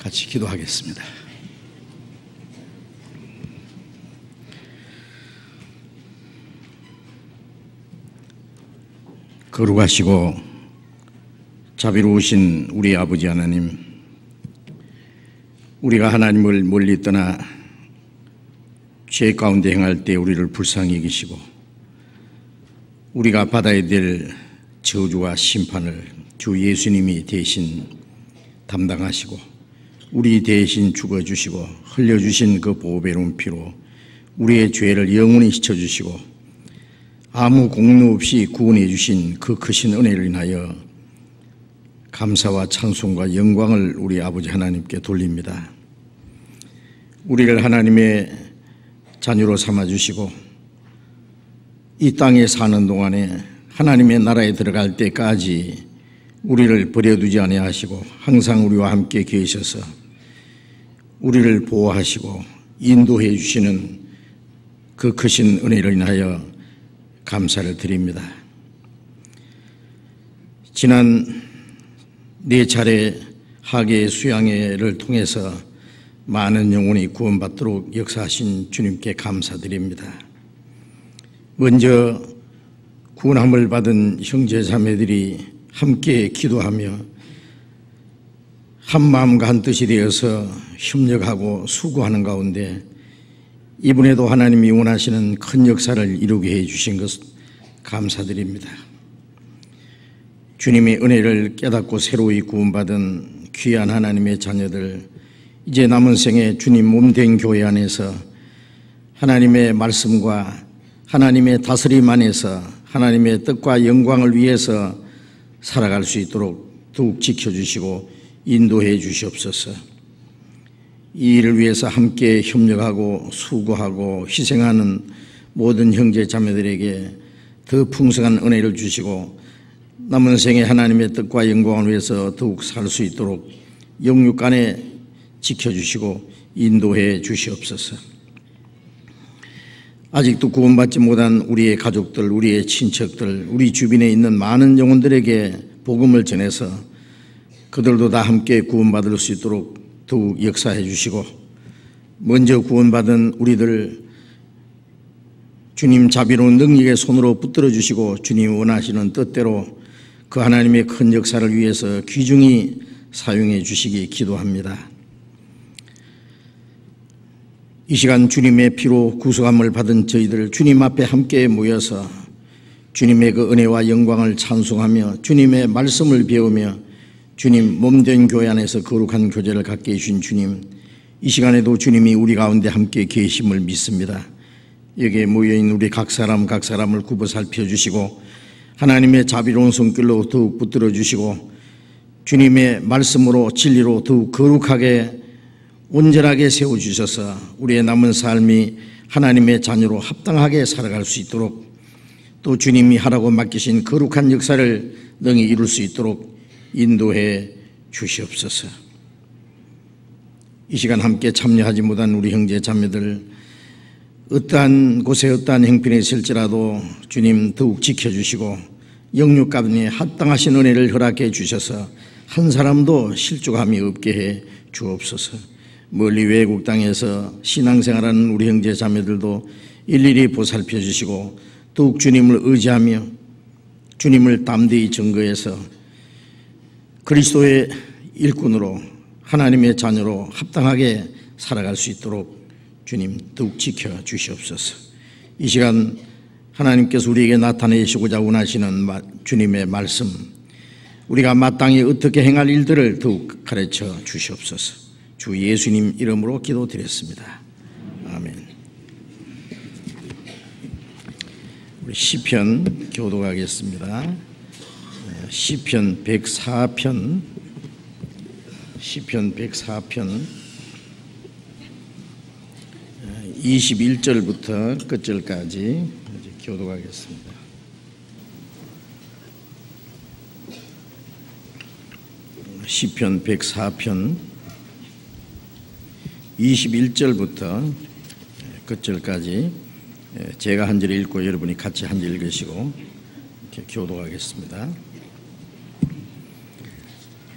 같이 기도하겠습니다. 거룩하시고 자비로우신 우리 아버지 하나님, 우리가 하나님을 멀리 떠나 죄 가운데 행할 때 우리를 불쌍히 여기시고 우리가 받아야 될 저주와 심판을 주 예수님이 대신 담당하시고 우리 대신 죽어주시고 흘려주신 그 보배로운 피로 우리의 죄를 영원히 씻어주시고 아무 공로 없이 구원해 주신 그 크신 은혜를 인하여 감사와 찬송과 영광을 우리 아버지 하나님께 돌립니다. 우리를 하나님의 자녀로 삼아주시고 이 땅에 사는 동안에 하나님의 나라에 들어갈 때까지 우리를 버려두지 아니하시고 항상 우리와 함께 계셔서 우리를 보호하시고 인도해 주시는 그 크신 은혜를 인하여 감사를 드립니다. 지난 4차례 하계 수양회를 통해서 많은 영혼이 구원받도록 역사하신 주님께 감사드립니다. 먼저 구원함을 받은 형제자매들이 함께 기도하며 한마음과 한뜻이 되어서 협력하고 수고하는 가운데 이번에도 하나님이 원하시는 큰 역사를 이루게 해주신 것 감사드립니다. 주님의 은혜를 깨닫고 새로이 구원받은 귀한 하나님의 자녀들, 이제 남은 생에 주님 몸된 교회 안에서 하나님의 말씀과 하나님의 다스림 안에서 하나님의 뜻과 영광을 위해서 살아갈 수 있도록 더욱 지켜주시고 인도해 주시옵소서. 이 일을 위해서 함께 협력하고 수고하고 희생하는 모든 형제 자매들에게 더 풍성한 은혜를 주시고 남은 생에 하나님의 뜻과 영광을 위해서 더욱 살 수 있도록 영육간에 지켜주시고 인도해 주시옵소서. 아직도 구원받지 못한 우리의 가족들, 우리의 친척들, 우리 주변에 있는 많은 영혼들에게 복음을 전해서 그들도 다 함께 구원받을 수 있도록 더욱 역사해 주시고 먼저 구원받은 우리들 주님 자비로운 능력의 손으로 붙들어 주시고 주님 원하시는 뜻대로 그 하나님의 큰 역사를 위해서 귀중히 사용해 주시기 기도합니다. 이 시간 주님의 피로 구속함을 받은 저희들 주님 앞에 함께 모여서 주님의 그 은혜와 영광을 찬송하며 주님의 말씀을 배우며 주님 몸된 교회 안에서 거룩한 교제를 갖게 해주신 주님, 이 시간에도 주님이 우리 가운데 함께 계심을 믿습니다. 여기에 모여있는 우리 각 사람을 굽어 살펴주시고 하나님의 자비로운 손길로 더욱 붙들어 주시고 주님의 말씀으로 진리로 더욱 거룩하게 온전하게 세워주셔서 우리의 남은 삶이 하나님의 자녀로 합당하게 살아갈 수 있도록 또 주님이 하라고 맡기신 거룩한 역사를 능히 이룰 수 있도록 인도해 주시옵소서. 이 시간 함께 참여하지 못한 우리 형제 자매들 어떠한 곳에 어떠한 형편에 있을지라도 주님 더욱 지켜주시고 영육 가운데 합당하신 은혜를 허락해 주셔서 한 사람도 실족함이 없게 해 주옵소서. 멀리 외국 땅에서 신앙생활하는 우리 형제 자매들도 일일이 보살펴 주시고 더욱 주님을 의지하며 주님을 담대히 증거해서 그리스도의 일꾼으로 하나님의 자녀로 합당하게 살아갈 수 있도록 주님 더욱 지켜 주시옵소서. 이 시간 하나님께서 우리에게 나타내시고자 원하시는 주님의 말씀, 우리가 마땅히 어떻게 행할 일들을 더욱 가르쳐 주시옵소서. 주 예수님 이름으로 기도드렸습니다. 아멘. 우리 시편 교독하겠습니다. 시편 104편 21절부터 끝절까지 교독하겠습니다. 시편 104편 21절부터 끝절까지 제가 한 절 읽고 여러분이 같이 한 절 읽으시고 이렇게 교독하겠습니다.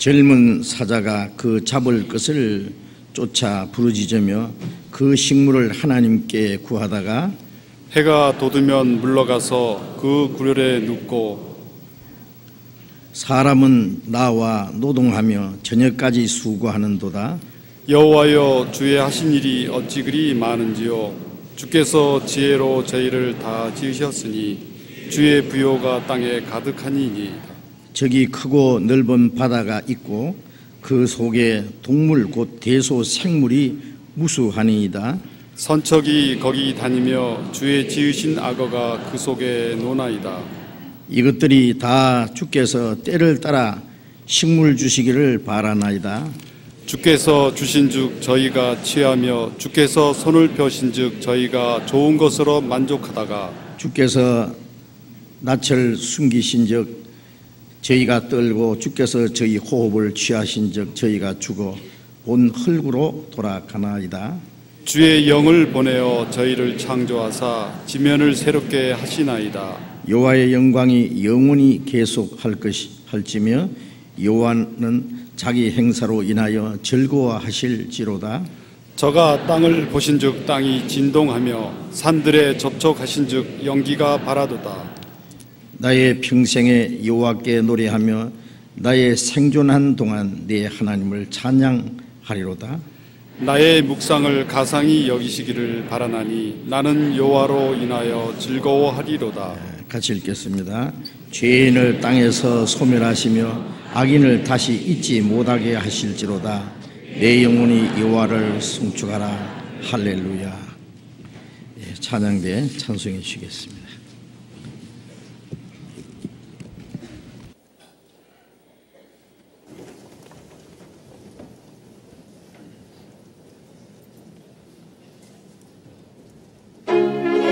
젊은 사자가 그 잡을 것을 쫓아 부르짖으며 그 식물을 하나님께 구하다가 해가 돋으면 물러가서 그 구렬에 눕고 사람은 나와 노동하며 저녁까지 수고하는도다. 여호와여, 주의 하신 일이 어찌 그리 많은지요. 주께서 지혜로 저희를 다 지으셨으니 주의 부요가 땅에 가득하니이다. 저기 크고 넓은 바다가 있고 그 속에 동물 곧 대소 생물이 무수하니이다. 선척이 거기 다니며 주의 지으신 악어가 그 속에 노나이다. 이것들이 다 주께서 때를 따라 식물 주시기를 바라나이다. 주께서 주신즉 저희가 취하며 주께서 손을 펴신즉 저희가 좋은 것으로 만족하다가 주께서 낯을 숨기신즉 저희가 떨고 주께서 저희 호흡을 취하신즉 저희가 죽어 본 흙으로 돌아가나이다. 주의 영을 보내어 저희를 창조하사 지면을 새롭게 하시나이다. 여호와의 영광이 영원히 계속할지며 여호와는 자기 행사로 인하여 즐거워하실지로다. 저가 땅을 보신즉 땅이 진동하며 산들에 접촉하신즉 연기가 바라도다. 나의 평생에 여호와께 노래하며 나의 생존한 동안 내 하나님을 찬양하리로다. 나의 묵상을 가상히 여기시기를 바라나니 나는 여호와로 인하여 즐거워하리로다. 같이 읽겠습니다. 죄인을 땅에서 소멸하시며 악인을 다시 잊지 못하게 하실지로다. 내 영혼이 여호와를 송축하라. 할렐루야. 찬양대 찬송해 주시겠습니다. Thank you.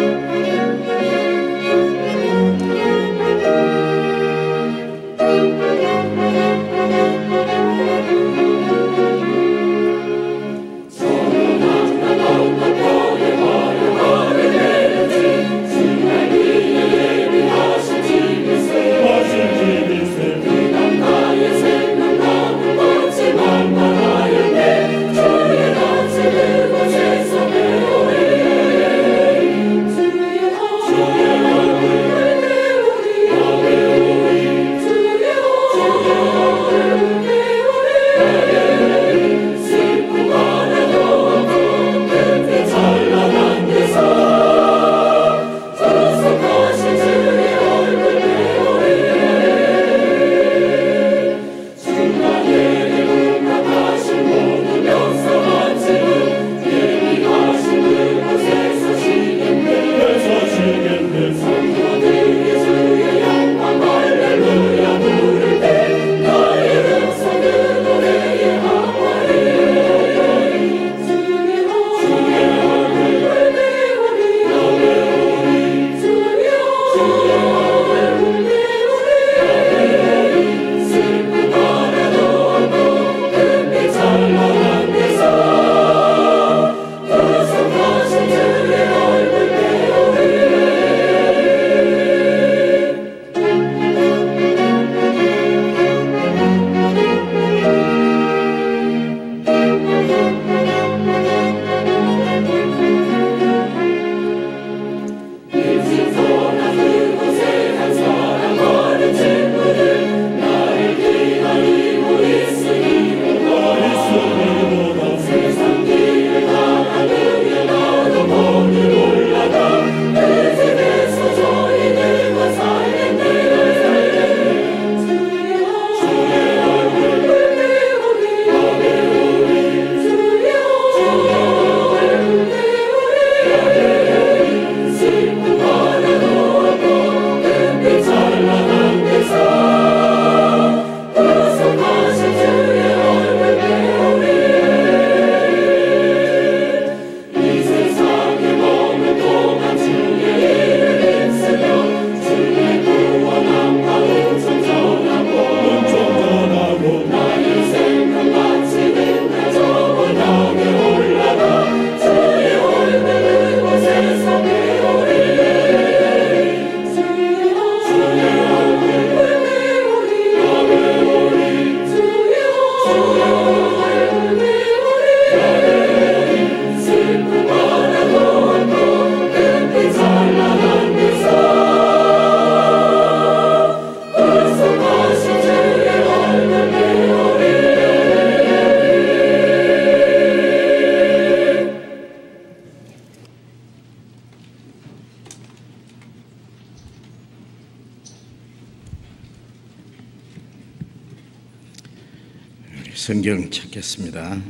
성경 찾겠습니다.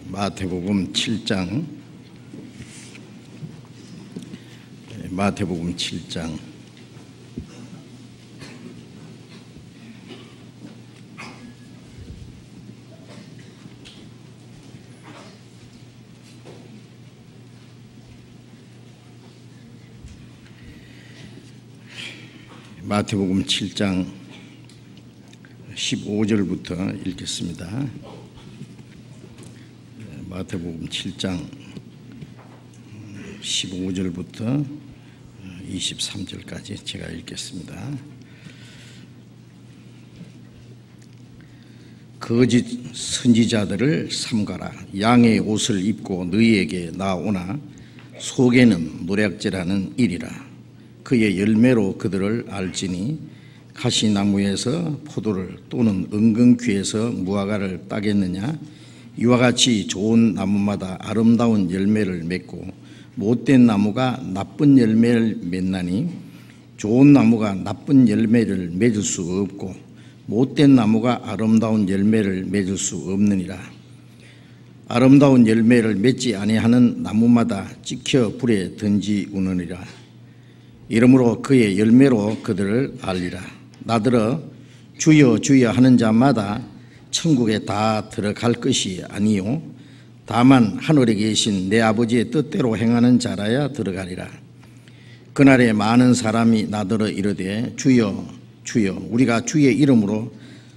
마태복음 7장. 마태복음 7장. 마태복음 7장 15절부터 읽겠습니다. 마태복음 7장 15절부터 23절까지 제가 읽겠습니다. 거짓 선지자들을 삼가라. 양의 옷을 입고 너희에게 나오나 속에는 노략질하는 일이라. 그의 열매로 그들을 알지니 가시나무에서 포도를 또는 은근귀에서 무화과를 따겠느냐. 이와 같이 좋은 나무마다 아름다운 열매를 맺고 못된 나무가 나쁜 열매를 맺나니 좋은 나무가 나쁜 열매를 맺을 수 없고 못된 나무가 아름다운 열매를 맺을 수 없느니라. 아름다운 열매를 맺지 아니하는 나무마다 찍혀 불에 던지우느니라. 이러므로 그의 열매로 그들을 알리라. 나더러 주여 주여 하는 자마다 천국에 다 들어갈 것이 아니요 다만 하늘에 계신 내 아버지의 뜻대로 행하는 자라야 들어가리라. 그날에 많은 사람이 나더러 이르되 주여 주여 우리가 주의 이름으로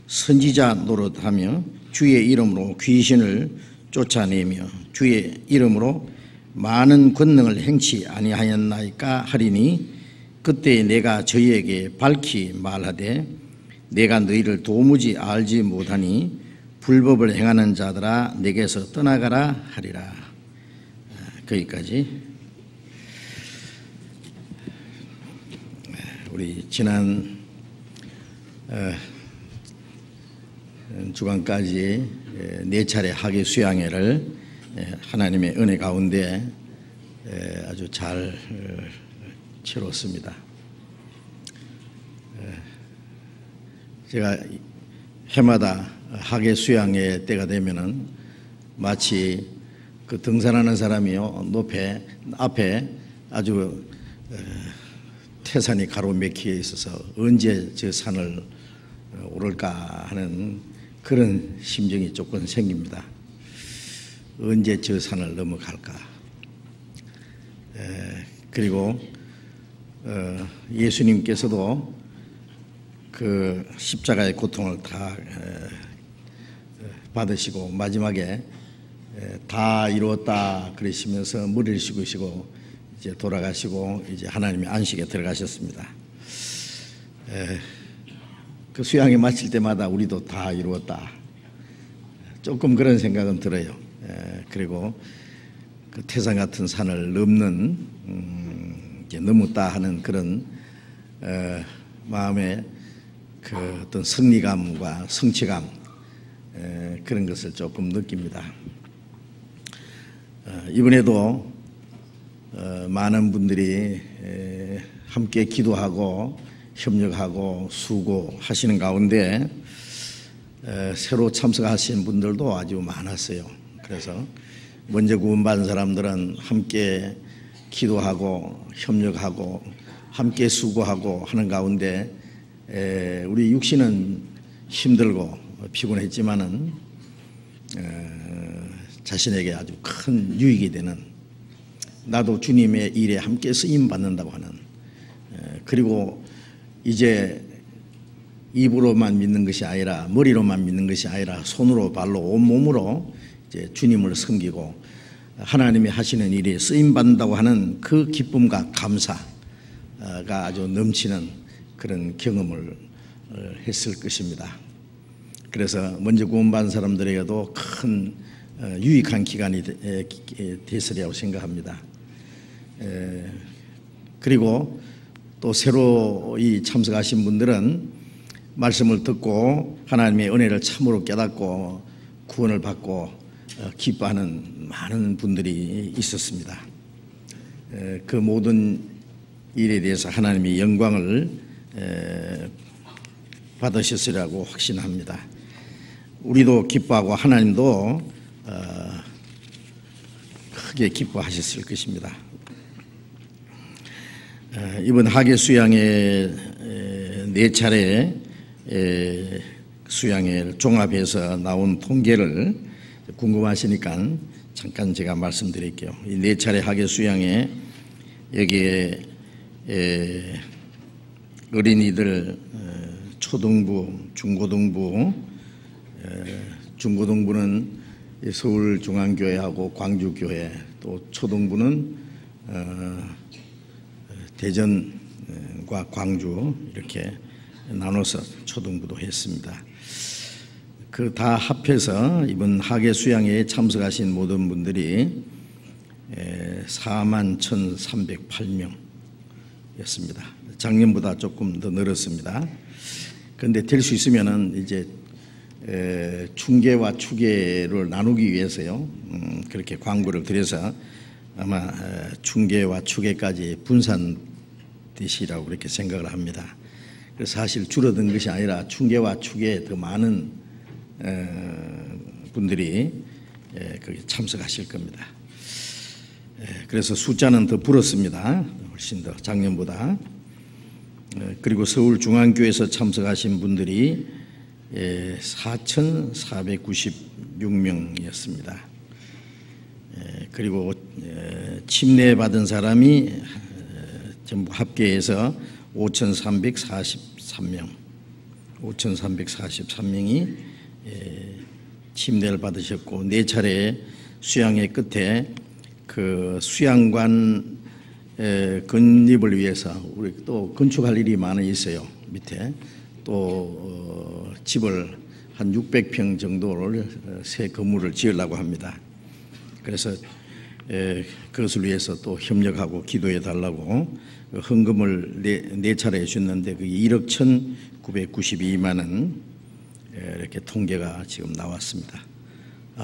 선지자 노릇하며 주의 이름으로 귀신을 쫓아내며 주의 이름으로 많은 권능을 행치 아니하였나이까 하리니 그때 내가 저희에게 밝히 말하되 내가 너희를 도무지 알지 못하니 불법을 행하는 자들아 내게서 떠나가라 하리라. 거기까지. 우리 지난 주간까지 4차례 학예 수양회를 하나님의 은혜 가운데 아주 잘 치렀습니다. 제가 해마다 학예 수양회 때가 되면은 마치 그 등산하는 사람이요 앞에 아주 태산이 가로막혀 있어서 언제 저 산을 오를까 하는 그런 심정이 조금 생깁니다. 언제 저 산을 넘어갈까. 그리고 예수님께서도 그 십자가의 고통을 다 받으시고 마지막에 다 이루었다 그러시면서 머리를 숙이시고 이제 돌아가시고 이제 하나님의 안식에 들어가셨습니다. 그 수양회 마칠 때마다 우리도 다 이루었다. 조금 그런 생각은 들어요. 그리고 그 태산 같은 산을 넘는 이제 넘었다 하는 그런 마음의 그 어떤 승리감과 성취감 그런 것을 조금 느낍니다. 이번에도 많은 분들이 함께 기도하고 협력하고 수고하시는 가운데 새로 참석하신 분들도 아주 많았어요. 그래서 먼저 구원받은 사람들은 함께 기도하고 협력하고 함께 수고하고 하는 가운데 우리 육신은 힘들고 피곤했지만은 자신에게 아주 큰 유익이 되는 나도 주님의 일에 함께 쓰임 받는다고 하는 그리고 이제 입으로만 믿는 것이 아니라 머리로만 믿는 것이 아니라 손으로 발로 온몸으로 이제 주님을 섬기고 하나님이 하시는 일에 쓰임 받는다고 하는 그 기쁨과 감사가 아주 넘치는 그런 경험을 했을 것입니다. 그래서 먼저 구원받은 사람들에게도 큰 유익한 기간이 됐으리라고 생각합니다. 그리고 또 새로 이 참석하신 분들은 말씀을 듣고 하나님의 은혜를 참으로 깨닫고 구원을 받고 기뻐하는 많은 분들이 있었습니다. 그 모든 일에 대해서 하나님의 영광을 받으셨으리라고 확신합니다. 우리도 기뻐하고 하나님도 크게 기뻐하셨을 것입니다. 이번 하계 수양회 4차례 수양회 종합해서 나온 통계를 궁금하시니까 잠깐 제가 말씀드릴게요. 이 4차례 하계 수양회 여기에 어린이들 초등부, 중고등부, 중고등부는 서울중앙교회하고 광주교회, 또 초등부는 대전과 광주 이렇게 나눠서 초등부도 했습니다. 그 다 합해서 이번 하계 수양회에 참석하신 모든 분들이 41,308명이었습니다. 작년보다 조금 더 늘었습니다. 그런데 될 수 있으면은 이제 중계와 추계를 나누기 위해서요, 그렇게 광고를 드려서 아마 중계와 추계까지 분산되시라고 그렇게 생각을 합니다. 그래서 사실 줄어든 것이 아니라 중계와 추계에 더 많은 분들이 거기 참석하실 겁니다. 그래서 숫자는 더 불었습니다. 훨씬 더 작년보다. 그리고 서울중앙교회에서 참석하신 분들이 4,496명이었습니다. 그리고 침례받은 사람이 전부 합계해서 5,343명이 침례를 받으셨고, 4차례 수양회 끝에 그 수양관 건립을 위해서 우리 또 건축할 일이 많이 있어요. 밑에 또 집을 한 600평 정도를 새 건물을 지으려고 합니다. 그래서 그것을 위해서 또 협력하고 기도해 달라고 헌금을 4차례 해주셨는데 그게 1억 1,992만 원 이렇게 통계가 지금 나왔습니다.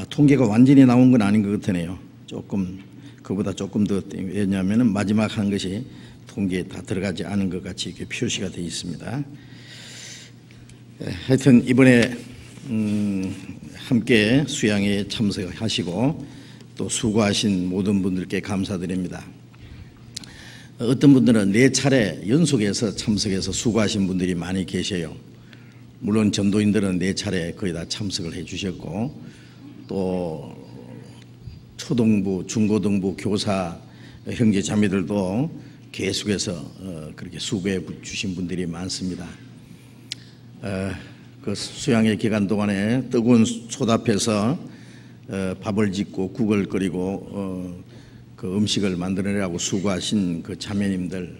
통계가 완전히 나온 건 아닌 것 같으네요. 조금 그보다 조금 더, 왜냐하면 마지막 한 것이 통계에 다 들어가지 않은 것 같이 이렇게 표시가 되어 있습니다. 하여튼 이번에 함께 수양회에 참석하시고 또 수고하신 모든 분들께 감사드립니다. 어떤 분들은 4차례 연속해서 참석해서 수고하신 분들이 많이 계셔요. 물론 전도인들은 4차례 거의 다 참석을 해 주셨고, 또 초등부, 중고등부 교사 형제 자매들도 계속해서 그렇게 수고해 주신 분들이 많습니다. 그 수양회 기간 동안에 뜨거운 솥앞에서 밥을 짓고 국을 끓이고 그 음식을 만들어내라고 수고하신 그 자매님들,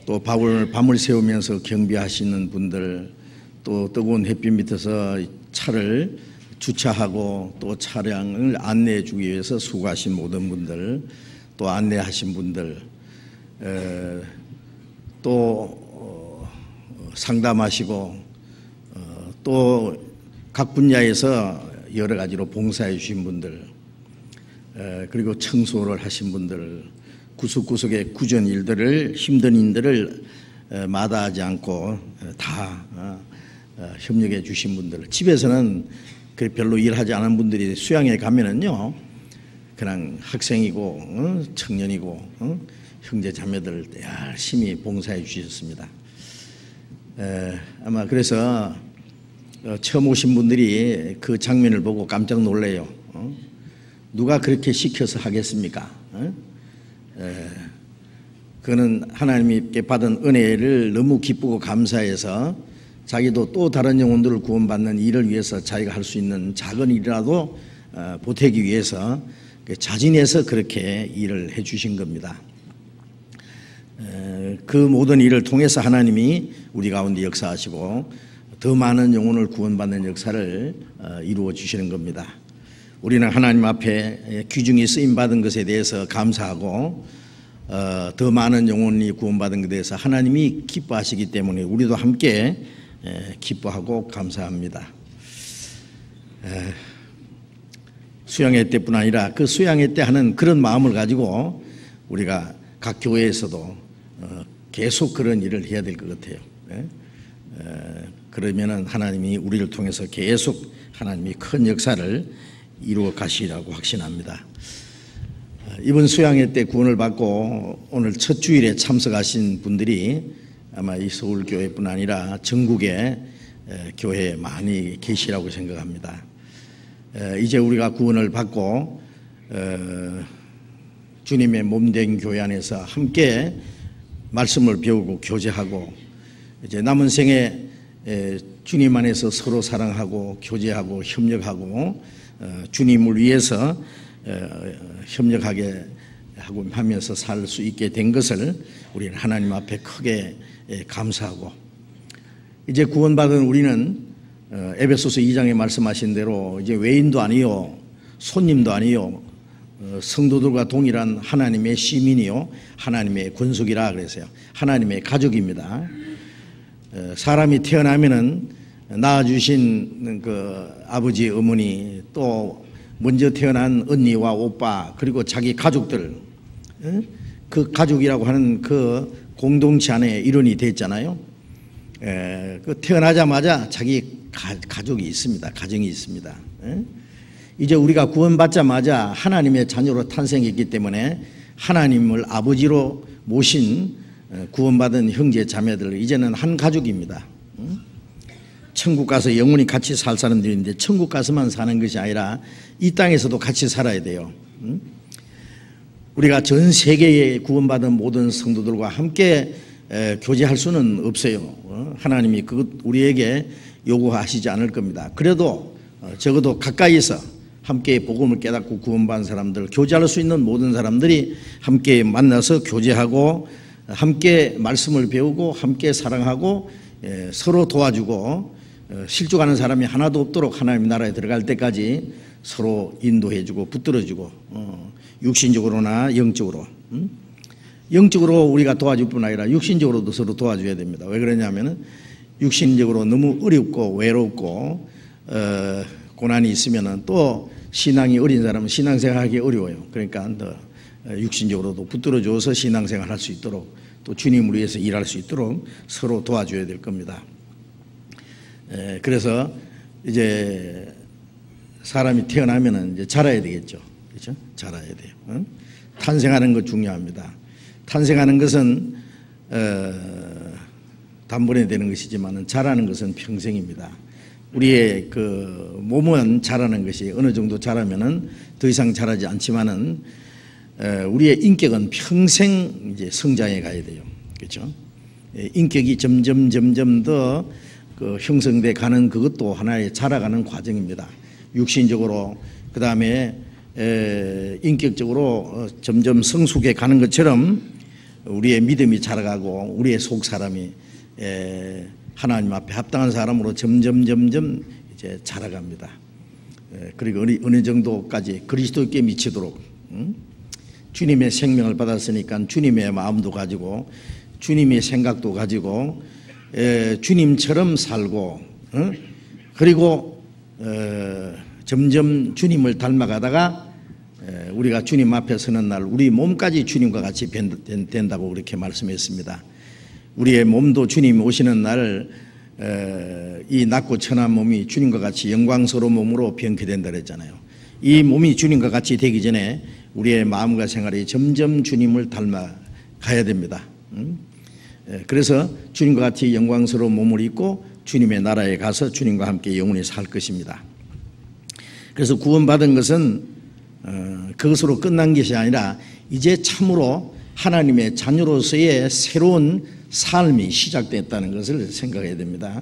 또 밤을 새우면서 경비하시는 분들, 또 뜨거운 햇빛 밑에서 차를 주차하고 또 차량을 안내해 주기 위해서 수고하신 모든 분들, 또 안내하신 분들, 또 상담하시고 또 각 분야에서 여러 가지로 봉사해 주신 분들, 그리고 청소를 하신 분들, 구석구석의 구전 일들을, 힘든 일들을 마다하지 않고 다 협력해 주신 분들, 집에서는 별로 일하지 않은 분들이 수양회 가면은요 그냥 학생이고 청년이고 형제 자매들 열심히 봉사해 주셨습니다. 아마 그래서 처음 오신 분들이 그 장면을 보고 깜짝 놀래요. 누가 그렇게 시켜서 하겠습니까? 그거는 하나님께 받은 은혜를 너무 기쁘고 감사해서 자기도 또 다른 영혼들을 구원받는 일을 위해서 자기가 할 수 있는 작은 일이라도 보태기 위해서 자진해서 그렇게 일을 해 주신 겁니다. 그 모든 일을 통해서 하나님이 우리 가운데 역사하시고 더 많은 영혼을 구원받는 역사를 이루어 주시는 겁니다. 우리는 하나님 앞에 귀중히 쓰임받은 것에 대해서 감사하고 더 많은 영혼이 구원받은 것에 대해서 하나님이 기뻐하시기 때문에 우리도 함께 기뻐하고 감사합니다. 수양회 때뿐 아니라 그 수양회 때 하는 그런 마음을 가지고 우리가 각 교회에서도 계속 그런 일을 해야 될 것 같아요. 그러면은 하나님이 우리를 통해서 계속 하나님이 큰 역사를 이루어 가시리라고 확신합니다. 이번 수양회 때 구원을 받고 오늘 첫 주일에 참석하신 분들이 아마 이 서울교회뿐 아니라 전국의 교회에 많이 계시라고 생각합니다. 이제 우리가 구원을 받고 주님의 몸된 교회 안에서 함께 말씀을 배우고 교제하고 이제 남은 생에 주님 안에서 서로 사랑하고 교제하고 협력하고 주님을 위해서 협력하게 하고 하면서 살 수 있게 된 것을 우리는 하나님 앞에 크게 감사하고 이제 구원받은 우리는 에베소서 2장에 말씀하신 대로 이제 외인도 아니요 손님도 아니요 성도들과 동일한 하나님의 시민이요 하나님의 권속이라 그랬어요. 하나님의 가족입니다. 사람이 태어나면은 낳아주신 그 아버지 어머니 또 먼저 태어난 언니와 오빠 그리고 자기 가족들 그 가족이라고 하는 그 공동체 안에 일원이 됐잖아요. 그 태어나자마자 자기 가족이 있습니다. 가정이 있습니다. 이제 우리가 구원받자마자 하나님의 자녀로 탄생했기 때문에 하나님을 아버지로 모신 구원받은 형제 자매들 이제는 한 가족입니다. 천국 가서 영원히 같이 살 사람들인데 천국 가서만 사는 것이 아니라 이 땅에서도 같이 살아야 돼요. 우리가 전 세계에 구원받은 모든 성도들과 함께 교제할 수는 없어요. 하나님이 우리에게 요구하시지 않을 겁니다. 그래도 적어도 가까이서 함께 복음을 깨닫고 구원받은 사람들, 교제할 수 있는 모든 사람들이 함께 만나서 교제하고 함께 말씀을 배우고 함께 사랑하고 서로 도와주고 실족하는 사람이 하나도 없도록 하나님 나라에 들어갈 때까지 서로 인도해주고 붙들어주고 육신적으로나 영적으로 영적으로 우리가 도와줄 뿐 아니라 육신적으로도 서로 도와줘야 됩니다. 왜 그러냐면은 육신적으로 너무 어렵고 외롭고 고난이 있으면은 또 신앙이 어린 사람은 신앙생활하기 어려워요. 그러니까 육신적으로도 붙들어줘서 신앙생활 할 수 있도록 또 주님을 위해서 일할 수 있도록 서로 도와줘야 될 겁니다. 그래서 이제 사람이 태어나면은 이제 자라야 되겠죠. 그렇죠? 자라야 돼요. 탄생하는 것 중요합니다. 탄생하는 것은 단번에 되는 것이지만 자라는 것은 평생입니다. 우리의 그 몸은 자라는 것이 어느 정도 자라면은 더 이상 자라지 않지만은 우리의 인격은 평생 이제 성장해 가야 돼요. 그렇죠? 인격이 점점 더 그 형성돼 가는 그것도 하나의 자라가는 과정입니다. 육신적으로 그 다음에 인격적으로 점점 성숙해 가는 것처럼 우리의 믿음이 자라가고 우리의 속 사람이 하나님 앞에 합당한 사람으로 점점 이제 자라갑니다. 그리고 어느 정도까지 그리스도께 미치도록 주님의 생명을 받았으니까 주님의 마음도 가지고 주님의 생각도 가지고 주님처럼 살고 그리고 점점 주님을 닮아가다가 우리가 주님 앞에 서는 날 우리 몸까지 주님과 같이 된다고 그렇게 말씀했습니다. 우리의 몸도 주님 오시는 날 이 낮고 천한 몸이 주님과 같이 영광스러운 몸으로 변케된다 그랬잖아요. 이 몸이 주님과 같이 되기 전에 우리의 마음과 생활이 점점 주님을 닮아가야 됩니다. 그래서 주님과 같이 영광스러운 몸을 입고 주님의 나라에 가서 주님과 함께 영원히 살 것입니다. 그래서 구원받은 것은 그것으로 끝난 것이 아니라 이제 참으로 하나님의 자녀로서의 새로운 삶이 시작됐다는 것을 생각해야 됩니다.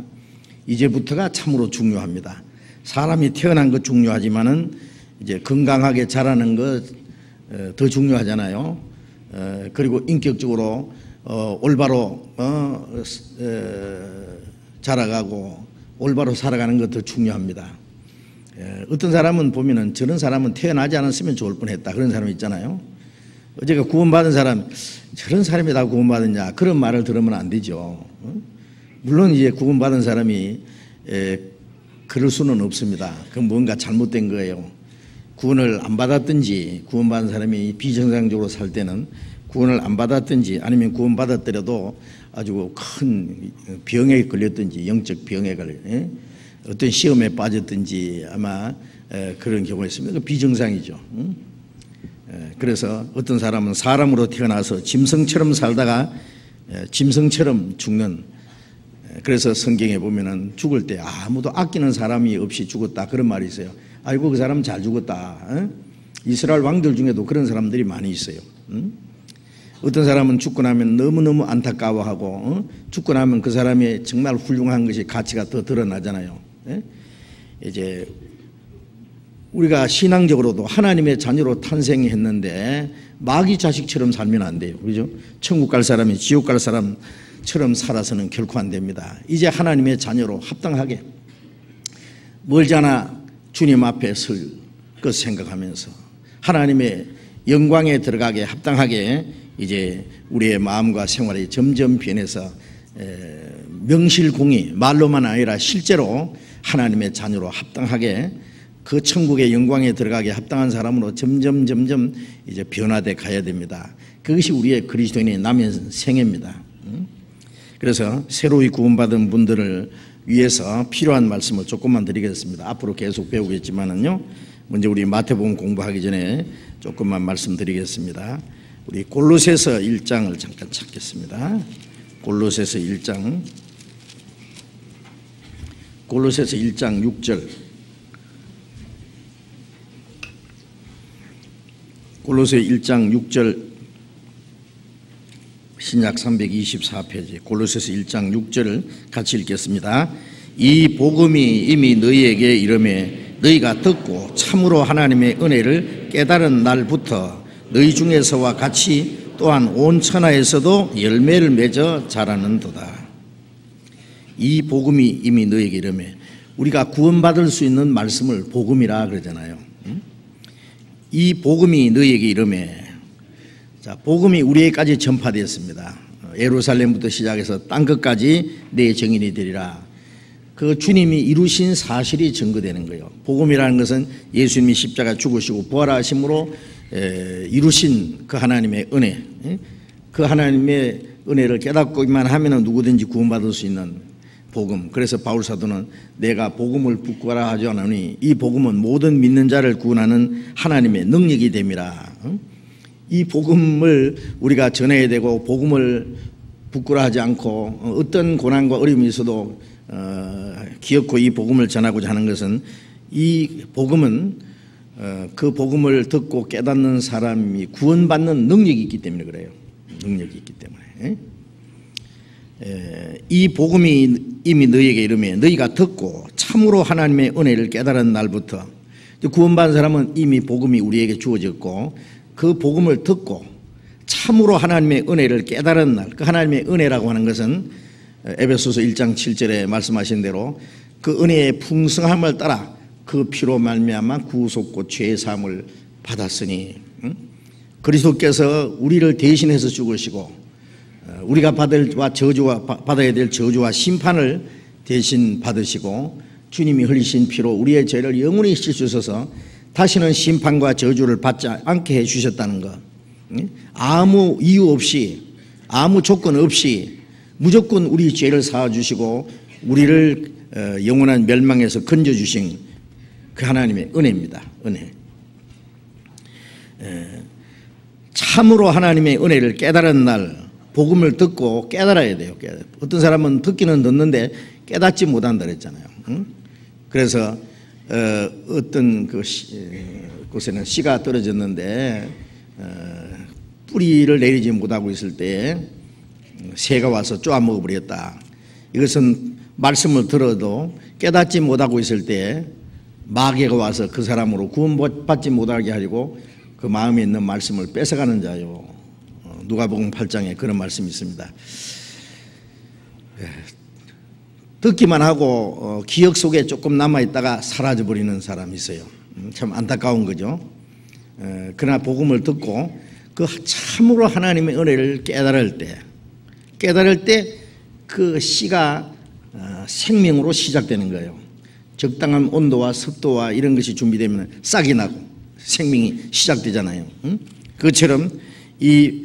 이제부터가 참으로 중요합니다. 사람이 태어난 것 중요하지만은 이제 건강하게 자라는 것 더 중요하잖아요. 그리고 인격적으로 올바로 자라가고 올바로 살아가는 것 더 중요합니다. 어떤 사람은 보면은 저런 사람은 태어나지 않았으면 좋을 뻔했다 그런 사람 있잖아요. 어제가 구원받은 사람 저런 사람이 다 구원받았냐 그런 말을 들으면 안 되죠. 물론 이제 구원받은 사람이 그럴 수는 없습니다. 그건 뭔가 잘못된 거예요. 구원을 안 받았든지 구원받은 사람이 비정상적으로 살 때는 구원을 안 받았든지 아니면 구원 받았더라도 아주 큰 병에 걸렸든지 영적 병에 걸려 어떤 시험에 빠졌든지 아마 그런 경우가 있습니다. 비정상이죠. 그래서 어떤 사람은 사람으로 태어나서 짐승처럼 살다가 짐승처럼 죽는, 그래서 성경에 보면은 죽을 때 아무도 아끼는 사람이 없이 죽었다 그런 말이 있어요. 아이고 그 사람 잘 죽었다. 이스라엘 왕들 중에도 그런 사람들이 많이 있어요. 어떤 사람은 죽고 나면 너무너무 안타까워하고 죽고 나면 그 사람이 정말 훌륭한 것이 가치가 더 드러나잖아요. 이제 우리가 신앙적으로도 하나님의 자녀로 탄생했는데 마귀 자식처럼 살면 안 돼요. 그죠? 천국 갈 사람이 지옥 갈 사람처럼 살아서는 결코 안 됩니다. 이제 하나님의 자녀로 합당하게 멀잖아 주님 앞에 설 것 생각하면서 하나님의 영광에 들어가게 합당하게 이제 우리의 마음과 생활이 점점 변해서 명실공히 말로만 아니라 실제로 하나님의 자녀로 합당하게 그 천국의 영광에 들어가게 합당한 사람으로 점점 이제 변화돼 가야 됩니다. 그것이 우리의 그리스도인의 남은 생애입니다. 그래서 새로이 구원받은 분들을 위해서 필요한 말씀을 조금만 드리겠습니다. 앞으로 계속 배우겠지만은요. 먼저 우리 마태복음 공부하기 전에 조금만 말씀드리겠습니다. 우리 골로새서 1장을 잠깐 찾겠습니다. 골로새서 1장 6절. 골로새 1장 6절 신약 324페이지 골로새서 1장 6절을 같이 읽겠습니다. 이 복음이 이미 너희에게 이르매 너희가 듣고 참으로 하나님의 은혜를 깨달은 날부터 너희 중에서와 같이 또한 온 천하에서도 열매를 맺어 자라는도다. 이 복음이 이미 너희에게 이르매, 우리가 구원받을 수 있는 말씀을 복음이라 그러잖아요. 이 복음이 너희에게 이르매, 자, 복음이 우리에게까지 전파되었습니다. 예루살렘부터 시작해서 땅 끝까지 내 증인이 되리라. 그 주님이 이루신 사실이 증거되는 거예요. 복음이라는 것은 예수님이 십자가 죽으시고 부활하심으로 이루신 그 하나님의 은혜, 그 하나님의 은혜를 깨닫고만 하면 누구든지 구원받을 수 있는 복음. 그래서 바울 사도는 내가 복음을 부끄러워하지 않으니 이 복음은 모든 믿는 자를 구원하는 하나님의 능력이 됨이라. 이 복음을 우리가 전해야 되고 복음을 부끄러워하지 않고 어떤 고난과 어려움이 있어도 기어코 이 복음을 전하고자 하는 것은 이 복음은 그 복음을 듣고 깨닫는 사람이 구원받는 능력이 있기 때문에 그래요. 능력이 있기 때문에. 이 복음이 이미 너희에게 이르매 너희가 듣고 참으로 하나님의 은혜를 깨달은 날부터, 구원받은 사람은 이미 복음이 우리에게 주어졌고 그 복음을 듣고 참으로 하나님의 은혜를 깨달은 날, 그 하나님의 은혜라고 하는 것은 에베소서 1장 7절에 말씀하신 대로 그 은혜의 풍성함을 따라 그 피로 말미암아 구속과 죄 사함을 받았으니, 그리스도께서 우리를 대신해서 죽으시고 우리가 받아야 될 저주와 심판을 대신 받으시고 주님이 흘리신 피로 우리의 죄를 영원히 씻으셔서 다시는 심판과 저주를 받지 않게 해주셨다는 것. 아무 이유 없이 아무 조건 없이 무조건 우리 죄를 사하주시고 우리를 영원한 멸망에서 건져주신 그 하나님의 은혜입니다. 은혜. 참으로 하나님의 은혜를 깨달은 날, 복음을 듣고 깨달아야 돼요. 어떤 사람은 듣기는 듣는데 깨닫지 못한다 그랬잖아요. 그래서 어떤 곳에는 씨가 떨어졌는데 뿌리를 내리지 못하고 있을 때 새가 와서 쪼아 먹어버렸다. 이것은 말씀을 들어도 깨닫지 못하고 있을 때 마귀가 와서 그 사람으로 구원받지 못하게 하려고 그 마음에 있는 말씀을 뺏어가는 자요. 누가복음 8장에 그런 말씀이 있습니다. 듣기만 하고 기억 속에 조금 남아있다가 사라져버리는 사람이 있어요. 참 안타까운 거죠. 그러나 복음을 듣고 그 참으로 하나님의 은혜를 깨달을 때 그 씨가 생명으로 시작되는 거예요. 적당한 온도와 습도와 이런 것이 준비되면 싹이 나고 생명이 시작되잖아요. 그것처럼 이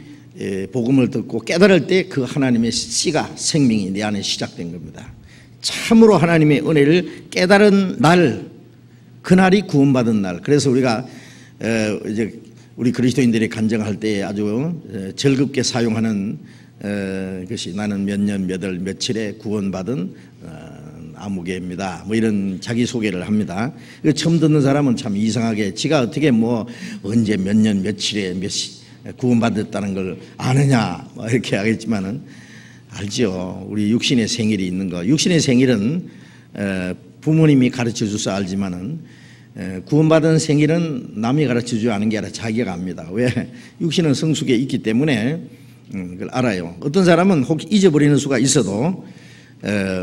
복음을 듣고 깨달을 때 그 하나님의 씨가 생명이 내 안에 시작된 겁니다. 참으로 하나님의 은혜를 깨달은 날, 그날이 구원받은 날. 그래서 우리가 이제 우리 그리스도인들이 간증할 때 아주 즐겁게 사용하는 것이 나는 몇 년 몇 월 며칠에 구원받은 아무개입니다. 뭐 이런 자기소개를 합니다. 처음 듣는 사람은 참 이상하게 지가 어떻게 뭐 언제 몇 년 며칠에 구원받았다는 걸 아느냐 이렇게 하겠지만은 알죠. 우리 육신의 생일이 있는 거. 육신의 생일은 부모님이 가르쳐 줘서 알지만은 구원받은 생일은 남이 가르쳐 주지 않은 게 아니라 자기가 압니다. 왜? 육신은 성숙에 있기 때문에 그걸 알아요. 어떤 사람은 혹 잊어버리는 수가 있어도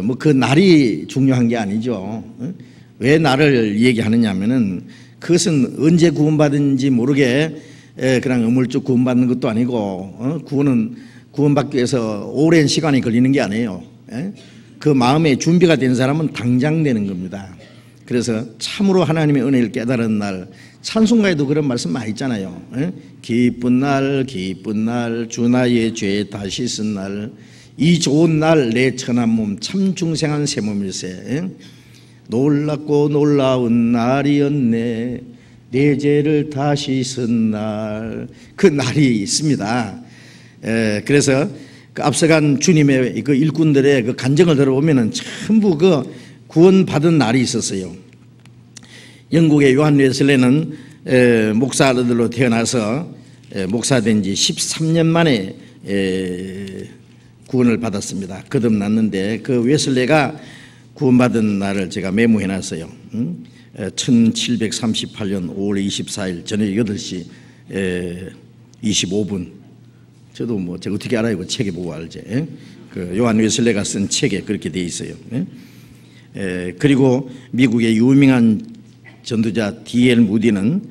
뭐 그 날이 중요한 게 아니죠. 왜 날을 얘기하느냐 하면은 그것은 언제 구원받은지 모르게 그냥 어물쩍 구원받는 것도 아니고 구원받기 위해서 오랜 시간이 걸리는 게 아니에요. 그 마음에 준비가 된 사람은 당장 되는 겁니다. 그래서 참으로 하나님의 은혜를 깨달은 날, 찬송가에도 그런 말씀 많이 있잖아요. 기쁜 날 기쁜 날 주 나의 죄 다시 쓴 날, 이 좋은 날 내 천한 몸 참 중생한 새 몸일세. 놀랍고 놀라운 날이었네 내 죄를 다시 쓴 날. 그 날이 있습니다. 그래서 그 앞서간 주님의 그 일꾼들의 그 간증을 들어보면은 전부 그 구원받은 날이 있었어요. 영국의 요한 웨슬레는 목사들로 태어나서 목사된 지 13년 만에 구원을 받았습니다. 거듭났는데 그 웨슬레가 구원받은 날을 제가 메모해 놨어요. 1738년 5월 24일 저녁 8시 25분. 저도 뭐 제가 어떻게 알아요? 그 책에 보고 알지. 그 요한 웨슬레가 쓴 책에 그렇게 돼 있어요. 그리고 미국의 유명한 전도자 D.L. 무디는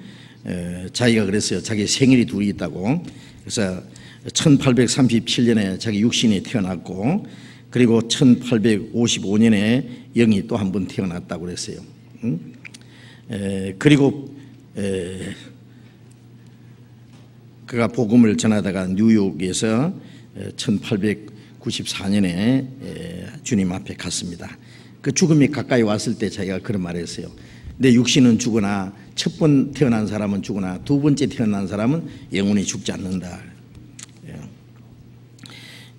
자기가 그랬어요. 자기 생일이 둘이 있다고. 그래서 1837년에 자기 육신이 태어났고, 그리고 1855년에 영이 또 한 번 태어났다고 그랬어요. 그리고 그가 복음을 전하다가 뉴욕에서 1894년에 주님 앞에 갔습니다. 그 죽음이 가까이 왔을 때 자기가 그런 말을 했어요. 내 육신은 죽으나 첫 번 태어난 사람은 죽으나 두 번째 태어난 사람은 영원히 죽지 않는다.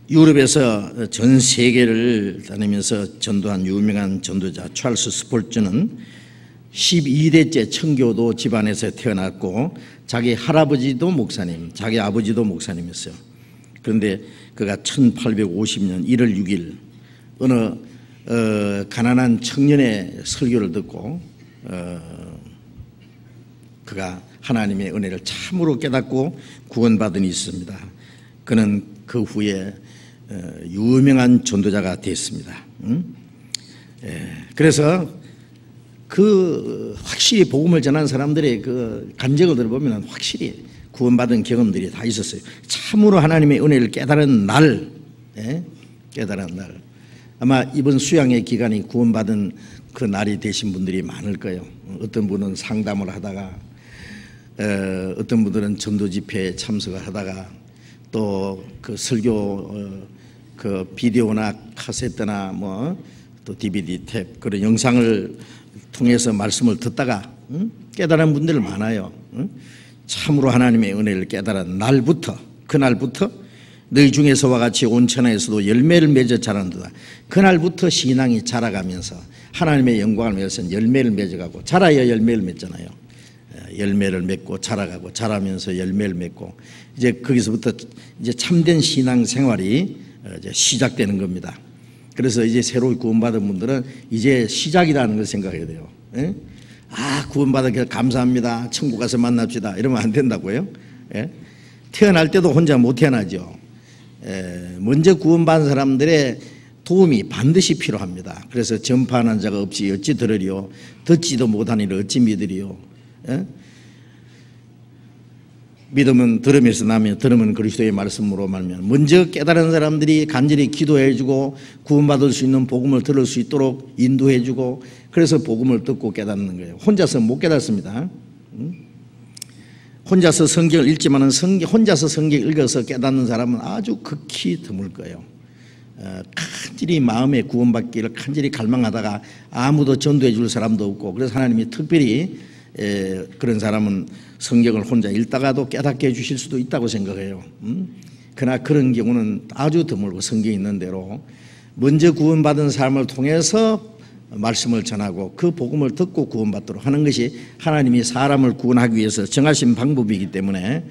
유럽에서 전 세계를 다니면서 전도한 유명한 전도자 찰스 스폴츠는 12대째 청교도 집안에서 태어났고 자기 할아버지도 목사님, 자기 아버지도 목사님이었어요. 그런데 그가 1850년 1월 6일 어느 가난한 청년의 설교를 듣고 그가 하나님의 은혜를 참으로 깨닫고 구원받은 일이 있습니다. 그는 그 후에 유명한 전도자가 됐습니다. 그래서 그 확실히 복음을 전한 사람들의 그 간증을 들어보면 확실히 구원받은 경험들이 다 있었어요. 참으로 하나님의 은혜를 깨달은 날, 깨달은 날. 아마 이번 수양의 기간이 구원받은 그 날이 되신 분들이 많을 거예요. 어떤 분은 상담을 하다가, 어떤 분들은 전도 집회에 참석을 하다가, 또 그 설교 그 비디오나 카세트나 뭐 또 DVD 탭 그런 영상을 통해서 말씀을 듣다가 깨달은 분들 많아요. 참으로 하나님의 은혜를 깨달은 날부터, 그날부터 너희 중에서와 같이 온 천하에서도 열매를 맺어 자란다. 그날부터 신앙이 자라가면서 하나님의 영광을 위해서 열매를 맺어가고, 자라야 열매를 맺잖아요. 열매를 맺고 자라가고, 자라면서 열매를 맺고, 이제 거기서부터 이제 참된 신앙 생활이 이제 시작되는 겁니다. 그래서 이제 새로 구원받은 분들은 이제 시작이라는 걸 생각해야 돼요. 아, 구원받아 감사합니다. 천국 가서 만납시다. 이러면 안 된다고요. 태어날 때도 혼자 못 태어나죠. 먼저 구원받은 사람들의 도움이 반드시 필요합니다. 그래서 전파하는 자가 없이 어찌 들으리요, 듣지도 못하니를 어찌 믿으리요. 믿음은 들음에서 나며 들음은 그리스도의 말씀으로 말면, 먼저 깨달은 사람들이 간절히 기도해주고 구원받을 수 있는 복음을 들을 수 있도록 인도해주고, 그래서 복음을 듣고 깨닫는 거예요. 혼자서 못 깨닫습니다. 혼자서 성경을 읽지만은 혼자서 성경 읽어서 깨닫는 사람은 아주 극히 드물 거예요. 간절히 마음의 구원받기를 간절히 갈망하다가 아무도 전도해 줄 사람도 없고, 그래서 하나님이 특별히 그런 사람은 성경을 혼자 읽다가도 깨닫게 해주실 수도 있다고 생각해요. 그러나 그런 경우는 아주 드물고, 성경에 있는 대로 먼저 구원받은 사람을 통해서 말씀을 전하고 그 복음을 듣고 구원받도록 하는 것이 하나님이 사람을 구원하기 위해서 정하신 방법이기 때문에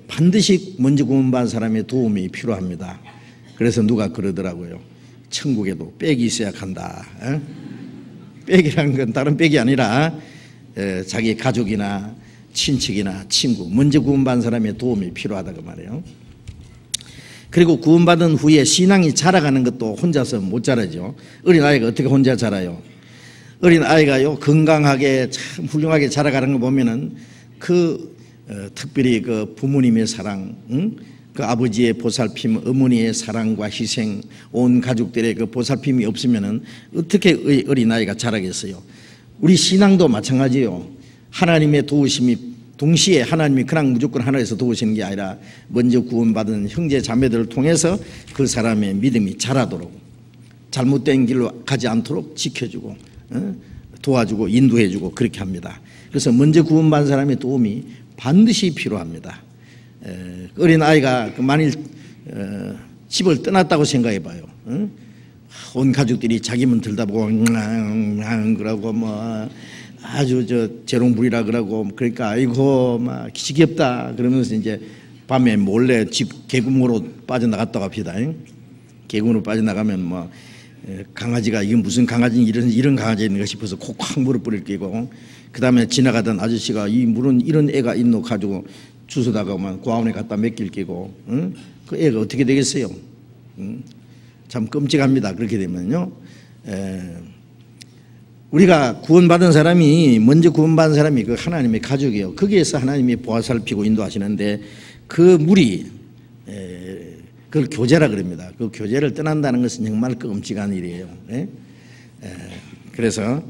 반드시 먼저 구원받은 사람의 도움이 필요합니다. 그래서 누가 그러더라고요. 천국에도 빽이 있어야 한다. 빽이라는 건 다른 빽이 아니라 자기 가족이나 친척이나 친구, 먼저 구원받은 사람의 도움이 필요하다고 말해요. 그리고 구원받은 후에 신앙이 자라가는 것도 혼자서 못 자라죠. 어린아이가 어떻게 혼자 자라요? 어린아이가요, 건강하게 참 훌륭하게 자라가는 거 보면은 특별히 그 부모님의 사랑, 그 아버지의 보살핌, 어머니의 사랑과 희생, 온 가족들의 그 보살핌이 없으면은 어떻게 어린아이가 자라겠어요? 우리 신앙도 마찬가지예요. 하나님의 도우심이 동시에 하나님이 그냥 무조건 하나에서 도우시는 게 아니라 먼저 구원받은 형제 자매들을 통해서 그 사람의 믿음이 자라도록, 잘못된 길로 가지 않도록 지켜주고 도와주고 인도해주고 그렇게 합니다. 그래서 먼저 구원받은 사람의 도움이 반드시 필요합니다. 어린아이가 만일 집을 떠났다고 생각해 봐요. 온 가족들이 자기 문 들다보고 그러고 뭐 아주 재롱부리라 그러고, 그러니까 아이고 막 지겹다 그러면서 이제 밤에 몰래 집 개구멍으로 빠져나갔다고 합시다. 개구멍으로 빠져나가면 뭐 강아지가 이게 무슨 강아지, 이런 강아지인가 싶어서 콕콕 물을 뿌릴 끼고, 그 다음에 지나가던 아저씨가 이 물은 이런 애가 있노 가지고 주워다가만 고아원에 갖다 맡길 끼고, 그 애가 어떻게 되겠어요? 참 끔찍합니다. 그렇게 되면요. 우리가 구원받은 사람이, 먼저 구원받은 사람이 그 하나님의 가족이에요. 거기에서 하나님이 보살피고 인도하시는데, 그 물이 그걸 교제라 그럽니다. 그 교제를 떠난다는 것은 정말 끔찍한 일이에요. 그래서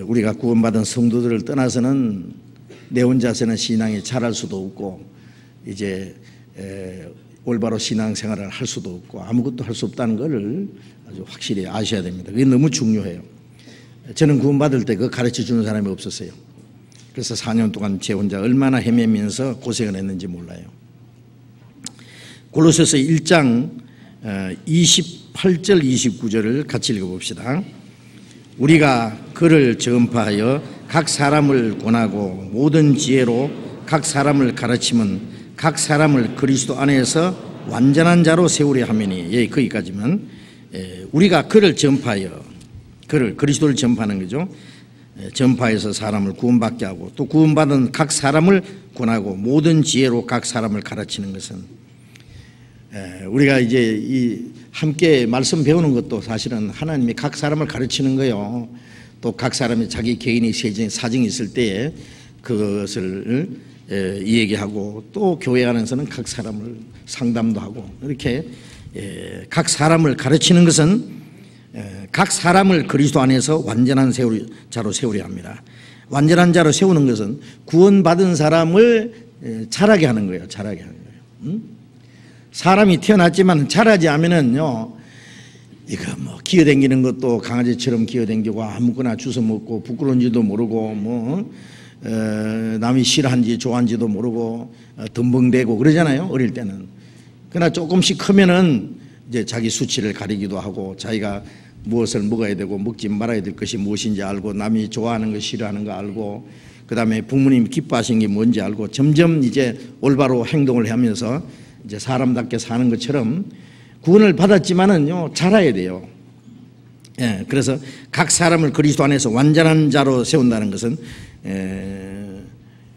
우리가 구원받은 성도들을 떠나서는 내 혼자서는 신앙이 자랄 수도 없고, 이제 올바로 신앙생활을 할 수도 없고 아무것도 할 수 없다는 것을 아주 확실히 아셔야 됩니다. 그게 너무 중요해요. 저는 구원받을 때 그거 가르쳐주는 사람이 없었어요. 그래서 4년 동안 제 혼자 얼마나 헤매면서 고생을 했는지 몰라요. 골로새서 1장 28절 29절을 같이 읽어봅시다. 우리가 그를 전파하여 각 사람을 권하고 모든 지혜로 각 사람을 가르치면 각 사람을 그리스도 안에서 완전한 자로 세우려 하매니, 예, 거기까지만. 우리가 그를 전파하여, 그리스도를 전파하는 거죠. 전파해서 사람을 구원받게 하고, 또 구원받은 각 사람을 권하고 모든 지혜로 각 사람을 가르치는 것은, 우리가 이제 함께 말씀 배우는 것도 사실은 하나님이 각 사람을 가르치는 거예요. 또 각 사람이 자기 개인의 사정이 있을 때에 그것을 얘기하고, 또 교회 안에서는 각 사람을 상담도 하고, 이렇게 각 사람을 가르치는 것은 각 사람을 그리스도 안에서 완전한 자로 세우려 합니다. 완전한 자로 세우는 것은 구원받은 사람을 자라게 하는 거예요. 자라게 하는 거예요. 사람이 태어났지만 자라지 않으면요, 이거 뭐 기어댕기는 것도 강아지처럼 기어댕기고 아무거나 주워 먹고 부끄러운지도 모르고 남이 싫어한지 좋아한지도 모르고 덤벙대고 그러잖아요, 어릴 때는. 그러나 조금씩 크면은 이제 자기 수치를 가리기도 하고, 자기가 무엇을 먹어야 되고 먹지 말아야 될 것이 무엇인지 알고, 남이 좋아하는 거 싫어하는 거 알고, 그 다음에 부모님이 기뻐하신 게 뭔지 알고, 점점 이제 올바로 행동을 하면서 이제 사람답게 사는 것처럼 구원을 받았지만은요, 자라야 돼요. 예, 그래서 각 사람을 그리스도 안에서 완전한 자로 세운다는 것은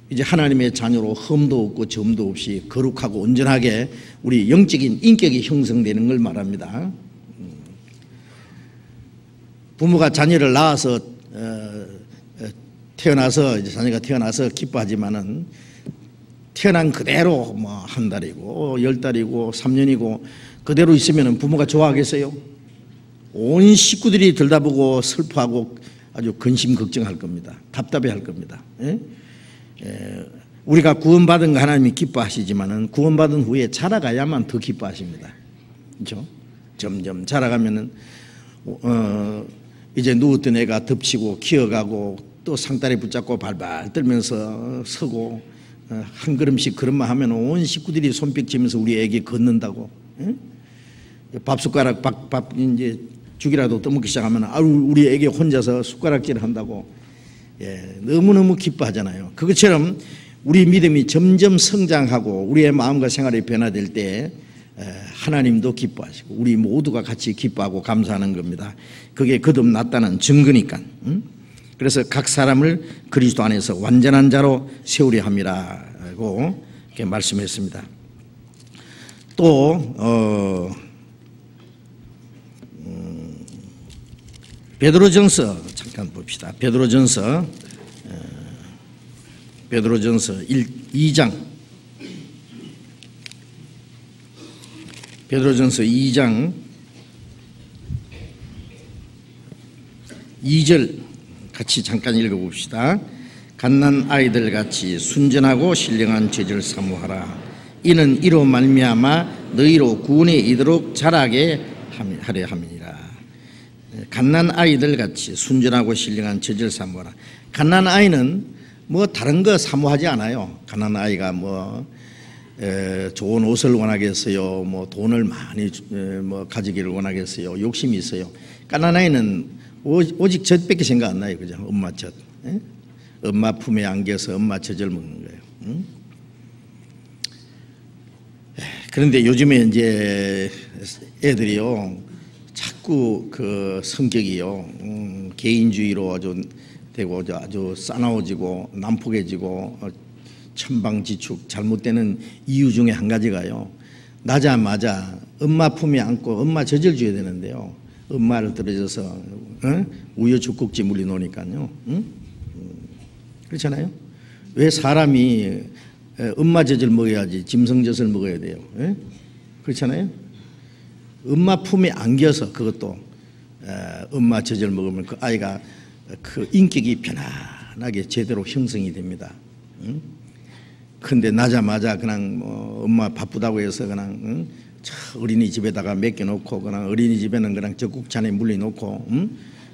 이제 하나님의 자녀로 흠도 없고 점도 없이 거룩하고 온전하게 우리 영적인 인격이 형성되는 걸 말합니다. 부모가 자녀를 낳아서 태어나서 이제 자녀가 태어나서 기뻐하지만은 태어난 그대로 뭐 한 달이고 10달이고 3년이고 그대로 있으면은 부모가 좋아하겠어요? 온 식구들이 들다보고 슬퍼하고 아주 근심 걱정할 겁니다. 답답해할 겁니다. 우리가 구원받은 거 하나님이 기뻐하시지만은 구원받은 후에 자라가야만 더 기뻐하십니다. 그렇죠? 점점 자라가면은 이제 누웠던 애가 덮치고 기어가고 또 상다리 붙잡고 발발 떨면서 서고 한 걸음씩 걸음만 하면 온 식구들이 손뼉치면서 우리 애기 걷는다고. 응? 밥 숟가락 밥 이제 죽이라도 떠먹기 시작하면 우리 애기 혼자서 숟가락질 한다고. 예, 너무너무 기뻐하잖아요. 그것처럼 우리 믿음이 점점 성장하고 우리의 마음과 생활이 변화될 때 하나님도 기뻐하시고 우리 모두가 같이 기뻐하고 감사하는 겁니다. 그게 거듭났다는 증거니까. 응? 그래서 각 사람을 그리스도 안에서 완전한 자로 세우려 함이라고 이렇게 말씀했습니다. 또 베드로전서 잠깐 봅시다. 베드로전서 2장 베드로전서 2장 2절 같이 잠깐 읽어봅시다. 갓난 아이들 같이 순전하고 신령한 죄를 사모하라. 이는 이로 말미암아 너희로 구원에 이르도록 자라게 하려 함이니라. 갓난 아이들 같이 순전하고 신령한 죄를 사모하라. 갓난 아이는 뭐 다른 거 사모하지 않아요. 갓난 아이가 뭐 좋은 옷을 원하겠어요. 뭐 돈을 많이 뭐 가지기를 원하겠어요. 욕심이 있어요. 갓난 아이는 오직 젖밖에 생각 안 나요. 그죠? 엄마 젖. 예? 엄마 품에 안겨서 엄마 젖을 먹는 거예요. 응? 그런데 요즘에 이제 애들이요 자꾸 그 성격이요 개인주의로 아주 되고 아주 싸나워지고 난폭해지고 천방지축 잘못되는 이유 중에 한 가지가요. 나자마자 엄마 품에 안고 엄마 젖을 줘야 되는데요. 엄마를 들어줘서 우여 죽국지 물리 놓으니까요. 응? 그렇잖아요. 왜 사람이 엄마 젖을 먹어야지 짐승 젖을 먹어야 돼요. 에? 그렇잖아요. 엄마 품에 안겨서 그것도 엄마 젖을 먹으면 그 아이가 그 인격이 편안하게 제대로 형성이 됩니다. 응? 근데 나자마자 그냥 뭐 엄마 바쁘다고 해서 그냥 어린이집에다가 맡겨놓고 그냥 어린이집에는 그냥 적국찬에 물려놓고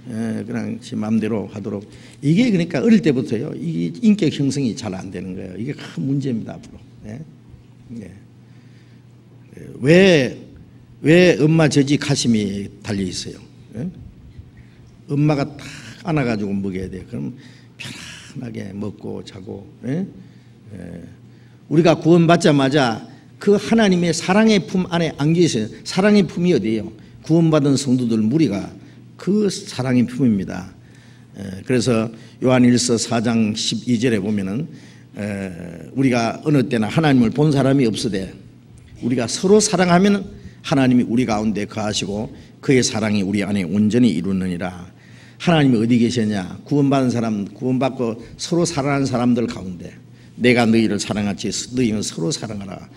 그냥 지 마음대로 하도록. 이게 그러니까 어릴 때부터요 이 인격 형성이 잘 안 되는 거예요. 이게 큰 문제입니다 앞으로. 예? 예. 왜 엄마 젖이 가슴이 달려 있어요? 예? 엄마가 딱 안아가지고 먹여야 돼요. 그럼 편안하게 먹고 자고. 예? 예. 우리가 구원받자마자 그 하나님의 사랑의 품 안에 안겨 있어요. 사랑의 품이 어디예요? 구원받은 성도들 무리가 그 사랑의 품입니다. 그래서 요한일서 4장 12절에 보면은 우리가 어느 때나 하나님을 본 사람이 없으되 우리가 서로 사랑하면 하나님이 우리 가운데 거하시고 그의 사랑이 우리 안에 온전히 이루느니라. 하나님이 어디 계시냐? 구원받은 사람, 구원받고 서로 사랑하는 사람들 가운데 내가 너희를 사랑하지 너희는 서로 사랑하라.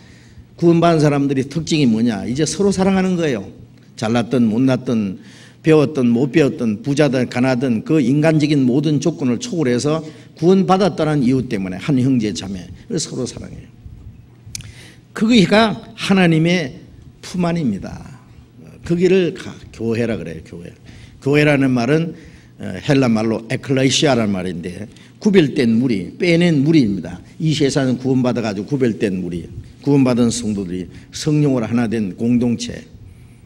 구원받은 사람들이 특징이 뭐냐? 이제 서로 사랑하는 거예요. 잘났든 못났든 배웠든 못 배웠든 부자든 가난하든 그 인간적인 모든 조건을 초월해서 구원받았다는 이유 때문에 한 형제 자매 서로 사랑해요. 그게가 하나님의 품 안입니다. 거기를 교회라 그래요. 교회라는 말은 헬라 말로 에클레시아라는 말인데 구별된 무리, 빼낸 무리입니다. 이 세상은 구원받아가지고 구별된 무리, 구원받은 성도들이 성령으로 하나 된 공동체.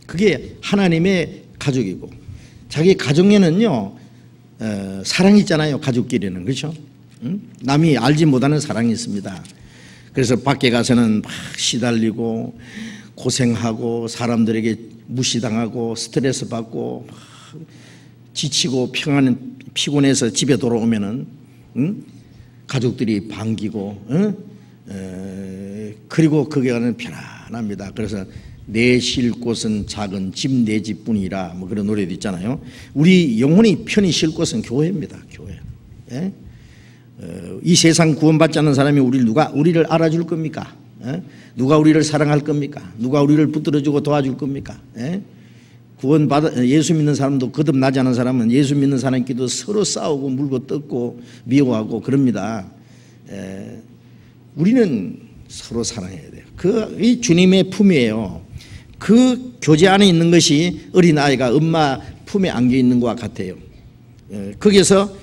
그게 하나님의 가족이고 자기 가정에는요 사랑이 있잖아요. 가족끼리는. 그렇죠? 남이 알지 못하는 사랑이 있습니다. 그래서 밖에 가서는 막 시달리고 고생하고 사람들에게 무시당하고 스트레스 받고 지치고 피곤해서 집에 돌아오면은 가족들이 반기고 그리고 그게는 편안합니다. 그래서 내 쉴 곳은 작은 집 내 집뿐이라 뭐 그런 노래도 있잖아요. 우리 영혼이 편히 쉴 곳은 교회입니다. 교회. 예? 이 세상 구원받지 않는 사람이 우리를 알아줄 겁니까? 예? 누가 우리를 사랑할 겁니까? 누가 우리를 붙들어주고 도와줄 겁니까? 예? 예수 믿는 사람도 거듭나지 않은 사람은 예수 믿는 사람끼리도 서로 싸우고 물고 뜯고 미워하고 그럽니다. 우리는 서로 사랑해야 돼요. 이 주님의 품이에요. 그 교제 안에 있는 것이 어린아이가 엄마 품에 안겨 있는 것과 같아요. 거기서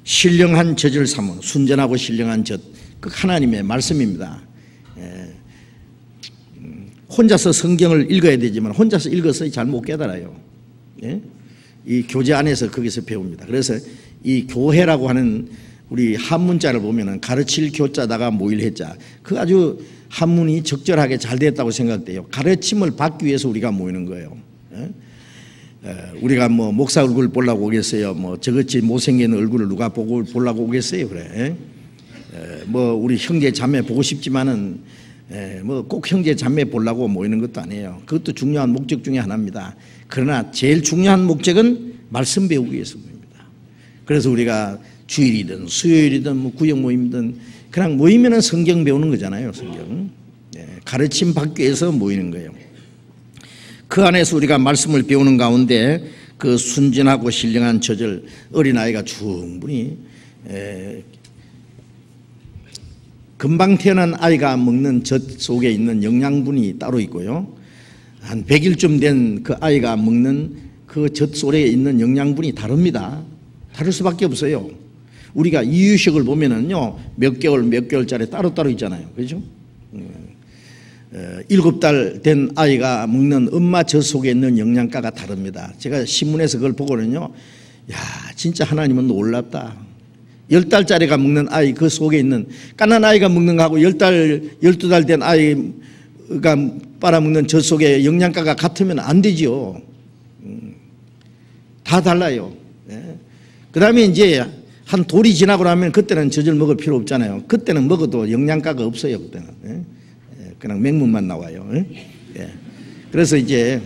신령한 젖을 삼은, 순전하고 신령한 젖, 그 하나님의 말씀입니다. 혼자서 성경을 읽어야 되지만 혼자서 읽어서 잘 못 깨달아요. 이 교제 안에서 거기서 배웁니다. 그래서 이 교회라고 하는 우리 한문자를 보면은 가르칠 교자다가 모일 해자, 그 아주 한문이 적절하게 잘 됐다고 생각돼요. 가르침을 받기 위해서 우리가 모이는 거예요. 우리가 뭐 목사 얼굴 보려고 오겠어요? 뭐 저같이 못생긴 얼굴을 누가 보려고 오겠어요? 그래. 뭐 우리 형제 자매 보고 싶지만은 뭐 꼭 형제 자매 보려고 모이는 것도 아니에요. 그것도 중요한 목적 중에 하나입니다. 그러나 제일 중요한 목적은 말씀 배우기 위해서 모입니다. 그래서 우리가 주일이든 수요일이든 뭐 구역 모임이든 그냥 모이면은 성경 배우는 거잖아요. 성경. 가르침 받기 위해서 모이는 거예요. 그 안에서 우리가 말씀을 배우는 가운데 그 순진하고 신령한 젖을 어린아이가 충분히 금방 태어난 아이가 먹는 젖 속에 있는 영양분이 따로 있고요. 한 100일쯤 된 그 아이가 먹는 그 젖 속에 있는 영양분이 다릅니다. 다를 수밖에 없어요. 우리가 이유식을 보면은요, 몇 개월짜리 따로따로 있잖아요. 그렇죠? 7달 된 아이가 먹는 엄마 젖 속에 있는 영양가가 다릅니다. 제가 신문에서 그걸 보고는요, 야, 진짜 하나님은 놀랍다. 10달짜리가 먹는 아이 그 속에 있는 까난 아이가 먹는 거하고 12달 된 아이가 빨아먹는 젖 속에 영양가가 같으면 안 되지요. 다 달라요. 그 다음에 이제 한 돌이 지나고 나면 그때는 젖을 먹을 필요 없잖아요. 그때는 먹어도 영양가가 없어요. 그때는 그냥 맹물만 나와요. 그래서 이제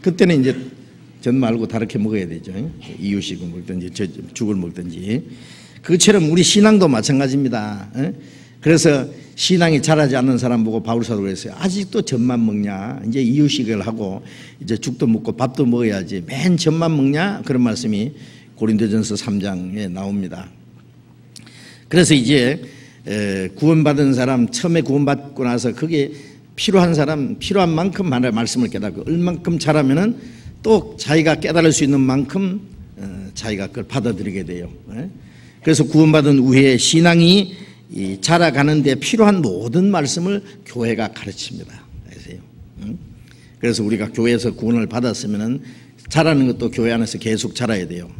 그때는 이제 전 말고 다르게 먹어야 되죠. 이유식을 먹든지 죽을 먹든지. 그것처럼 우리 신앙도 마찬가지입니다. 그래서 신앙이 자라지 않는 사람 보고 바울사도 그랬어요. 아직도 젖만 먹냐? 이제 이유식을 하고 이제 죽도 먹고 밥도 먹어야지. 맨 젖만 먹냐? 그런 말씀이 고린도전서 3장에 나옵니다. 그래서 이제 구원받은 사람, 처음에 구원받고 나서 그게 필요한 사람, 필요한 만큼 말씀을 깨닫고 얼만큼 자라면은 또 자기가 깨달을 수 있는 만큼 자기가 그걸 받아들이게 돼요. 그래서 구원받은 후에 신앙이 자라가는 데 필요한 모든 말씀을 교회가 가르칩니다. 그래서 우리가 교회에서 구원을 받았으면 자라는 것도 교회 안에서 계속 자라야 돼요.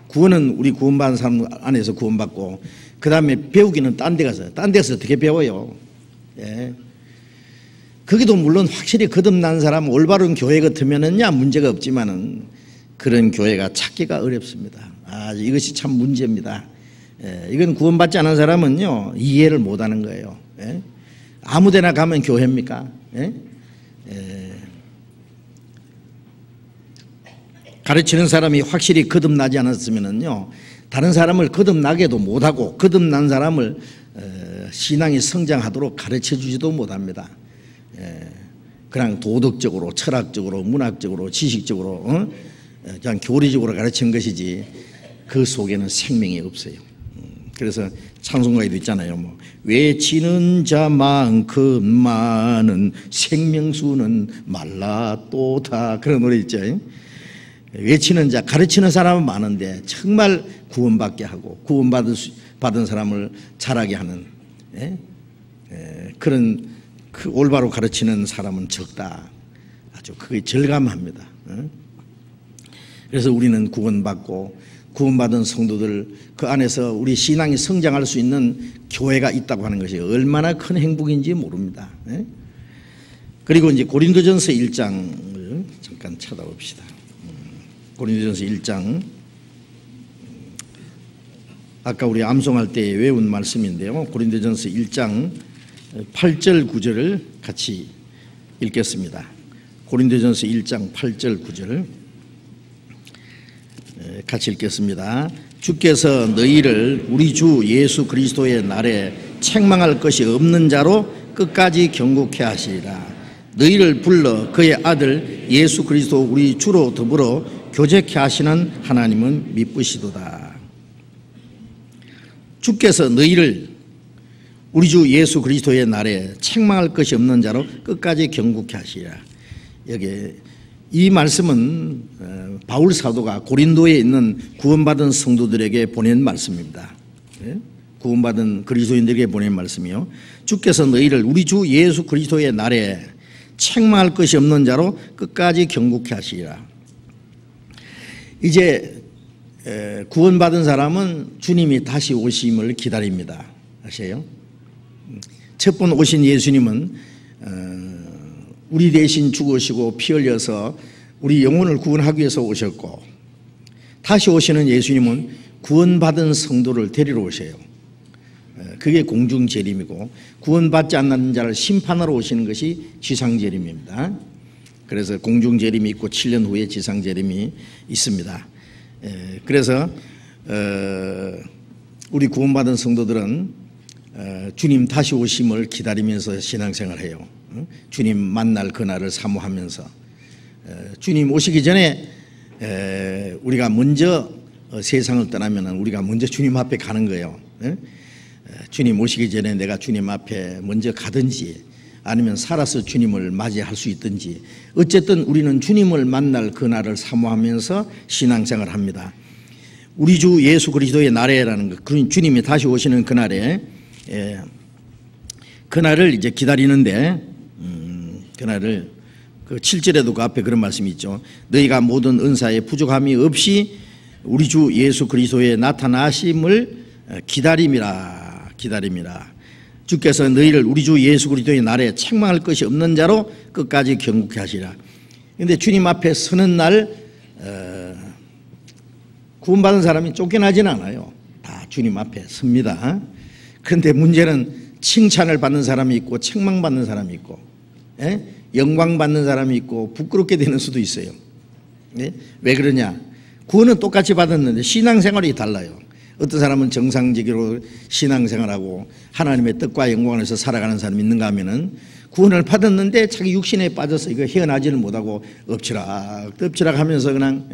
구원은 우리 구원받은 사람 안에서 구원받고 그 다음에 배우기는 딴 데 가서 어떻게 배워요? 거기도 물론 확실히 거듭난 사람 올바른 교회 같으면은야 문제가 없지만은 그런 교회가 찾기가 어렵습니다. 이것이 참 문제입니다. 이건 구원받지 않은 사람은요 이해를 못하는 거예요. 아무데나 가면 교회입니까? 가르치는 사람이 확실히 거듭나지 않았으면은요 다른 사람을 거듭나게도 못하고 거듭난 사람을 신앙이 성장하도록 가르쳐 주지도 못합니다. 그냥 도덕적으로, 철학적으로, 문학적으로, 지식적으로, 그냥 교리적으로 가르치는 것이지 그 속에는 생명이 없어요. 그래서 찬송가에도 있잖아요. 뭐 외치는 자만큼 많은 생명수는 말라또다 그런 노래 있죠. 외치는 자, 가르치는 사람은 많은데 정말 구원받게 하고 구원받은 사람을 자라게 하는 그런 그 올바로 가르치는 사람은 적다. 아주 그게 절감합니다. 그래서 우리는 구원받고 구원받은 성도들 그 안에서 우리 신앙이 성장할 수 있는 교회가 있다고 하는 것이 얼마나 큰 행복인지 모릅니다. 그리고 이제 고린도전서 1장을 잠깐 찾아봅시다. 고린도전서 1장 아까 우리 암송할 때 외운 말씀인데요. 고린도전서 1장 8절 9절을 같이 읽겠습니다. 고린도전서 1장 8절 9절 같이 읽겠습니다. 주께서 너희를 우리 주 예수 그리스도의 날에 책망할 것이 없는 자로 끝까지 경고케 하시리라. 너희를 불러 그의 아들 예수 그리스도 우리 주로 더불어 교제케 하시는 하나님은 미쁘시도다. 주께서 너희를 우리 주 예수 그리스도의 날에 책망할 것이 없는 자로 끝까지 경고케 하시리라. 여기 이 말씀은 바울 사도가 고린도에 있는 구원받은 성도들에게 보낸 말씀입니다. 구원받은 그리스도인들에게 보낸 말씀이요. 주께서 너희를 우리 주 예수 그리스도의 날에 책망할 것이 없는 자로 끝까지 경고케 하시리라. 이제 구원받은 사람은 주님이 다시 오심을 기다립니다. 아세요? 첫 번 오신 예수님은 우리 대신 죽으시고 피 흘려서 우리 영혼을 구원하기 위해서 오셨고, 다시 오시는 예수님은 구원받은 성도를 데리러 오셔요. 그게 공중재림이고, 구원받지 않는 자를 심판하러 오시는 것이 지상재림입니다. 그래서 공중재림이 있고 7년 후에 지상재림이 있습니다. 그래서 우리 구원받은 성도들은 주님 다시 오심을 기다리면서 신앙생활해요. 주님 만날 그날을 사모하면서 주님 오시기 전에 우리가 먼저 세상을 떠나면 우리가 먼저 주님 앞에 가는 거예요. 주님 오시기 전에 내가 주님 앞에 먼저 가든지 아니면 살아서 주님을 맞이할 수 있든지, 어쨌든 우리는 주님을 만날 그날을 사모하면서 신앙생활을 합니다. 우리 주 예수 그리스도의 날에라는 것, 주님이 다시 오시는 그날에 그날을 이제 기다리는데, 그날을 그 7절에도 그 앞에 그런 말씀이 있죠. 너희가 모든 은사에 부족함이 없이 우리 주 예수 그리스도의 나타나심을 기다림이라. 주께서 너희를 우리 주 예수 그리스도의 날에 책망할 것이 없는 자로 끝까지 경고케 하시라. 그런데 주님 앞에 서는 날 구원받은 사람이 쫓겨나지는 않아요. 다 주님 앞에 섭니다. 그런데 문제는 칭찬을 받는 사람이 있고 책망받는 사람이 있고, 영광받는 사람이 있고 부끄럽게 되는 수도 있어요. 왜 그러냐? 구원은 똑같이 받았는데 신앙생활이 달라요. 어떤 사람은 정상적으로 신앙생활하고 하나님의 뜻과 영광을 위해서 살아가는 사람이 있는가 하면은, 구원을 받았는데 자기 육신에 빠져서 이거 헤어나지는 못하고 엎치락 하면서 그냥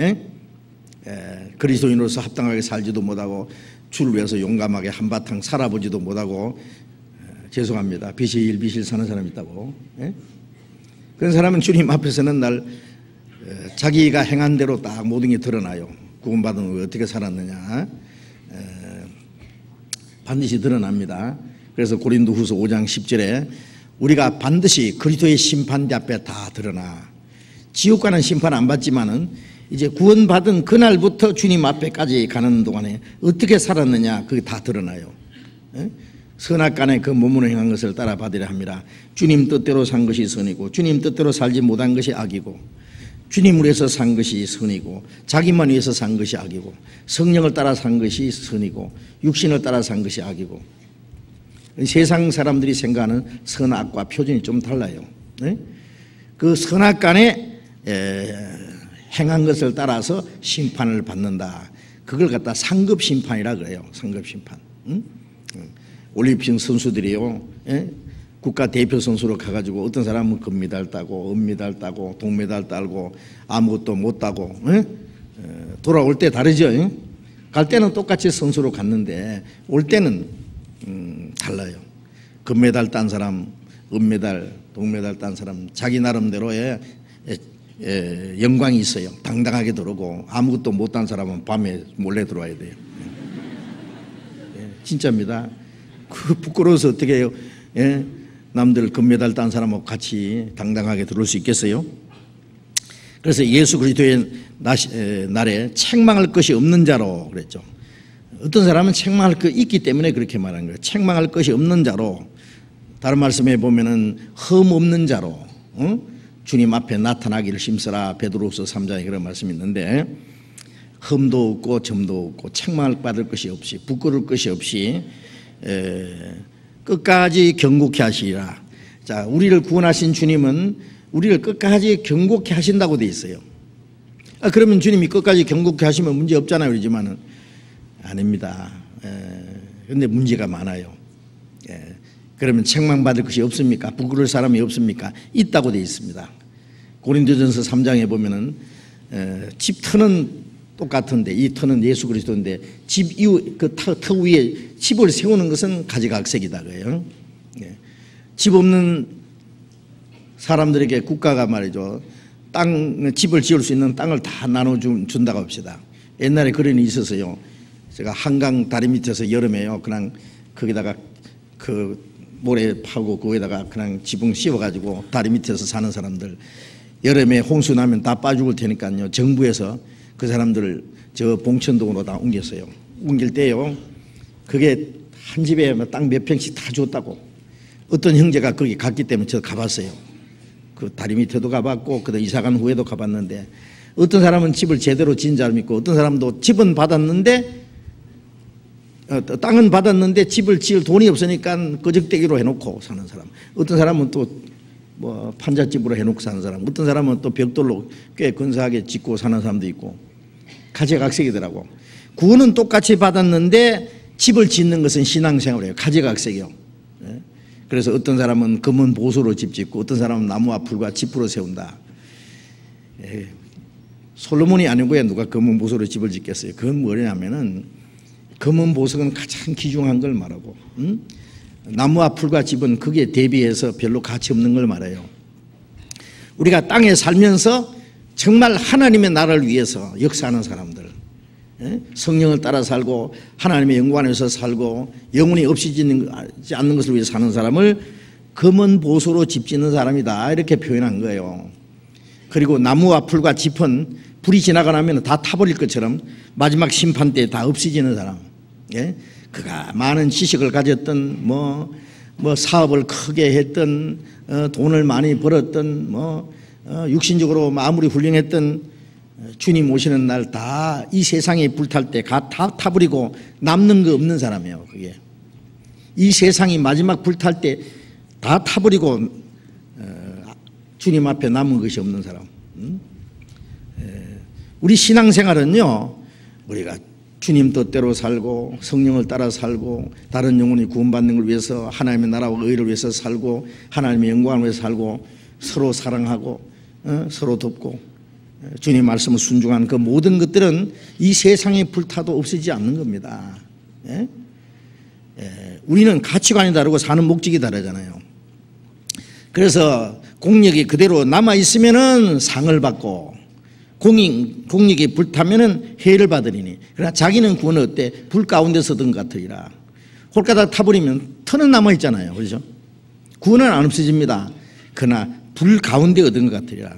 그리스도인으로서 합당하게 살지도 못하고 주를 위해서 용감하게 한바탕 살아보지도 못하고, 죄송합니다, 비실 사는 사람이 있다고. 그런 사람은 주님 앞에 서는 날 자기가 행한 대로 딱 모든 게 드러나요. 구원받은 후에 어떻게 살았느냐 반드시 드러납니다. 그래서 고린도후서 5장 10절에 우리가 반드시 그리스도의 심판대 앞에 다 드러나, 지옥 가는 심판 안 받지만은 이제 구원받은 그날부터 주님 앞에까지 가는 동안에 어떻게 살았느냐 그게 다 드러나요. 선악간에 그 몸으로 행한 것을 따라 받으려 합니다. 주님 뜻대로 산 것이 선이고 주님 뜻대로 살지 못한 것이 악이고, 주님을 위해서 산 것이 선이고 자기만 위해서 산 것이 악이고, 성령을 따라 산 것이 선이고 육신을 따라 산 것이 악이고, 세상 사람들이 생각하는 선악과 표준이 좀 달라요. 그 선악간에 행한 것을 따라서 심판을 받는다. 그걸 갖다 상급 심판이라 그래요. 상급 심판. 올림픽 선수들이요, 국가 대표 선수로 가가지고 어떤 사람은 금메달 따고 은메달 따고 동메달 따고 아무것도 못 따고 돌아올 때 다르죠. 갈 때는 똑같이 선수로 갔는데 올 때는 달라요. 금메달 딴 사람, 은메달, 동메달 딴 사람 자기 나름대로의 영광이 있어요. 당당하게 들어오고, 아무것도 못 딴 사람은 밤에 몰래 들어와야 돼요. 진짜입니다. 그 부끄러워서 어떻게 해요? 남들 금메달 딴 사람하고 같이 당당하게 들어올 수 있겠어요? 그래서 예수 그리스도의 날에 책망할 것이 없는 자로 그랬죠. 어떤 사람은 책망할 것 있기 때문에 그렇게 말한 거예요. 책망할 것이 없는 자로, 다른 말씀에 보면은 흠 없는 자로 주님 앞에 나타나기를 심쓰라, 베드로후서 3장에 그런 말씀이 있는데, 흠도 없고 점도 없고 책망을 받을 것이 없이 부끄러울 것이 없이 끝까지 경고케 하시리라. 자, 우리를 구원하신 주님은 우리를 끝까지 경고케 하신다고 돼 있어요. 그러면 주님이 끝까지 경고케 하시면 문제 없잖아요. 그러지만은 아닙니다. 그런데 문제가 많아요. 그러면 책망받을 것이 없습니까? 부끄러울 사람이 없습니까? 있다고 돼 있습니다. 고린도전서 3장에 보면은 집 터는 똑같은데 이 터는 예수 그리스도인데 집 이후 그 터 위에 집을 세우는 것은 가지각색이다 그래요. 네. 집 없는 사람들에게 국가가 말이죠. 집을 지을 수 있는 땅을 다 나눠준다고 합시다. 옛날에 그런 일이 있었어요. 제가 한강 다리 밑에서 여름에요. 그냥 거기다가 그 모래 파고 거기다가 그냥 지붕 씌워가지고 다리 밑에서 사는 사람들 여름에 홍수 나면 다 빠죽을 테니까요. 정부에서 그 사람들을 저 봉천동으로 다 옮겼어요. 옮길 때요. 그게 한 집에 땅 몇 평씩 다 줬다고. 어떤 형제가 거기 갔기 때문에 저 가봤어요. 그 다리 밑에도 가봤고 그다음 이사간 후에도 가봤는데 어떤 사람은 집을 제대로 지은 사람이 있고 어떤 사람도 집은 받았는데 땅은 받았는데 집을 지을 돈이 없으니까 거적대기로 해놓고 사는 사람. 어떤 사람은 또 뭐 판잣집으로 해놓고 사는 사람. 어떤 사람은 또 벽돌로 꽤 근사하게 짓고 사는 사람도 있고. 가지각색이더라고. 구원은 똑같이 받았는데 집을 짓는 것은 신앙생활이에요. 가지각색이요. 그래서 어떤 사람은 금은 보수로 집 짓고 어떤 사람은 나무와 풀과 짚으로 세운다. 솔로몬이 아니고야 누가 금은 보수로 집을 짓겠어요. 그건 뭐냐면은 금은 보석은 가장 귀중한 걸 말하고 나무와 풀과 집은 그게 대비해서 별로 가치 없는 걸 말해요. 우리가 땅에 살면서 정말 하나님의 나라를 위해서 역사하는 사람들, 성령을 따라 살고 하나님의 영광 안에서 살고 영혼이 없어지지 않는 것을 위해 사는 사람을 금은 보수로 집 짓는 사람이다 이렇게 표현한 거예요. 그리고 나무와 풀과 짚은 불이 지나가 나면 다 타버릴 것처럼 마지막 심판 때 다 없어지는 사람. 그가 많은 지식을 가졌던 뭐 사업을 크게 했던 돈을 많이 벌었던 육신적으로 아무리 훌륭했던 주님 오시는 날 다 이 세상에 불탈 때 다 타버리고 남는 거 없는 사람이에요. 그게 이 세상이 마지막 불탈 때 다 타버리고 주님 앞에 남은 것이 없는 사람. 우리 신앙생활은요, 우리가 주님 뜻대로 살고 성령을 따라 살고 다른 영혼이 구원받는 걸 위해서 하나님의 나라와 의를 위해서 살고 하나님의 영광을 위해서 살고 서로 사랑하고 서로 돕고 주님 말씀을 순종하는 그 모든 것들은 이 세상에 불타도 없어지지 않는 겁니다. 우리는 가치관이 다르고 사는 목적이 다르잖아요. 그래서 공력이 그대로 남아있으면 상을 받고 공력이 불타면 해를 받으리니 그러나 자기는 구원은 어때? 불 가운데서 얻은 것 같으리라. 홀가닥 타버리면 터는 남아있잖아요. 그렇죠? 구원은 안 없어집니다. 그러나 불 가운데 얻은 것 같으리라.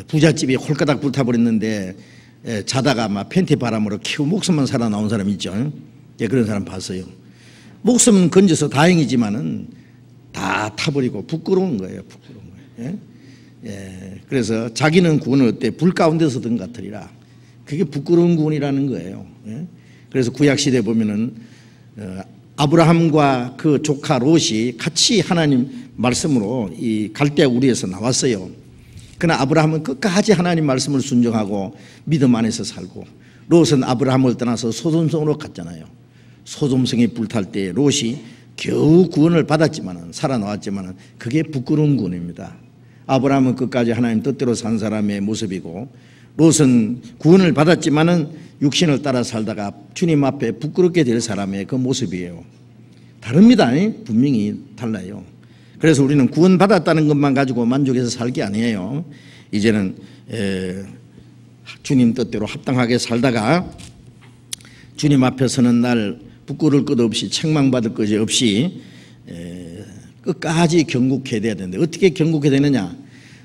부잣집이 홀가닥 불타버렸는데 자다가 막 팬티 바람으로 키우 목숨만 살아나온 사람 있죠. 그런 사람 봤어요. 목숨은 건져서 다행이지만은 다 타버리고 부끄러운 거예요. 부끄러운 거예요. 그래서 자기는 구원을 어때? 불 가운데서 얻은 것 같으리라. 그게 부끄러운 구원이라는 거예요. 그래서 구약시대에 보면은 아브라함과 그 조카 롯이 같이 하나님 말씀으로 이 갈대아 우리에서 나왔어요. 그러나 아브라함은 끝까지 하나님 말씀을 순종하고 믿음 안에서 살고 롯은 아브라함을 떠나서 소돔성으로 갔잖아요. 소돔성이 불탈 때 롯이 겨우 구원을 받았지만은 살아나왔지만은 그게 부끄러운 구원입니다. 아브라함은 끝까지 하나님 뜻대로 산 사람의 모습이고 롯은 구원을 받았지만은 육신을 따라 살다가 주님 앞에 부끄럽게 될 사람의 그 모습이에요. 다릅니다. 분명히 달라요. 그래서 우리는 구원 받았다는 것만 가지고 만족해서 살기 아니에요. 이제는 주님 뜻대로 합당하게 살다가 주님 앞에 서는 날 부끄러울 것 없이 책망받을 것이 없이 끝까지 경국해야 되는데 어떻게 경국해야 되느냐?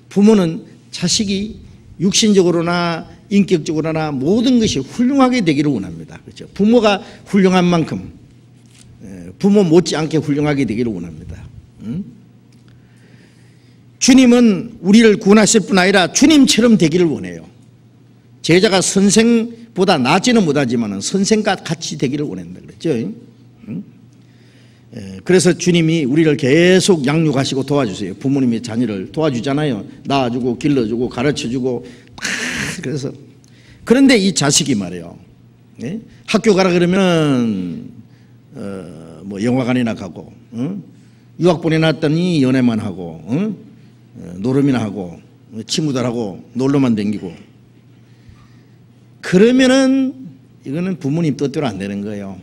부모는 자식이 육신적으로나 인격적으로나 모든 것이 훌륭하게 되기를 원합니다. 그렇죠? 부모가 훌륭한 만큼 부모 못지않게 훌륭하게 되기를 원합니다. 주님은 우리를 구원하실 뿐 아니라 주님처럼 되기를 원해요. 제자가 선생보다 낫지는 못하지만 선생과 같이 되기를 원한다 그랬죠. 그래서 주님이 우리를 계속 양육하시고 도와주세요. 부모님이 자녀를 도와주잖아요. 낳아주고 길러주고 가르쳐주고. 그래서 그런데 이 자식이 말이에요. 학교 가라 그러면 뭐 영화관이나 가고 유학 보내놨더니 연애만 하고 노름이나 하고 친구들하고 놀러만 댕기고 그러면은 이거는 부모님 뜻대로 안 되는 거예요.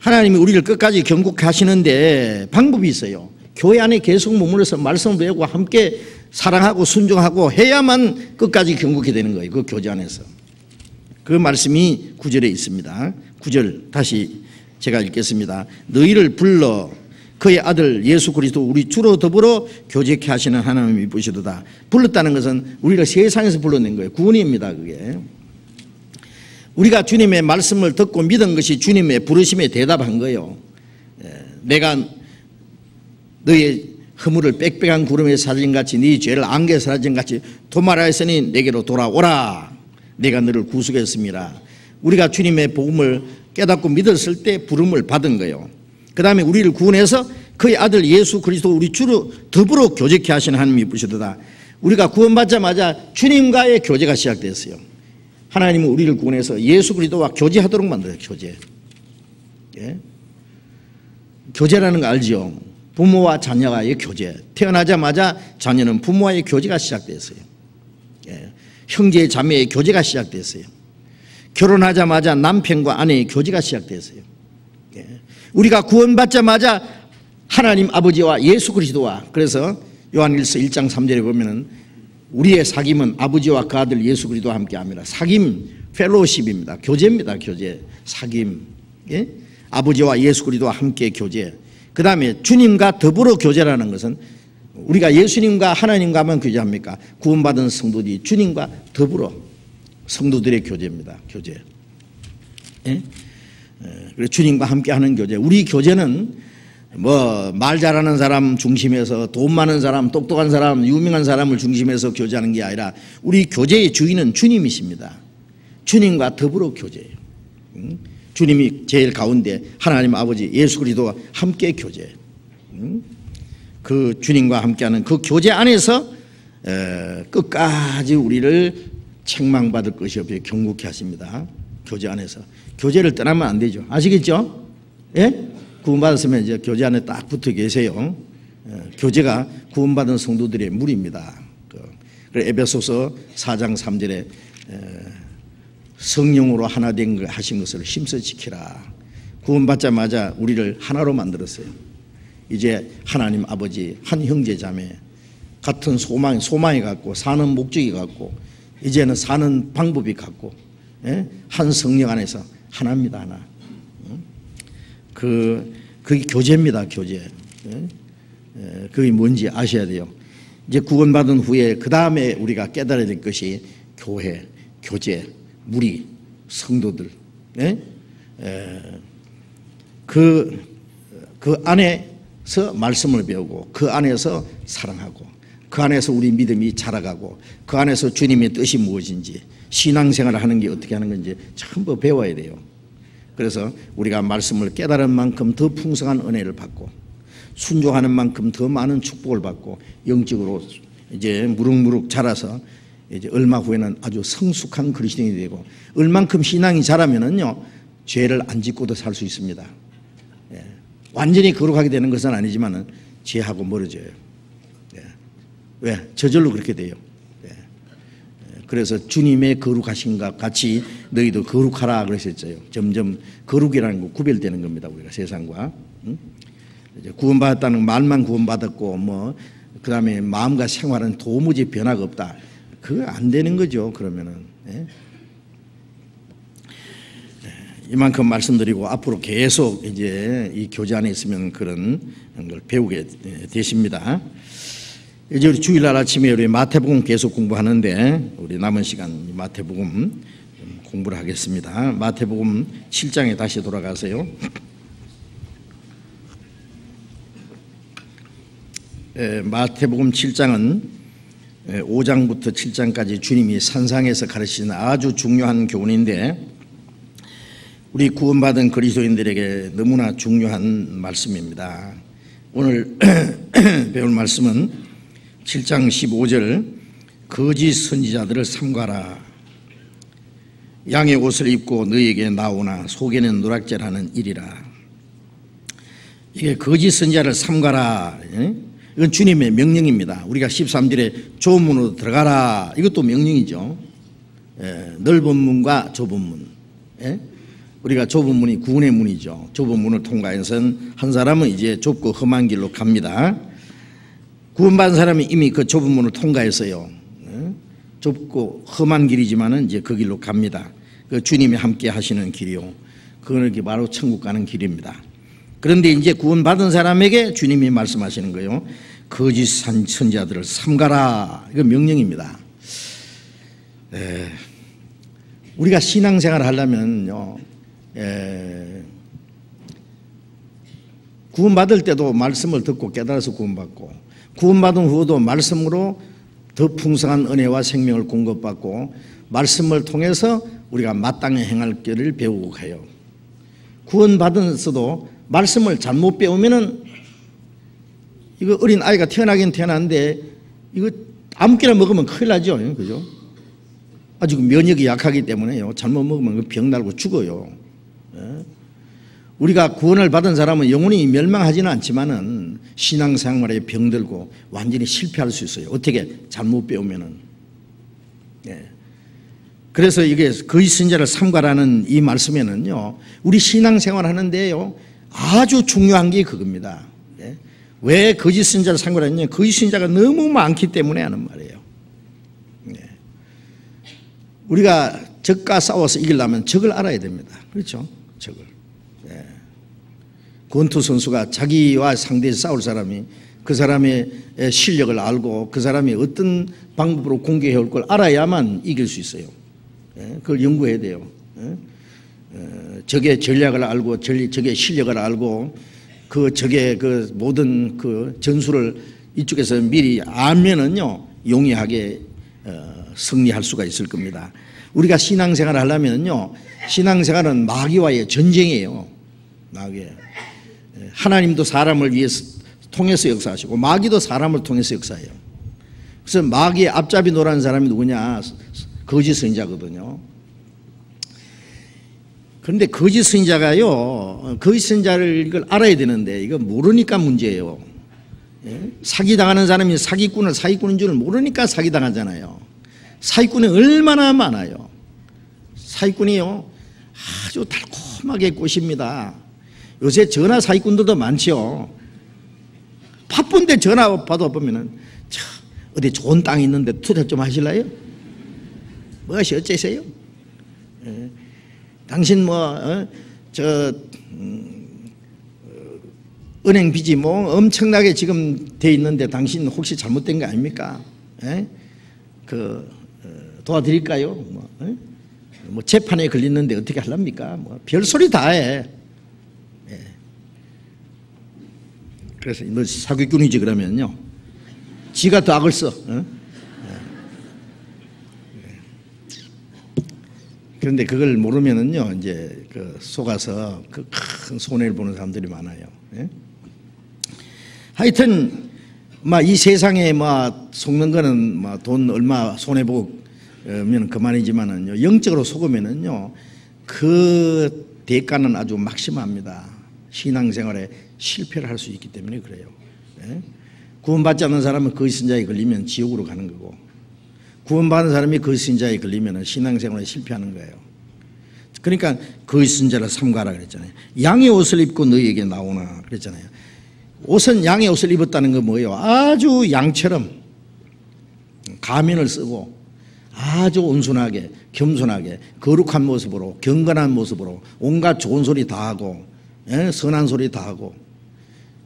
하나님이 우리를 끝까지 경국하시는데 방법이 있어요. 교회 안에 계속 머물러서 말씀을 배우고 함께 사랑하고 순종하고 해야만 끝까지 경국이 되는 거예요. 그 교제 안에서. 그 말씀이 9절에 있습니다. 9절 다시 제가 읽겠습니다. 너희를 불러 그의 아들 예수 그리스도 우리 주로 더불어 교제케 하시는 하나님이 보시도다. 불렀다는 것은 우리가 세상에서 불러낸 거예요. 구원입니다. 그게. 우리가 주님의 말씀을 듣고 믿은 것이 주님의 부르심에 대답한 거예요. 내가 너의 허물을 빽빽한 구름에 사진같이 네 죄를 안개에 사진같이 도말하였으니 내게로 돌아오라. 내가 너를 구속했습니다. 우리가 주님의 복음을 깨닫고 믿었을 때 부름을 받은 거예요. 그 다음에 우리를 구원해서 그의 아들 예수 그리스도 우리 주로 더불어 교제케 하시는 하나님이 부시도다. 우리가 구원받자마자 주님과의 교제가 시작됐어요. 하나님은 우리를 구원해서 예수 그리스도와 교제하도록 만들어요. 교제. 예? 교제라는 거 알죠? 부모와 자녀와의 교제. 태어나자마자 자녀는 부모와의 교제가 시작됐어요. 예. 형제 자매의 교제가 시작됐어요. 결혼하자마자 남편과 아내의 교제가 시작됐어요. 예. 우리가 구원받자마자 하나님 아버지와 예수 그리스도와, 그래서 요한일서 1장 3절에 보면은 우리의 사귐은 아버지와 그 아들 예수 그리스도와 함께 합니다. 사귐, 펠로우십입니다. 교제입니다. 교제, 사귐. 예? 아버지와 예수 그리스도와 함께 교제. 그 다음에 주님과 더불어 교제라는 것은 우리가 예수님과 하나님과만 교제합니까? 구원받은 성도들이 주님과 더불어 성도들의 교제입니다. 교제. 예? 그래서 주님과 함께하는 교제. 우리 교제는 뭐 말 잘하는 사람 중심에서 돈 많은 사람, 똑똑한 사람, 유명한 사람을 중심해서 교제하는 게 아니라 우리 교제의 주인은 주님이십니다. 주님과 더불어 교제해요. 주님이 제일 가운데 하나님 아버지 예수 그리스도와 함께 교제. 그 주님과 함께하는 그 교제 안에서 끝까지 우리를 책망받을 것이 없이 경고케 하십니다. 교제 안에서. 교제를 떠나면 안 되죠. 아시겠죠? 예? 구원받았으면 이제 교제 안에 딱 붙어 계세요. 교제가 구원받은 성도들의 물입니다. 그래서 에베소서 4장 3절에 성령으로 하나 된 하신 것을 힘써 지키라. 구원받자마자 우리를 하나로 만들었어요. 이제 하나님 아버지 한 형제 자매 같은 소망이 같고 사는 목적이 같고 이제는 사는 방법이 같고 한 성령 안에서 하나입니다. 하나. 그게 교제입니다. 교제. 그게 뭔지 아셔야 돼요. 이제 구원받은 후에 그 다음에 우리가 깨달아야 될 것이 교회, 교제, 무리, 성도들. 그 안에서 말씀을 배우고 그 안에서 사랑하고 그 안에서 우리 믿음이 자라가고 그 안에서 주님의 뜻이 무엇인지 신앙생활을 하는 게 어떻게 하는 건지 전부 배워야 돼요. 그래서 우리가 말씀을 깨달은 만큼 더 풍성한 은혜를 받고 순종하는 만큼 더 많은 축복을 받고 영적으로 이제 무럭무럭 자라서 이제 얼마 후에는 아주 성숙한 그리스도인이 되고 얼만큼 신앙이 자라면은요 죄를 안 짓고도 살 수 있습니다. 예. 완전히 거룩하게 되는 것은 아니지만은 죄하고 멀어져요. 예. 왜? 저절로 그렇게 돼요. 예. 그래서 주님의 거룩하신 것 같이 너희도 거룩하라 그러셨어요. 점점 거룩이라는 거 구별되는 겁니다. 우리가 세상과. 이제 구원받았다는 말만 구원받았고 뭐 그다음에 마음과 생활은 도무지 변화가 없다. 그거 안 되는 거죠. 그러면은. 예? 이만큼 말씀드리고 앞으로 계속 이제 이 교제 안에 있으면 그런 걸 배우게 되십니다. 이제 우리 주일날 아침에 우리 마태복음 계속 공부하는데 우리 남은 시간 마태복음 공부를 하겠습니다. 마태복음 7장에 다시 돌아가세요. 마태복음 7장은 5장부터 7장까지 주님이 산상에서 가르치는 아주 중요한 교훈인데 우리 구원받은 그리스도인들에게 너무나 중요한 말씀입니다. 오늘 배울 말씀은 7장 15절 거짓 선지자들을 삼가라. 양의 옷을 입고 너희에게 나오나 속에는 노략질하는 일이라. 이게 거짓 선지자를 삼가라. 이건 주님의 명령입니다. 우리가 13절에 조문으로 들어가라. 이것도 명령이죠. 넓은 문과 좁은 문. 우리가 좁은 문이 구원의 문이죠. 좁은 문을 통과해서는 한 사람은 이제 좁고 험한 길로 갑니다. 구원받은 사람이 이미 그 좁은 문을 통과했어요. 좁고 험한 길이지만은 이제 그 길로 갑니다. 그 주님이 함께 하시는 길이요. 그건 바로 천국 가는 길입니다. 그런데 이제 구원받은 사람에게 주님이 말씀하시는 거예요. 거짓 선지자들을 삼가라. 이거 명령입니다. 우리가 신앙생활을 하려면요, 구원받을 때도 말씀을 듣고 깨달아서 구원받고, 구원받은 후도 말씀으로 더 풍성한 은혜와 생명을 공급받고, 말씀을 통해서 우리가 마땅히 행할 길을 배우고 가요. 구원받은서도 말씀을 잘못 배우면은, 이거 어린 아이가 태어나긴 태어났는데 이거 아무거나 먹으면 큰일 나죠. 그죠? 아직 면역이 약하기 때문에요. 잘못 먹으면 병 날고 죽어요. 우리가 구원을 받은 사람은 영원히 멸망하지는 않지만은 신앙생활에 병들고 완전히 실패할 수 있어요. 어떻게? 잘못 배우면은. 그래서 이게 거짓 선지자를 삼가라는 이 말씀에는요, 우리 신앙생활 하는데요, 아주 중요한 게 그겁니다. 왜 거짓 선지자를 삼가라느냐? 거짓 선지자가 너무 많기 때문에 하는 말이에요. 우리가 적과 싸워서 이기려면 적을 알아야 됩니다. 그렇죠? 적을. 권투 선수가 자기와 상대에서 싸울 사람이 그 사람의 실력을 알고 그 사람이 어떤 방법으로 공격해 올 걸 알아야만 이길 수 있어요. 그걸 연구해야 돼요. 적의 전략을 알고 적의 실력을 알고 그 적의 그 모든 그 전술을 이쪽에서 미리 알면은요, 용이하게 승리할 수가 있을 겁니다. 우리가 신앙생활을 하려면요, 신앙생활은 마귀와의 전쟁이에요. 마귀. 하나님도 사람을 위해서 통해서 역사하시고 마귀도 사람을 통해서 역사해요. 그래서 마귀의 앞잡이 노라는 사람이 누구냐? 거짓 선지자거든요. 그런데 거짓 선지자가요, 거짓 선지자를 이걸 알아야 되는데 이거 모르니까 문제예요. 사기당하는 사람이 사기꾼인 줄 모르니까 사기당하잖아요. 사기꾼이 얼마나 많아요. 사기꾼이요, 아주 달콤하게 꼬십니다. 요새 전화 사기꾼들도 많죠. 바쁜데 전화 받아보면은, 어디 좋은 땅이 있는데 투자 좀 하실래요? 무엇이 어째세요? 당신 은행 빚이 엄청나게 지금 돼 있는데 당신 혹시 잘못된 거 아닙니까? 도와드릴까요? 재판에 걸리는데 어떻게 하랍니까? 별소리 다 해. 그래서 너 사기꾼이지 그러면요, 지가 더 악을 써. 그런데 그걸 모르면은요, 이제 속아서 그 큰 손해를 보는 사람들이 많아요. 하여튼 이 세상에 속는 거는 돈 얼마 손해 보면 그만이지만은요, 영적으로 속으면은요, 그 대가는 아주 막심합니다. 신앙생활에 실패를 할 수 있기 때문에 그래요. 구원받지 않는 사람은 거짓 선지자에 걸리면 지옥으로 가는 거고, 구원받은 사람이 거짓 선지자에 걸리면 신앙생활에 실패하는 거예요. 그러니까 거짓 선지자를 삼가라 그랬잖아요. 양의 옷을 입고 너희에게 나오나 그랬잖아요. 옷은 양의 옷을 입었다는 건 뭐예요? 아주 양처럼 가면을 쓰고 아주 온순하게 겸손하게 거룩한 모습으로 경건한 모습으로 온갖 좋은 소리 다 하고 선한 소리 다 하고,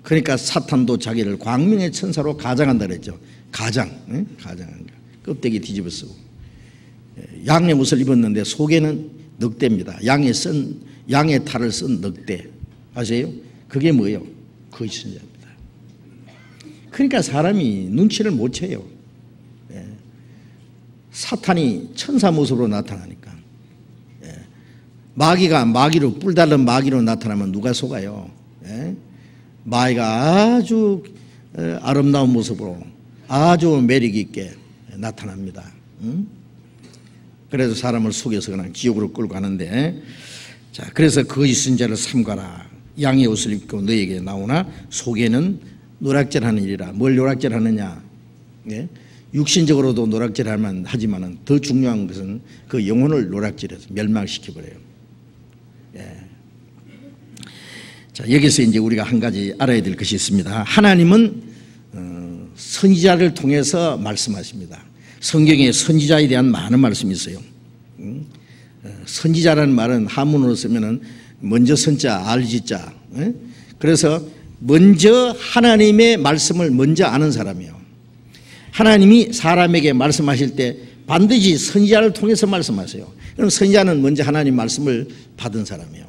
그러니까 사탄도 자기를 광명의 천사로 가장한다 그랬죠. 가장한 거. 껍데기 뒤집어 쓰고. 양의 옷을 입었는데 속에는 늑대입니다. 양의 탈을 쓴 늑대. 아세요? 그게 뭐예요? 거짓 선지자입니다. 그러니까 사람이 눈치를 못 채요. 사탄이 천사 모습으로 나타나니까. 마귀로 뿔 달린 마귀로 나타나면 누가 속아요? 마귀가 아주 아름다운 모습으로 아주 매력 있게 나타납니다. 그래서 사람을 속여서 그냥 지옥으로 끌고 가는데, 자, 그래서 거짓 선지자를 삼가라. 양의 옷을 입고 너에게 나오나 속에는 노략질하는 일이라. 뭘 노략질하느냐? 육신적으로도 노략질하지만은 더 중요한 것은 그 영혼을 노략질해서 멸망시켜버려요. 예. 자, 여기서 이제 우리가 한 가지 알아야 될 것이 있습니다. 하나님은 선지자를 통해서 말씀하십니다. 성경에 선지자에 대한 많은 말씀이 있어요. 선지자라는 말은 한문으로 쓰면은 먼저 선자, 알지자. 그래서 먼저 하나님의 말씀을 먼저 아는 사람이에요. 하나님이 사람에게 말씀하실 때 반드시 선지자를 통해서 말씀하세요. 그럼 선지자는 먼저 하나님 말씀을 받은 사람이에요.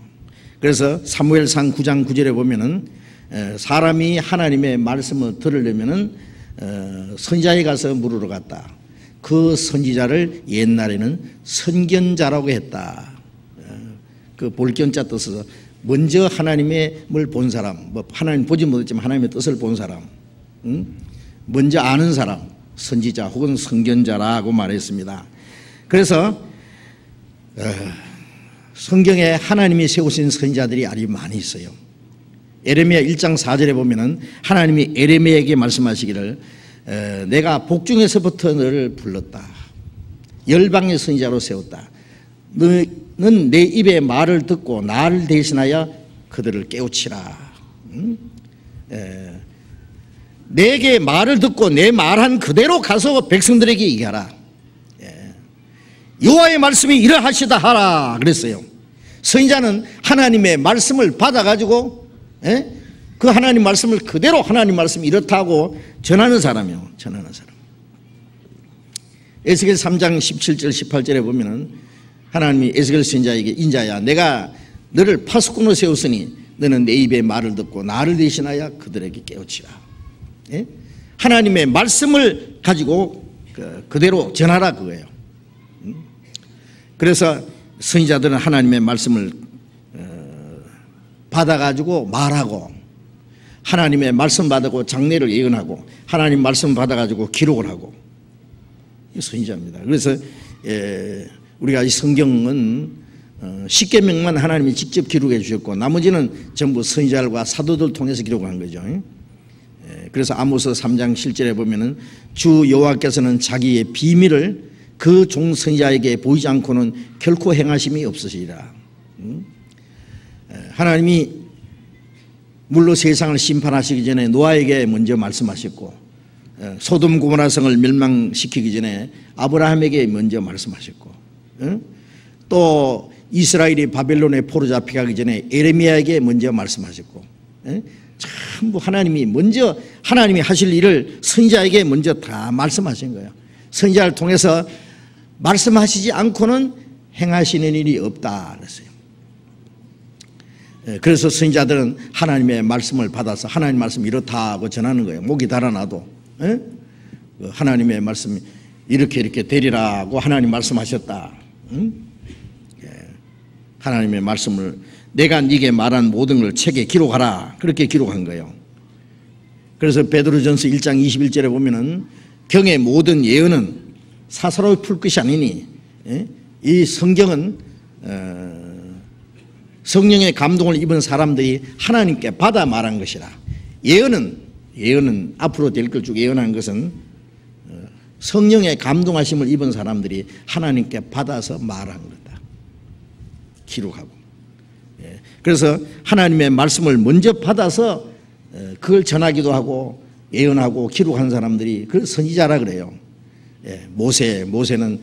그래서 사무엘상 9장 9절에 보면은 사람이 하나님의 말씀을 들으려면은 선지자에 가서 물으러 갔다. 그 선지자를 옛날에는 선견자라고 했다. 그 볼견자 뜻에서 먼저 하나님을 본 사람, 뭐 하나님 보지 못했지만 하나님의 뜻을 본 사람, 먼저 아는 사람, 선지자 혹은 선견자라고 말했습니다. 그래서 성경에 하나님이 세우신 선지자들이 아주 많이 있어요. 에레미야 1장 4절에 보면은 하나님이 에레미야에게 말씀하시기를 내가 복중에서부터 너를 불렀다. 열방의 선지자로 세웠다. 너는 내 입의 말을 듣고 나를 대신하여 그들을 깨우치라. 내게 말을 듣고 내 말한 그대로 가서 백성들에게 얘기하라. 여호와의 말씀이 이러하시다 하라 그랬어요. 선지자는 하나님의 말씀을 받아가지고 그 하나님 말씀을 그대로 하나님 말씀이 이렇다고 전하는 사람이에요. 전하는 사람. 에스겔 3장 17절 18절에 보면은 하나님이 에스겔 선지자에게 인자야 내가 너를 파수꾼으로 세웠으니 너는 내 입의 말을 듣고 나를 대신하여 그들에게 깨우치라. 하나님의 말씀을 가지고 그대로 전하라 그거예요. 그래서 선지자들은 하나님의 말씀을 받아가지고 말하고 하나님의 말씀 받고 장래를 예언하고 하나님 말씀 받아가지고 기록을 하고 이 선지자입니다. 그래서 우리가 이 성경은 10계명만 하나님이 직접 기록해 주셨고 나머지는 전부 선지자들과 사도들 통해서 기록한 거죠. 그래서 아모스 3장 7절에 보면은 주 여호와께서는 자기의 비밀을 그 종 선지자에게 보이지 않고는 결코 행하심이 없으시리라. 하나님이 물로 세상을 심판하시기 전에 노아에게 먼저 말씀하셨고 소돔 고모라 성을 멸망시키기 전에 아브라함에게 먼저 말씀하셨고 또 이스라엘이 바벨론에 포로 잡혀가기 전에 에레미야에게 먼저 말씀하셨고 전부 하나님이 먼저 하나님이 하실 일을 선지자에게 먼저 다 말씀하신 거예요. 선지자를 통해서 말씀하시지 않고는 행하시는 일이 없다 그랬어요. 그래서 선지자들은 하나님의 말씀을 받아서 하나님 말씀이 이렇다고 전하는 거예요. 목이 달아나도 하나님의 말씀이 이렇게 되리라고 하나님 말씀하셨다. 하나님의 말씀을 내가 네게 말한 모든 걸 책에 기록하라 그렇게 기록한 거예요. 그래서 베드로전서 1장 21절에 보면은 경의 모든 예언은 사사로이 풀 것이 아니니 이 성경은 성령의 감동을 입은 사람들이 하나님께 받아 말한 것이라. 예언은 앞으로 될 걸 쭉 예언한 것은 성령의 감동하심을 입은 사람들이 하나님께 받아서 말한 거다. 기록하고. 그래서 하나님의 말씀을 먼저 받아서 그걸 전하기도 하고 예언하고 기록한 사람들이 그 선지자라 그래요. 모세는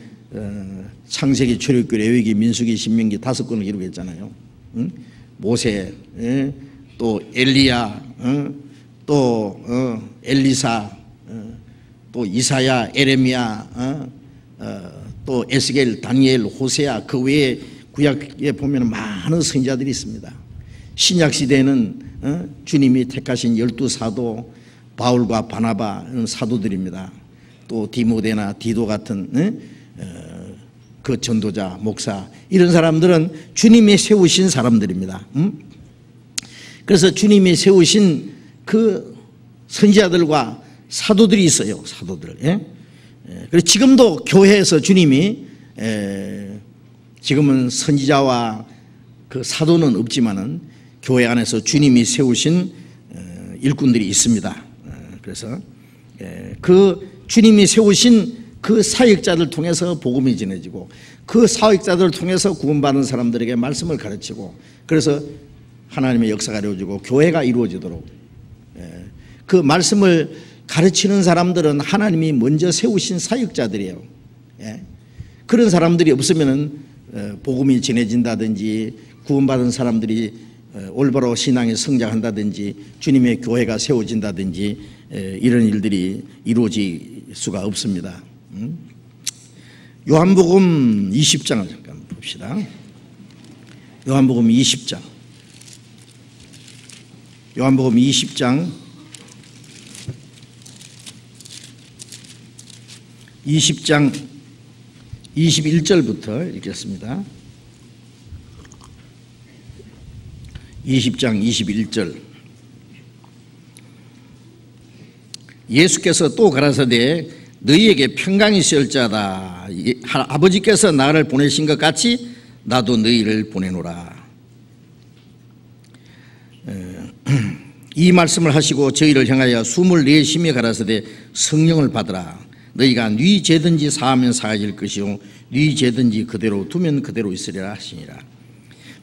창세기, 출애굽기, 레위기, 민수기, 신명기 5권을 기록했잖아요. 모세, 또 엘리야, 또 엘리사, 또 이사야, 에레미야, 또 에스겔, 다니엘, 호세아 그 외에 구약에 보면 많은 선지자들이 있습니다. 신약 시대에는 주님이 택하신 12사도 바울과 바나바 사도들입니다. 또 디모데나 디도 같은 그 전도자, 목사 이런 사람들은 주님이 세우신 사람들입니다. 그래서 주님이 세우신 그 선지자들과 사도들이 있어요. 사도들. 그래서 지금도 교회에서 주님이 지금은 선지자와 그 사도는 없지만은 교회 안에서 주님이 세우신 일꾼들이 있습니다. 그래서 그 주님이 세우신 그 사역자들 통해서 복음이 전해지고 그 사역자들을 통해서 구원받은 사람들에게 말씀을 가르치고 그래서 하나님의 역사가 이루어지고 교회가 이루어지도록 그 말씀을 가르치는 사람들은 하나님이 먼저 세우신 사역자들이에요. 그런 사람들이 없으면 복음이 전해진다든지 구원받은 사람들이 올바로 신앙에 성장한다든지 주님의 교회가 세워진다든지 이런 일들이 이루어질 수가 없습니다. 요한복음 20장을 잠깐 봅시다. 요한복음 20장. 요한복음 20장 21절부터 읽겠습니다. 20장 21절. 예수께서 또 가라사대 너희에게 평강이 있을지어다. 아버지께서 나를 보내신 것 같이 나도 너희를 보내노라. 이 말씀을 하시고 저희를 향하여 24심에 가라사대 성령을 받으라. 너희가 네 죄든지 사하면 사해질 것이요 네 죄든지 그대로 두면 그대로 있으리라 하시니라.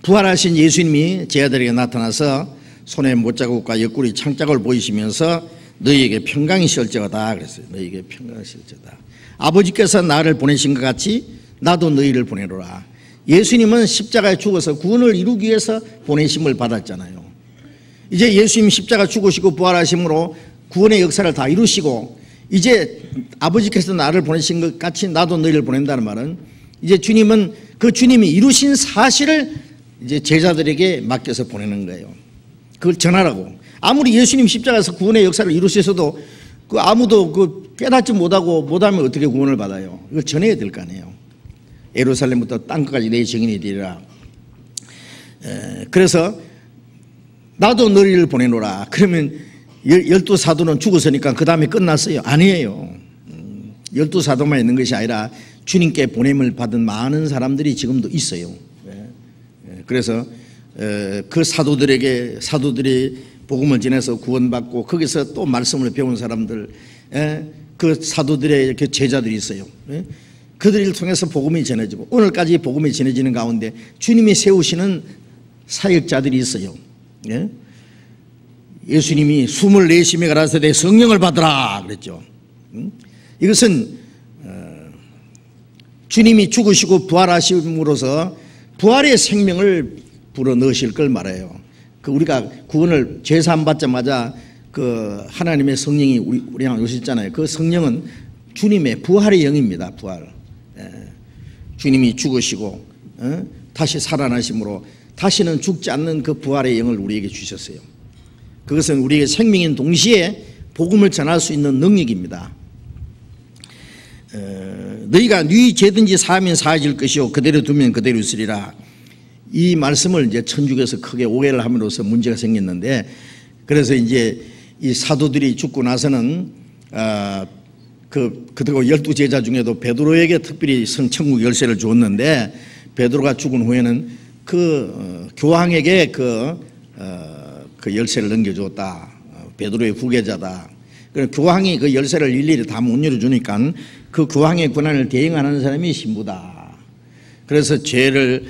부활하신 예수님이 제자들에게 나타나서 손에 못자국과 옆구리 창자국을 보이시면서 너희에게 평강이 있을지어다 그랬어요. 너희에게 평강이 있을지어다. 아버지께서 나를 보내신 것 같이 나도 너희를 보내노라. 예수님은 십자가에 죽어서 구원을 이루기 위해서 보내심을 받았잖아요. 이제 예수님 십자가 죽으시고 부활하심으로 구원의 역사를 다 이루시고 이제 아버지께서 나를 보내신 것 같이 나도 너희를 보낸다는 말은 이제 주님은 그 주님이 이루신 사실을 이제 제자들에게 맡겨서 보내는 거예요. 그걸 전하라고. 아무리 예수님 십자가에서 구원의 역사를 이루셔서도 그 아무도 그 깨닫지 못하면 어떻게 구원을 받아요? 이걸 전해야 될 거 아니에요. 예루살렘부터 땅끝까지 내 증인이 되리라. 그래서 나도 너희를 보내노라. 그러면 12사도는 죽었으니까 그 다음에 끝났어요? 아니에요. 12사도만 있는 것이 아니라 주님께 보냄을 받은 많은 사람들이 지금도 있어요. 그래서 그 사도들이 복음을 전해서 구원받고 거기서 또 말씀을 배운 사람들, 그 사도들의 그 제자들이 있어요. 그들을 통해서 복음이 전해지고 오늘까지 복음이 전해지는 가운데 주님이 세우시는 사역자들이 있어요. 예수님이 24심에 가라사대 성령을 받으라 그랬죠. 이것은 주님이 죽으시고 부활하심으로써 부활의 생명을 불어넣으실 걸 말해요. 우리가 구원을 죄사함 받자마자 그 하나님의 성령이 우리 향해 오셨잖아요. 그 성령은 주님의 부활의 영입니다. 부활. 주님이 죽으시고 다시 살아나심으로 다시는 죽지 않는 그 부활의 영을 우리에게 주셨어요. 그것은 우리에게 생명인 동시에 복음을 전할 수 있는 능력입니다. 너희가 네 죄든지 사하면 사해질 것이요 그대로 두면 그대로 있으리라. 이 말씀을 이제 천주교에서 크게 오해를 함으로써 문제가 생겼는데, 그래서 이제 이 사도들이 죽고 나서는 그리고 12제자 중에도 베드로에게 특별히 천국 열쇠를 주었는데, 베드로가 죽은 후에는 그 교황에게 그 열쇠를 넘겨주었다. 베드로의 후계자다. 교황이 그 열쇠를 일일이 다 못 열어주니까 그 교황의 권한을 대행하는 사람이 신부다. 그래서 죄를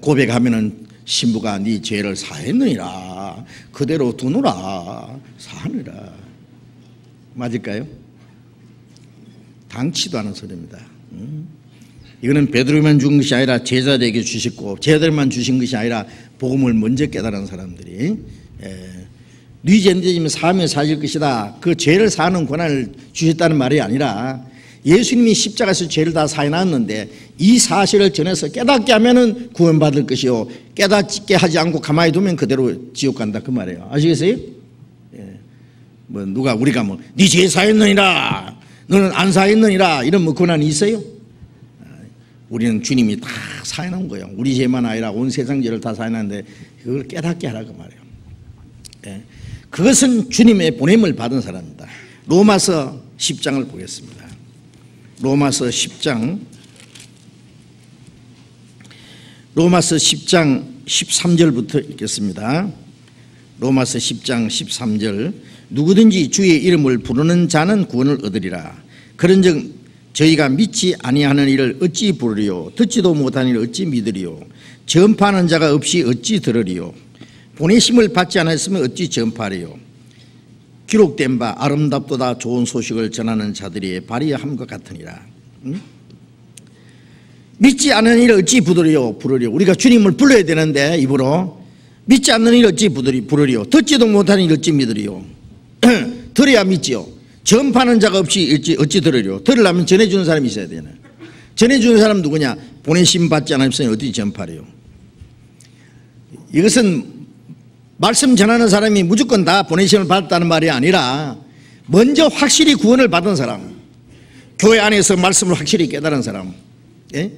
고백하면은 신부가 네 죄를 사했느니라 그대로 두노라 사하느라. 맞을까요? 당치도 않은 소리입니다. 이거는 베드로만 준 것이 아니라 제자들에게 주셨고, 제자들만 주신 것이 아니라 복음을 먼저 깨달은 사람들이 네 죄는 사하면 사실 것이다. 그 죄를 사하는 권한을 주셨다는 말이 아니라 예수님이 십자가에서 죄를 다 사해놨는데 이 사실을 전해서 깨닫게 하면은 구원받을 것이요 깨닫게 하지 않고 가만히 두면 그대로 지옥 간다 그 말이에요. 아시겠어요? 뭐 누가 우리가 뭐 네 죄 사했느니라 너는 안 사했느니라 이런 뭐 권한이 있어요? 우리는 주님이 다 사해놓은 거예요. 우리 죄만 아니라 온 세상 죄를 다 사해놨는데 그걸 깨닫게 하라고 말이에요. 그것은 주님의 보냄을 받은 사람입니다. 로마서 10장을 보겠습니다. 로마서 10장 13절부터 읽겠습니다. 로마서 10장 13절. 누구든지 주의 이름을 부르는 자는 구원을 얻으리라. 그런즉 저희가 믿지 아니하는 일을 어찌 부르리요 듣지도 못하는 일을 어찌 믿으리요 전파하는 자가 없이 어찌 들으리요 보내심을 받지 않았으면 어찌 전파하리요 기록된 바 아름답도다 좋은 소식을 전하는 자들이 발휘함과 같으니라. 믿지 않는 일을 어찌 부르리요 우리가 주님을 불러야 되는데 입으로 믿지 않는 일을 어찌 부르리요 듣지도 못하는 일을 어찌 믿으리요 들어야 믿지요 전파하는 자가 없이 어찌 들으리요 들으려면 전해주는 사람이 있어야 되네. 전해주는 사람 누구냐? 보내심 받지 않았으면 어떻게 전파해요? 이것은 말씀 전하는 사람이 무조건 다 보내심을 받았다는 말이 아니라 먼저 확실히 구원을 받은 사람, 교회 안에서 말씀을 확실히 깨달은 사람, 예?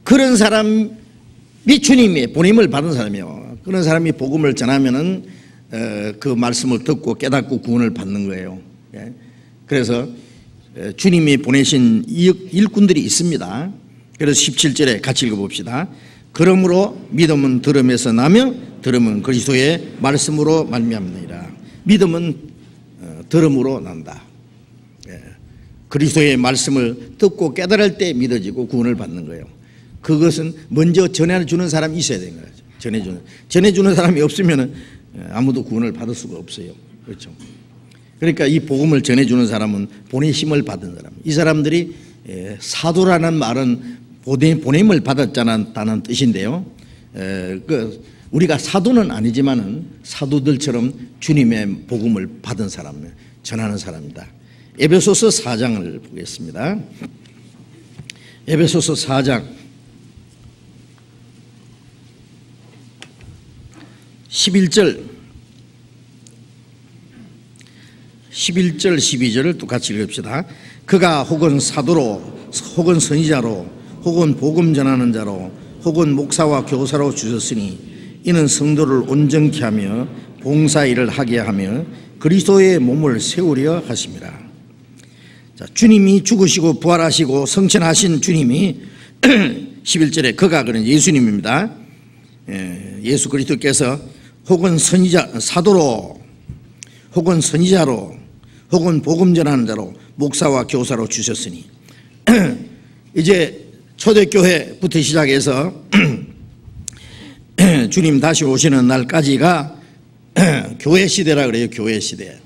그런 사람이 주님의 보냄을 받은 사람이에요. 그런 사람이 복음을 전하면은 그 말씀을 듣고 깨닫고 구원을 받는 거예요. 예? 그래서 주님이 보내신 일꾼들이 있습니다. 그래서 17절에 같이 읽어봅시다. 그러므로 믿음은 들음에서 나며 들음은 그리스도의 말씀으로 말미암느니라. 믿음은 들음으로 난다. 그리스도의 말씀을 듣고 깨달을 때 믿어지고 구원을 받는 거예요. 그것은 먼저 전해주는 사람이 있어야 되는 거죠. 전해주는 사람이 없으면 아무도 구원을 받을 수가 없어요. 그렇죠. 그러니까 이 복음을 전해주는 사람은 보내심을 받은 사람. 이 사람들이 사도라는 말은 보냄을 받았다는 뜻인데요. 우리가 사도는 아니지만은 사도들처럼 주님의 복음을 받은 사람, 전하는 사람이다. 에베소서 4장을 보겠습니다. 에베소서 4장 11절 12절을 또 같이 읽읍시다. 그가 혹은 사도로 혹은 선지자로 혹은 복음 전하는 자로 혹은 목사와 교사로 주셨으니 이는 성도를 온전케 하며 봉사일을 하게 하며 그리스도의 몸을 세우려 하심이라. 자, 주님이 죽으시고 부활하시고 성천하신 주님이 11절에 그가 그는 예수님입니다. 예수 그리스도께서 혹은 선지자 사도로 혹은 선지자로 혹은 복음 전하는 자로 목사와 교사로 주셨으니 이제 초대교회부터 시작해서 주님 다시 오시는 날까지가 교회 시대라 그래요. 교회 시대.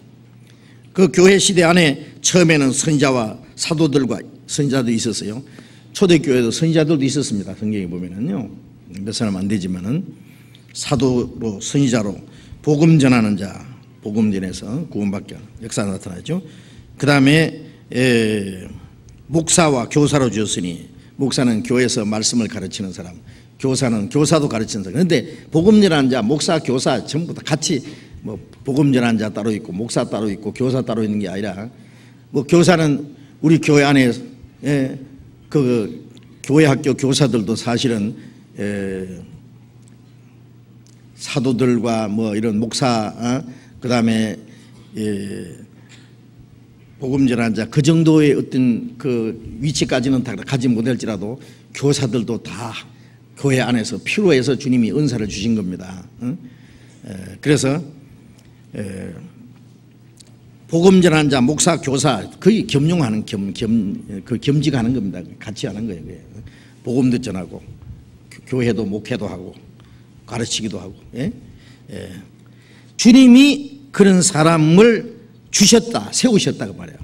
그 교회 시대 안에 처음에는 선지자와 사도들과 선지자들이 있었어요. 초대교회도 선지자들도 있었습니다. 성경에 보면은요. 몇 사람 안 되지만은 사도로 선지자로 복음 전하는 자, 복음 전해서 구원받게 하는 역사가 나타나죠. 그 다음에 목사와 교사로 주었으니 목사는 교회에서 말씀을 가르치는 사람, 교사는 교사도 가르치는 사람. 그런데 복음 전하는 자, 목사, 교사 전부 다 같이 뭐 복음 전하는 자 따로 있고 목사 따로 있고 교사 따로 있는 게 아니라 뭐 교사는 우리 교회 안에 그 교회 학교 교사들도 사실은 사도들과 뭐 이런 목사 그 다음에 복음 전하는 자 그 정도의 어떤 그 위치까지는 다 가지 못할지라도 교사들도 다 교회 안에서 필요해서 주님이 은사를 주신 겁니다. 그래서 복음 전하는 자, 목사, 교사 거의 겸용하는 겸직 하는 겁니다. 같이 하는 거예요. 복음도 전하고 교회도 목회도 하고 가르치기도 하고. 주님이 그런 사람을 주셨다, 세우셨다 그 말이에요.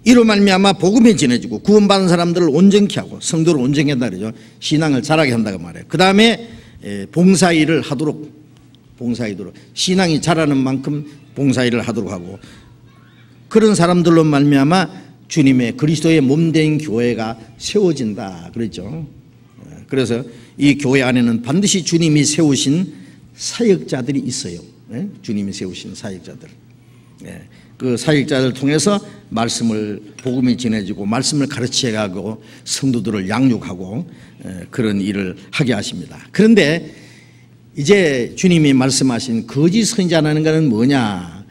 이로 말미암아 복음이 전해지고 구원받은 사람들을 온전케 하고 성도를 온전히 한다 그러죠. 신앙을 자라게 한다고 말해요. 그 다음에 봉사일을 하도록 신앙이 자라는 만큼 봉사일을 하도록 하고 그런 사람들로 말미암아 주님의 그리스도의 몸된 교회가 세워진다 그랬죠. 그래서 이 교회 안에는 반드시 주님이 세우신 사역자들이 있어요. 주님이 세우신 사역자들. 그 사역자들을 통해서 말씀을 복음이 전해지고 말씀을 가르쳐가고 성도들을 양육하고 그런 일을 하게 하십니다. 그런데 이제 주님이 말씀하신 거짓 선지자라는 것은 뭐냐?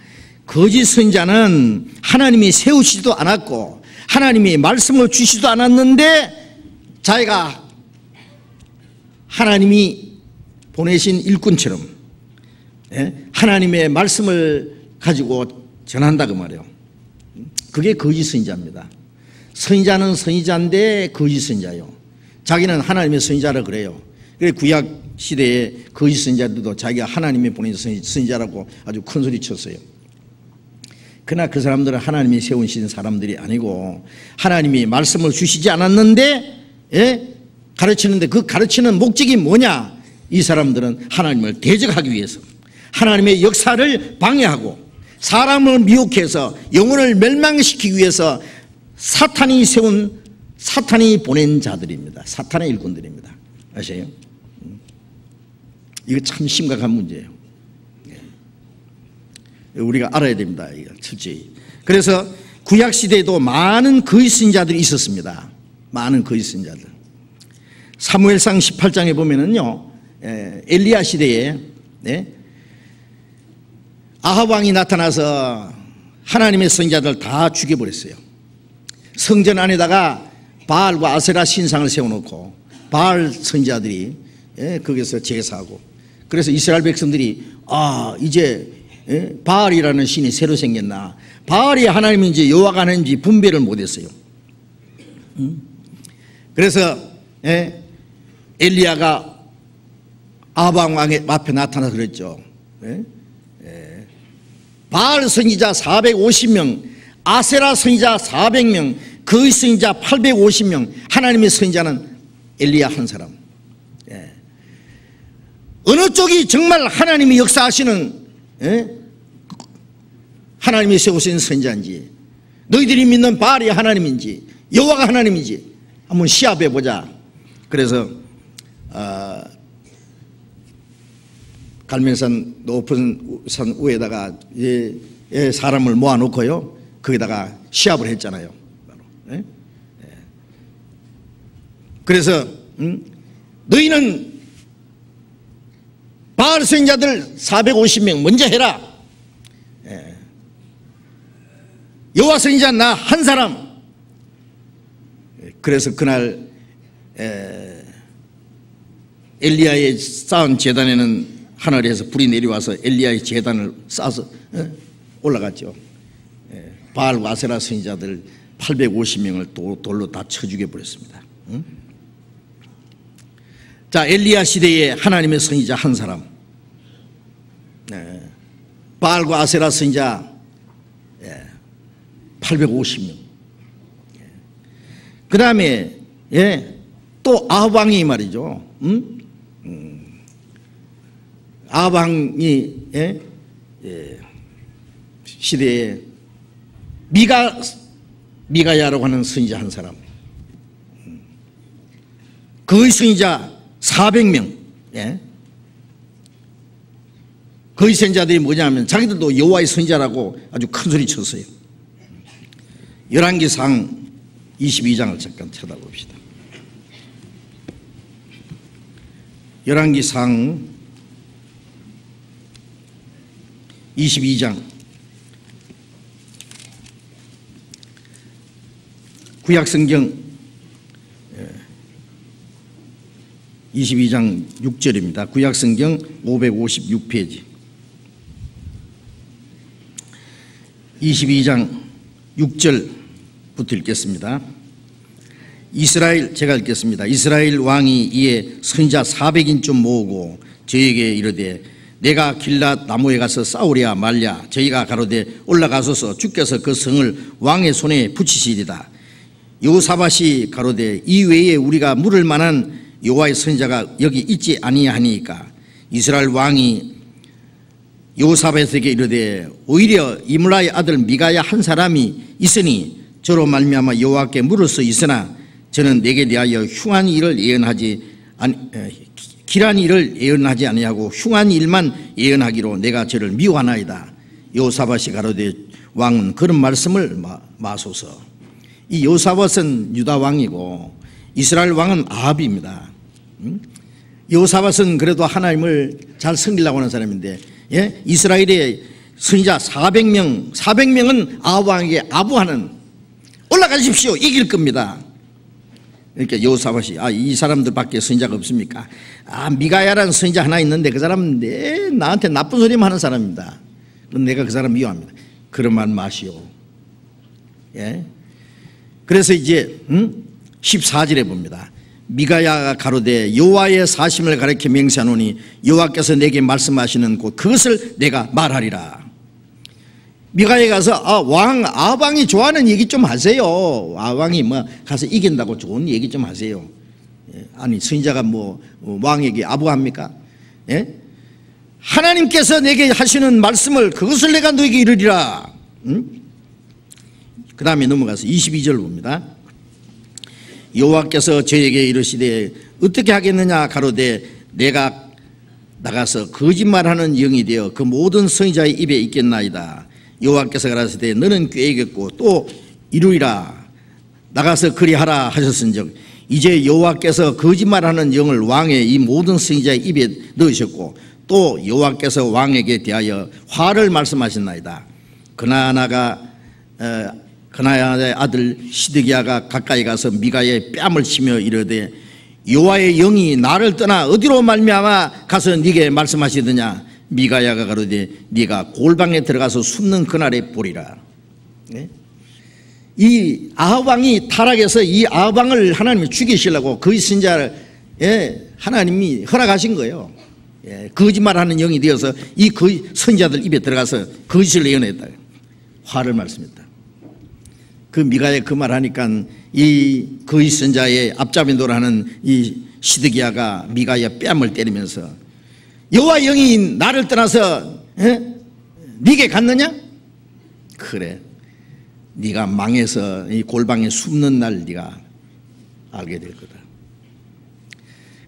거짓 선지자는 하나님이 세우시지도 않았고 하나님이 말씀을 주시지도 않았는데 자기가 하나님이 보내신 일꾼처럼 하나님의 말씀을 가지고 전한다 그 말이에요. 그게 거짓 선지자입니다. 선지자는 선지자인데 거짓 선지자요. 자기는 하나님의 선지자라 그래요. 그래 구약 시대에 거짓 선지자들도 자기가 하나님이 보낸 선지자라고 아주 큰 소리 쳤어요. 그러나 그 사람들은 하나님이 세우신 사람들이 아니고 하나님이 말씀을 주시지 않았는데 가르치는데 그 가르치는 목적이 뭐냐? 이 사람들은 하나님을 대적하기 위해서, 하나님의 역사를 방해하고 사람을 미혹해서 영혼을 멸망시키기 위해서 사탄이 세운, 사탄이 보낸 자들입니다. 사탄의 일꾼들입니다. 아세요? 이거 참 심각한 문제예요. 우리가 알아야 됩니다. 이거 철저히. 그래서 구약 시대에도 많은 거짓 선지자들이 있었습니다. 많은 거짓 선지자들. 사무엘상 18장에 보면은요, 엘리야 시대에 아합 왕이 나타나서 하나님의 선지자들 다 죽여버렸어요. 성전 안에다가 바알과 아세라 신상을 세워놓고 바알 선지자들이 거기서 제사하고, 그래서 이스라엘 백성들이 이제 바알이라는 신이 새로 생겼나, 바알이 하나님인지 여호와가 하나님인지 분별을 못했어요. 그래서 엘리야가 아합 왕의 앞에 나타나서 그랬죠. 바알 선지자 450명, 아세라 선지자 400명, 거짓 선지자 850명, 하나님의 선지자는 엘리야 한 사람. 어느 쪽이 정말 하나님이 역사하시는 하나님이 세우신 선지자인지, 너희들이 믿는 바알이 하나님인지 여호와가 하나님인지 한번 시합해 보자. 그래서 갈멜산 높은 산 위에다가 사람을 모아놓고요, 거기다가 시합을 했잖아요. 그래서 너희는 바알 선지자들 450명 먼저 해라. 여호와 선지자 나 한 사람. 그래서 그날 엘리야의 쌓은 제단에는 하늘에서 불이 내려와서 엘리야의 제단을 쌓아서 올라갔죠. 바알과 아세라 선지자들 850명을 돌로 다 쳐 죽여버렸습니다. 자, 엘리야 시대에 하나님의 선지자 한 사람, 바알과 아세라 선지자 850명. 그 다음에 또 아합 왕이 말이죠. 아합 왕이 시대에 미가야라고 하는 선지자 한 사람, 거짓 선지자 400명. 거짓 선지자들이 뭐냐면 자기들도 여호와의 선지자라고 아주 큰 소리 쳤어요. 열왕기상 22장을 잠깐 쳐다봅시다. 열왕기상 22장. 구약성경 22장 6절입니다. 구약성경 556페이지. 22장 6절부터 읽겠습니다. 제가 읽겠습니다. 이스라엘 왕이 이에 선지자 400인쯤 모으고 저에게 이르되 내가 길랏 나무에 가서 싸우랴 말랴. 저희가 가로되 올라가소서 주께서 그 성을 왕의 손에 붙이시리다. 여호사밧이 가로되 이 외에 우리가 물을 만한 여호와의 선지자가 여기 있지 아니하니까. 이스라엘 왕이 여호사밧에게 이르되 오히려 이므라의 아들 미가야 한 사람이 있으니 저로 말미암아 여호와께 물을 수 있으나 저는 내게 대하여 흉한 일을 예언하지 길한 일을 예언하지 아니하고 흉한 일만 예언하기로 내가 저를 미워하나이다. 여호사밧이 가로되 왕은 그런 말씀을 마소서. 이 여호사밧은 유다 왕이고 이스라엘 왕은 아합입니다. 여호사밧은 그래도 하나님을 잘 섬기려고 하는 사람인데, 이스라엘의 선지자 400명은 아합 왕에게 아부하는, 올라가십시오 이길 겁니다. 이렇게 여호사밧이 이 사람들밖에 선지자가 없습니까? 미가야라는 선지자 하나 있는데 그 사람은 나한테 나쁜 소리만 하는 사람입니다. 그럼 내가 그 사람 미워합니다. 그런 말 마시오. 그래서 이제 14절에 봅니다. 미가야가 가로되 여호와의 사심을 가리켜 맹세하노니 여호와께서 내게 말씀하시는 곧 그것을 내가 말하리라. 미가에 가서 왕 아방이 좋아하는 얘기 좀 하세요. 아방이 뭐 가서 이긴다고 좋은 얘기 좀 하세요. 아니 선지자가 뭐 왕에게 아부합니까? 예? 하나님께서 내게 하시는 말씀을 그것을 내가 너에게 이르리라. 그 다음에 넘어가서 22절 봅니다. 여호와께서 저에게 이르시되 어떻게 하겠느냐 가로되 내가 나가서 거짓말하는 영이 되어 그 모든 선지자의 입에 있겠나이다. 여호와께서 가라사대 너는 꾀이겠고 또 이루리라. 나가서 그리하라 하셨은즉 이제 여호와께서 거짓말하는 영을 왕의 이 모든 선지자의 입에 넣으셨고 또 여호와께서 왕에게 대하여 화를 말씀하셨나이다. 그나야의 아들 시드기야가 가까이 가서 미가의 뺨을 치며 이르되 여호와의 영이 나를 떠나 어디로 말미암아 가서 네게 말씀하시더냐. 미가야가 가로되 네가 골방에 들어가서 숨는 그날에 보리라. 이 아합 왕이 타락해서 이 아합 왕을 하나님이 죽이시려고 그 선지자를 하나님이 허락하신 거예요. 거짓말하는 영이 되어서 이 선지자들 입에 들어가서 거짓을 예언했다. 화를 말씀했다. 그 미가야 그 말하니까 이 거짓 선지자의 앞잡이 노라하는 이 시드기야가 미가야 뺨을 때리면서 여호와 영이 나를 떠나서 네게 갔느냐? 그래, 네가 망해서 이 골방에 숨는 날 네가 알게 될 거다.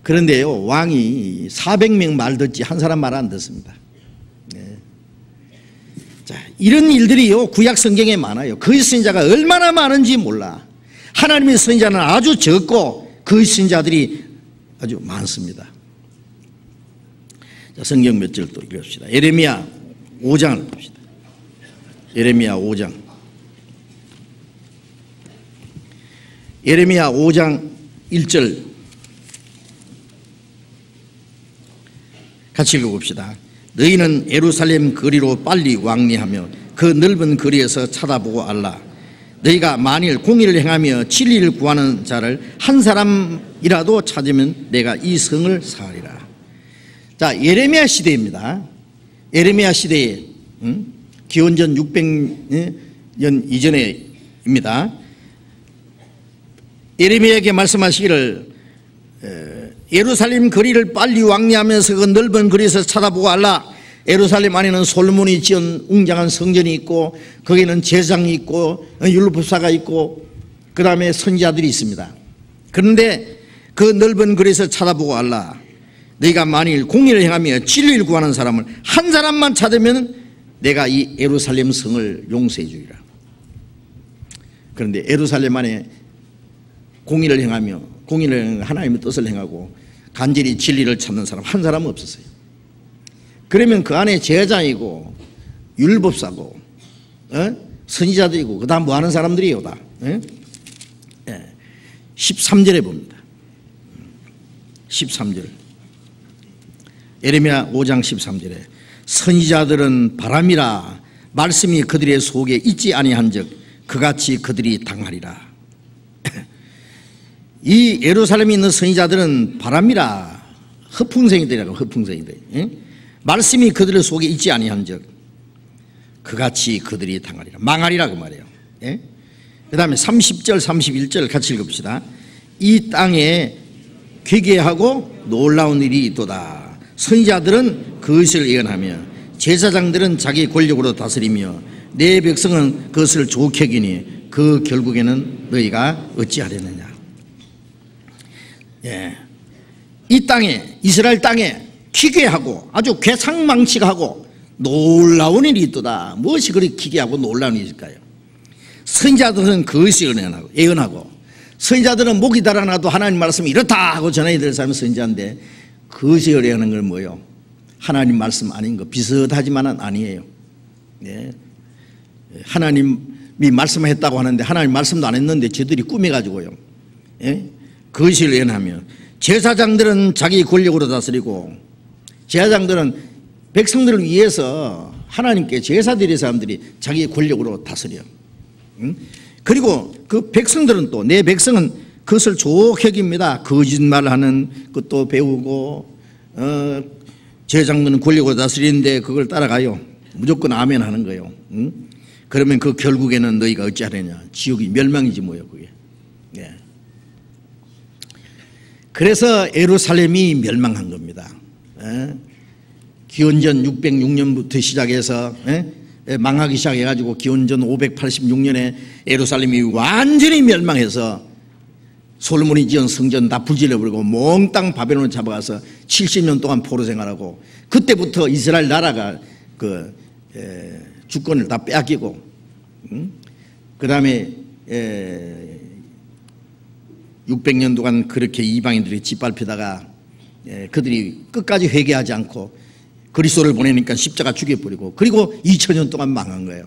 그런데요, 왕이 400명 말 듣지 한 사람 말 안 듣습니다. 자, 이런 일들이요 구약 성경에 많아요. 거짓 선지자가 얼마나 많은지 몰라. 하나님의 선지자는 아주 적고 거짓 선지자들이 아주 많습니다. 자, 성경 몇 절 또 읽읍시다. 예레미야 5장을 봅시다. 예레미야 5장. 예레미야 5장 1절 같이 읽어봅시다. 너희는 예루살렘 거리로 빨리 왕래하며 그 넓은 거리에서 쳐다보고 알라. 너희가 만일 공의를 행하며 진리를 구하는 자를 한 사람이라도 찾으면 내가 이 성을 사하리라. 자, 예레미야 시대입니다. 예레미야 시대에 기원전 600년 이전에입니다. 예레미야에게 말씀하시기를 예루살렘 거리를 빨리 왕래하면서 그 넓은 거리에서 쳐다보고 알라. 예루살렘 안에는 솔로몬이 지은 웅장한 성전이 있고 거기는 제사장이 있고 율법사가 있고 그 다음에 선지자들이 있습니다. 그런데 그 넓은 거리에서 쳐다보고 알라. 너희가 만일 공의를 행하며 진리를 구하는 사람을 한 사람만 찾으면 내가 이 예루살렘 성을 용서해 주리라. 그런데 예루살렘 안에 공의를 행하며 하나님의 뜻을 행하고 간절히 진리를 찾는 사람 한 사람은 없었어요. 그러면 그 안에 제사장이고 율법사고 선지자들이고 그 다음 뭐 하는 사람들이에요 다. 13절에 봅니다. 13절 예레미야 5장 13절에 선지자들은 바람이라 말씀이 그들의 속에 있지 아니한즉 그같이 그들이 당하리라. 이 예루살렘에 있는 선지자들은 바람이라 허풍쟁이들이라고. 허풍쟁이들. 말씀이 그들의 속에 있지 아니한즉 그같이 그들이 당하리라. 망하리라 그 말이에요. 그 다음에 30절 31절 같이 읽읍시다. 이 땅에 괴괴하고 놀라운 일이 있도다. 선지자들은 그것을 예언하며 제사장들은 자기 권력으로 다스리며 내 백성은 그것을 좋게 여기니 그 결국에는 너희가 어찌하려느냐. 이 땅에 이스라엘 땅에 기괴하고 아주 괴상망측하고 놀라운 일이 있도다. 무엇이 그리 기괴하고 놀라운 일이 있을까요? 선지자들은 그것을 예언하고 선지자들은 목이 달아나도 하나님 말씀이 이렇다 하고 전해야 될 사람이 선지자인데 그것을 예언하는 건 뭐예요? 하나님 말씀 아닌 거. 비슷하지만은 아니에요. 하나님이 말씀했다고 하는데 하나님 말씀도 안 했는데 저들이 꾸며가지고요. 그것을 예언하며 제사장들은 자기 권력으로 다스리고 제사장들은 백성들을 위해서 하나님께 제사 드릴 사람들이 자기 권력으로 다스려. 그리고 그 백성들은 또 내 백성은 그것을 좋게 여깁니다. 거짓말하는 것도 배우고 제장들은 권력으로 다스리는데 그걸 따라가요. 무조건 아멘 하는 거예요. 응? 그러면 그 결국에는 너희가 어찌하느냐, 지옥이 멸망이지 뭐예요 그게. 예. 그래서 예루살렘이 멸망한 겁니다. 예? 기원전 606년부터 시작해서 망하기 시작해가지고 기원전 586년에 예루살렘이 완전히 멸망해서 솔로몬이 지은 성전 다 불질러버리고 몽땅 바벨론을 잡아가서 70년 동안 포로 생활하고, 그때부터 이스라엘 나라가 그 주권을 다 빼앗기고, 그 다음에 600년 동안 그렇게 이방인들이 짓밟히다가 그들이 끝까지 회개하지 않고 그리스도를 보내니까 십자가 죽여버리고, 그리고 2000년 동안 망한 거예요.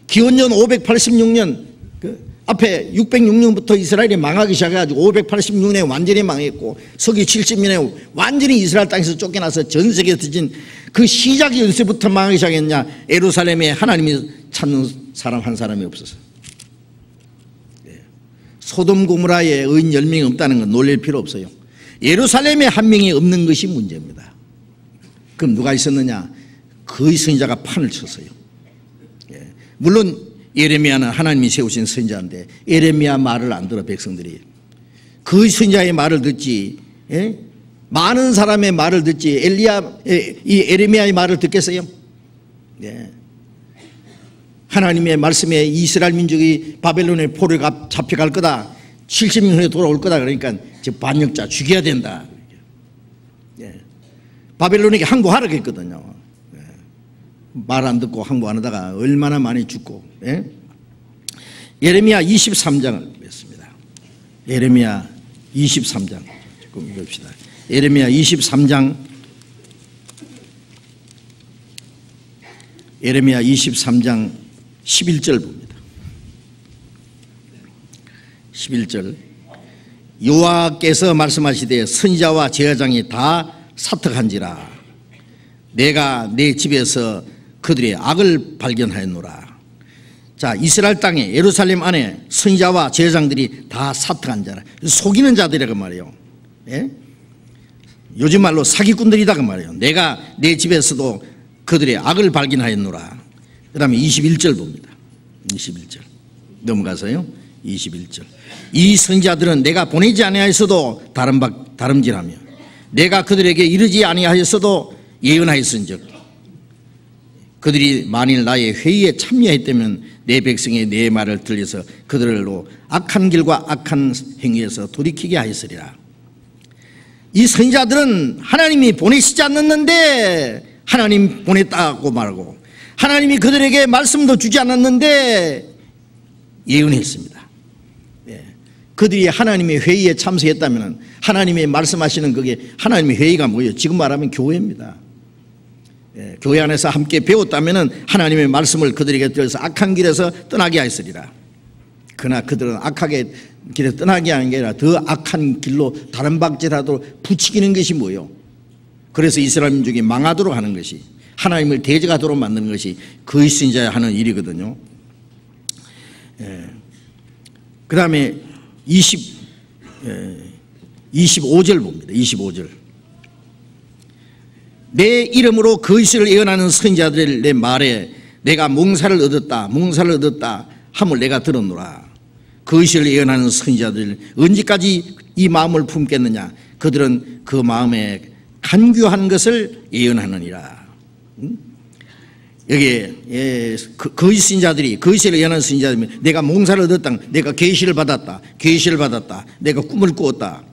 기원전 586년 그 앞에 606년부터 이스라엘이 망하기 시작해가지고 586년에 완전히 망했고 서기 70년에 완전히 이스라엘 땅에서 쫓겨나서 전 세계에 터진 그 시작이 어디서부터 망하기 시작했냐? 예루살렘에 하나님이 찾는 사람 한 사람이 없어서. 소돔 고모라에 의인 10명이 없다는 건 놀랄 필요 없어요. 예루살렘에 한 명이 없는 것이 문제입니다. 그럼 누가 있었느냐? 그의 선지자가 판을 쳤어요. 물론 예레미야는 하나님이 세우신 선지자인데 예레미야 말을 안 들어 백성들이. 그의 선지자의 말을 듣지, 많은 사람의 말을 듣지 이 예레미야의 말을 듣겠어요? 하나님의 말씀에 이스라엘 민족이 바벨론의 포로에 잡혀갈 거다, 70년 후에 돌아올 거다, 그러니까 저 반역자 죽여야 된다. 바벨론에게 항복하라고 했거든요. 말 안 듣고 항복 안 하다가 얼마나 많이 죽고. 예레미야 23장을 보겠습니다. 예레미야 23장 조금 읽읍시다. 예레미야 23장, 예레미야 23장 11절 봅니다. 11절. 여호와께서 말씀하시되 선지자와 제사장이 다 사특한지라 내가 내 집에서 그들의 악을 발견하였노라. 자, 이스라엘 땅에 예루살렘 안에 선지자와 제사장들이 다 사특한 자라, 속이는 자들이라고 말이에요. 요즘 말로 사기꾼들이다 그 말이에요. 내가 내 집에서도 그들의 악을 발견하였노라. 그 다음에 21절 봅니다. 21절 넘어가서요. 21절. 이 선지자들은 내가 보내지 아니하였어도 다름질하며 내가 그들에게 이르지 아니하였어도 예언하였은즉 그들이 만일 나의 회의에 참여했다면 내 백성이 내 말을 들려서 그들로 악한 길과 악한 행위에서 돌이키게 하였으리라. 이 선지자들은 하나님이 보내시지 않았는데 하나님 보냈다고 말하고, 하나님이 그들에게 말씀도 주지 않았는데 예언했습니다. 그들이 하나님의 회의에 참석했다면 하나님이 말씀하시는 그게 하나님의 회의가 뭐예요? 지금 말하면 교회입니다. 교회 안에서 함께 배웠다면 하나님의 말씀을 그들에게 들어서 악한 길에서 떠나게 하였으리라. 그러나 그들은 악하게 길에 떠나게 하는 게 아니라 더 악한 길로 다른 박질하도록 부추기는 것이 뭐예요? 그래서 이스라엘 민족이 망하도록 하는 것이, 하나님을 대적하도록 만드는 것이 그의 선지자야 하는 일이거든요. 그 다음에 25절 봅니다. 25절. 내 이름으로 거짓을 예언하는 선지자들의 내 말에 내가 몽사를 얻었다 함을 내가 들었노라. 거짓을 예언하는 선지자들 언제까지 이 마음을 품겠느냐? 그들은 그 마음에 간교한 것을 예언하느니라. 여기에 거짓 선지자들이, 거짓을 예언하는 선지자들이 내가 몽사를 얻었다, 내가 계시를 받았다, 내가 꿈을 꾸었다,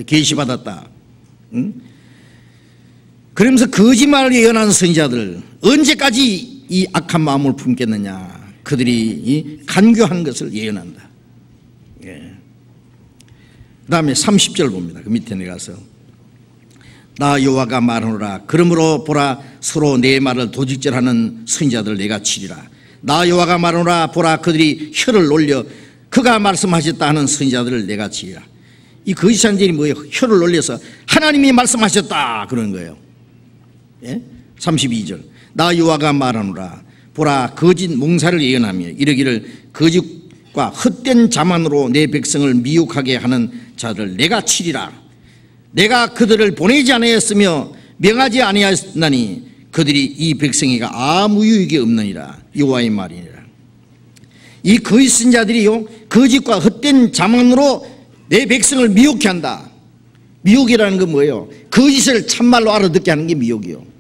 계시 받았다. 그러면서 거짓말을 예언하는 선지자들 언제까지 이 악한 마음을 품겠느냐? 그들이 이 간교한 것을 예언한다. 그 다음에 30절 봅니다. 그 밑에 내려가서 나 여호와가 말하노라. 그러므로 보라, 서로 내 말을 도직질하는 선지자들을 내가 치리라. 나 여호와가 말하노라. 보라, 그들이 혀를 놀려 그가 말씀하셨다 하는 선지자들을 내가 치리라. 이 거짓 선지자들이 뭐예요? 혀를 놀려서 하나님이 말씀하셨다 그러는 거예요. 32절. 나 여호와가 말하노라. 보라 거짓 몽사를 예언하며 이르기를 거짓과 헛된 자만으로 내 백성을 미혹하게 하는 자를 내가 치리라. 내가 그들을 보내지 아니하였으며 명하지 아니하였나니 그들이 이 백성이가 아무 유익이 없느니라. 여호와의 말이니라. 이 거짓 선자들이요 거짓과 헛된 자만으로 내 백성을 미혹해 한다. 미혹이라는 건 뭐예요? 거짓을 참말로 알아듣게 하는 게 미혹이요.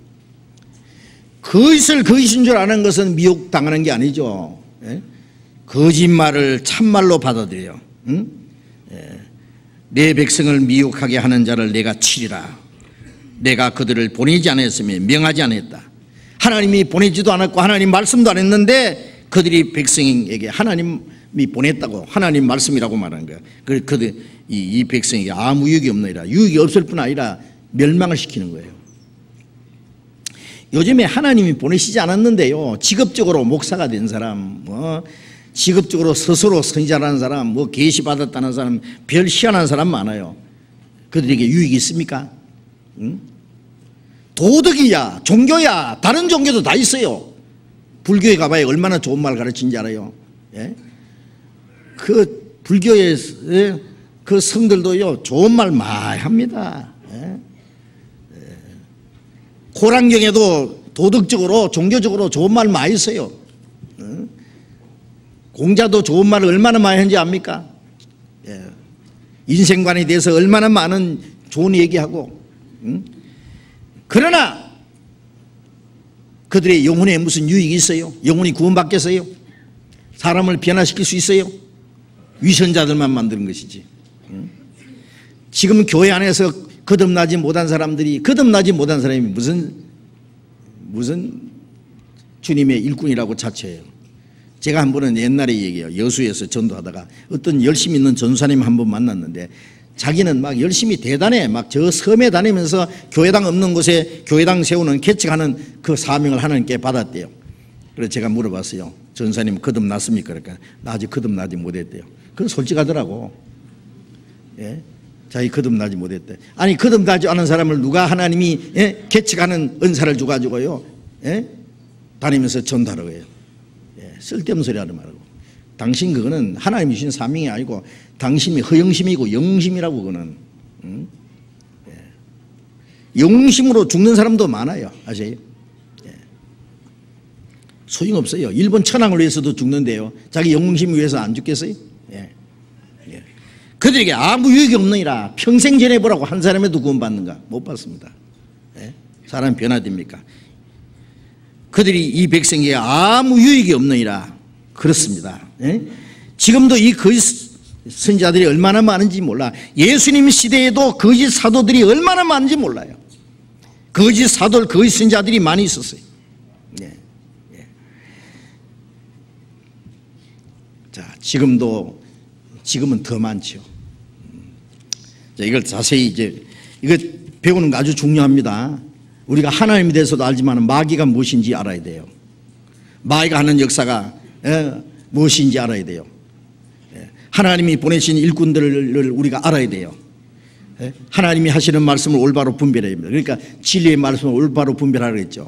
거짓을 거짓인 줄 아는 것은 미혹당하는 게 아니죠. 예? 거짓말을 참말로 받아들여요. 응? 예. 내 백성을 미혹하게 하는 자를 내가 치리라. 내가 그들을 보내지 않았으며 명하지 않았다. 하나님이 보내지도 않았고 하나님 말씀도 안 했는데 그들이 백성에게 하나님이 보냈다고 하나님 말씀이라고 말하는 거야. 그들 이 백성에게 아무 유익이 없느니라. 유익이 없을 뿐 아니라 멸망을 시키는 거예요. 요즘에 하나님이 보내시지 않았는데요 직업적으로 목사가 된 사람, 직업적으로 스스로 선지자라는 사람, 계시 받았다는 사람, 별 희한한 사람 많아요. 그들에게 유익이 있습니까? 응? 도덕이야, 종교야, 다른 종교도 다 있어요. 불교에 가봐야 얼마나 좋은 말 가르치는지 알아요. 예? 그 불교의 그 성들도요 좋은 말 많이 합니다. 예? 고랑경에도 도덕적으로 종교적으로 좋은 말 많이 있어요. 공자도 좋은 말을 얼마나 많이 하는지 압니까? 예. 인생관에 대해서 얼마나 많은 좋은 얘기하고. 그러나 그들의 영혼에 무슨 유익이 있어요? 영혼이 구원받겠어요? 사람을 변화시킬 수 있어요? 위선자들만 만드는 것이지. 지금 교회 안에서 거듭나지 못한 사람들이, 거듭나지 못한 사람이 무슨 주님의 일꾼이라고 자처해요. 제가 한 번은 옛날에 얘기해요. 여수에서 전도하다가 어떤 열심 있는 전사님 한 번 만났는데 자기는 막 열심히 대단해. 막 저 섬에 다니면서 교회당 없는 곳에 교회당 세우는 개척하는 그 사명을 하나님께 받았대요. 그래서 제가 물어봤어요. 전사님 거듭났습니까? 그러니까 나 아직 거듭나지 못했대요. 그건 솔직하더라고. 예? 자기 거듭나지 못했대. 아니 거듭나지 않은 사람을 누가 하나님이 개척하는 은사를 줘가지고요 다니면서 전도하라고 해요. 쓸데없는 소리 하지 말고. 당신 그거는 하나님이 주신 사명이 아니고 당신이 허영심이고 영심이라고 그거는. 영심으로 죽는 사람도 많아요. 아세요? 소용없어요. 일본 천황을 위해서도 죽는데요 자기 영심을 위해서 안 죽겠어요? 그들에게 아무 유익이 없느니라. 평생 전해보라고 한 사람에도 구원받는가? 못 받습니다. 사람이 변화됩니까? 그들이 이 백성에게 아무 유익이 없느니라. 그렇습니다. 지금도 이 거짓 선지자들이 얼마나 많은지 몰라. 예수님 시대에도 거짓 사도들이 얼마나 많은지 몰라요. 거짓 사도, 거짓 선지자들이 많이 있었어요. 자, 지금은 더 많죠. 자, 이걸 자세히 이거 배우는 거 아주 중요합니다. 우리가 하나님에 대해서도 알지만 마귀가 무엇인지 알아야 돼요. 마귀가 하는 역사가 무엇인지 알아야 돼요. 하나님이 보내신 일꾼들을 우리가 알아야 돼요. 하나님이 하시는 말씀을 올바로 분별해야 됩니다. 그러니까 진리의 말씀을 올바로 분별하라고 했죠.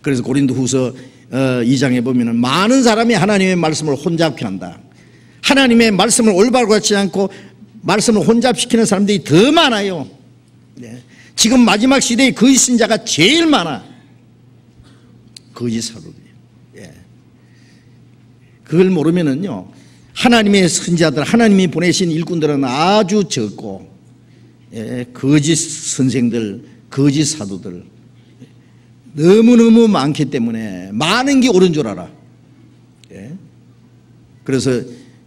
그래서 고린도후서 2장에 보면은 많은 사람이 하나님의 말씀을 혼잡케 한다. 하나님의 말씀을 올바로 갖지 않고 말씀을 혼잡시키는 사람들이 더 많아요. 지금 마지막 시대에 거짓 선자가 제일 많아. 거짓 사도들이에요. 그걸 모르면은요 하나님의 선지자들, 하나님이 보내신 일꾼들은 아주 적고 거짓 선생들, 거짓 사도들 너무너무 많기 때문에 많은 게 옳은 줄 알아. 그래서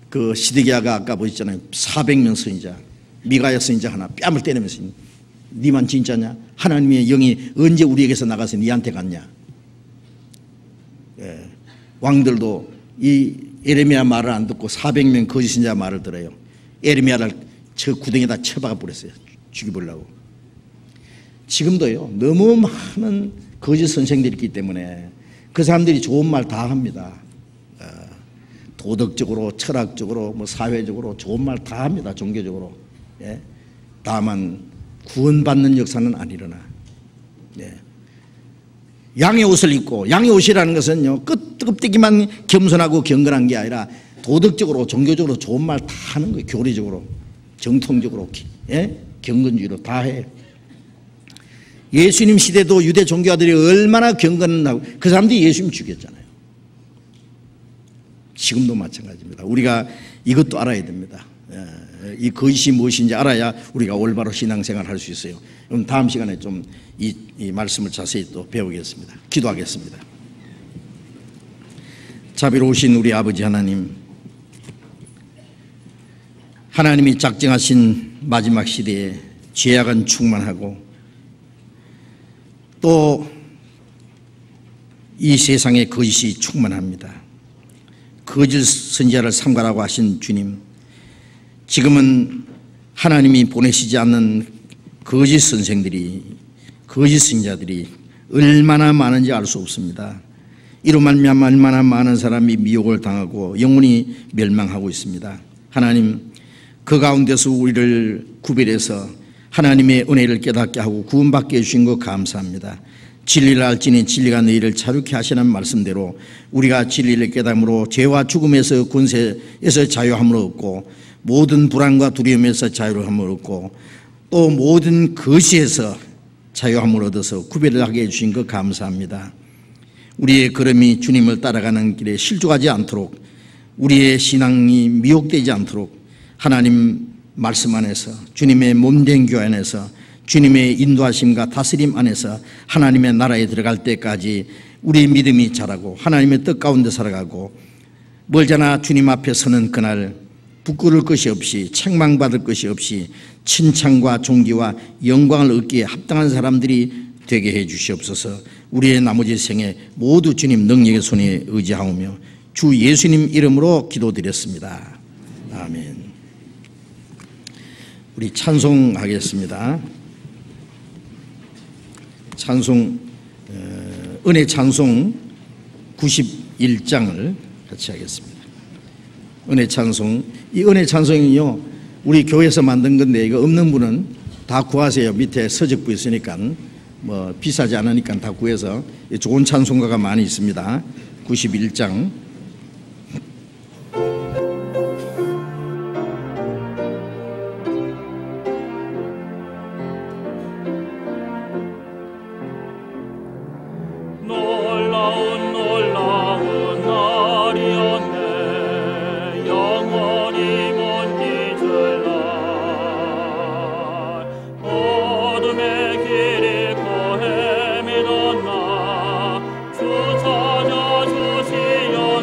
그 시드기야가 아까 보셨잖아요. 400명 선지자, 미가야 선지자 하나 뺨을 때리면서 니만 진짜냐? 하나님의 영이 언제 우리에게서 나가서 니한테 갔냐? 왕들도 이 에레미야 말을 안 듣고 400명 거짓 선지자 말을 들어요. 에레미야를 저 구덩이에다 쳐박아 버렸어요. 죽여보려고. 지금도요 너무 많은 거짓 선생들이 있기 때문에 그 사람들이 좋은 말 다 합니다. 도덕적으로, 철학적으로, 사회적으로 좋은 말 다 합니다. 종교적으로. 다만 구원받는 역사는 안 일어나. 양의 옷을 입고, 양의 옷이라는 것은요 껍데기만 겸손하고 경건한 게 아니라 도덕적으로 종교적으로 좋은 말 다 하는 거예요. 교리적으로, 정통적으로, 경건주의로 다 해. 예수님 시대도 유대 종교가들이 얼마나 경건하고 그 사람들이 예수님 죽였잖아요. 지금도 마찬가지입니다. 우리가 이것도 알아야 됩니다. 이 거짓이 무엇인지 알아야 우리가 올바로 신앙생활을 할 수 있어요. 그럼 다음 시간에 좀 이 말씀을 자세히 또 배우겠습니다. 기도하겠습니다. 자비로우신 우리 아버지 하나님, 하나님이 작정하신 마지막 시대에 죄악은 충만하고 또 이 세상에 거짓이 충만합니다. 거짓 선지자를 삼가라고 하신 주님, 지금은 하나님이 보내시지 않는 거짓 선생들이, 거짓 선지자들이 얼마나 많은지 알 수 없습니다. 이로 말미암아 얼마나 많은 사람이 미혹을 당하고 영혼이 멸망하고 있습니다. 하나님, 그 가운데서 우리를 구별해서 하나님의 은혜를 깨닫게 하고 구원받게 해주신 것 감사합니다. 진리를 알지니 진리가 너희를 자유케 하시는 말씀대로 우리가 진리를 깨닫음으로 죄와 죽음에서 권세에서 자유함을 얻고 모든 불안과 두려움에서 자유함을 얻고 또 모든 거시에서 자유함을 얻어서 구별을 하게 해주신 것 감사합니다. 우리의 걸음이 주님을 따라가는 길에 실족하지 않도록, 우리의 신앙이 미혹되지 않도록 하나님 말씀 안에서, 주님의 몸된 교회 안에서, 주님의 인도하심과 다스림 안에서 하나님의 나라에 들어갈 때까지 우리 믿음이 자라고 하나님의 뜻 가운데 살아가고, 멀잖아 주님 앞에 서는 그날 부끄러울 것이 없이 책망받을 것이 없이 칭찬과 존귀와 영광을 얻기에 합당한 사람들이 되게 해 주시옵소서. 우리의 나머지 생에 모두 주님 능력의 손에 의지하오며 주 예수님 이름으로 기도드렸습니다. 아멘. 우리 찬송하겠습니다. 찬송, 은혜 찬송 91장을 같이 하겠습니다. 은혜 찬송, 이 은혜 찬송은요 우리 교회에서 만든 건데, 이거 없는 분은 다 구하세요. 밑에 서적부 있으니까, 뭐 비싸지 않으니까 다 구해서. 좋은 찬송가가 많이 있습니다. 91장. 찾아주시어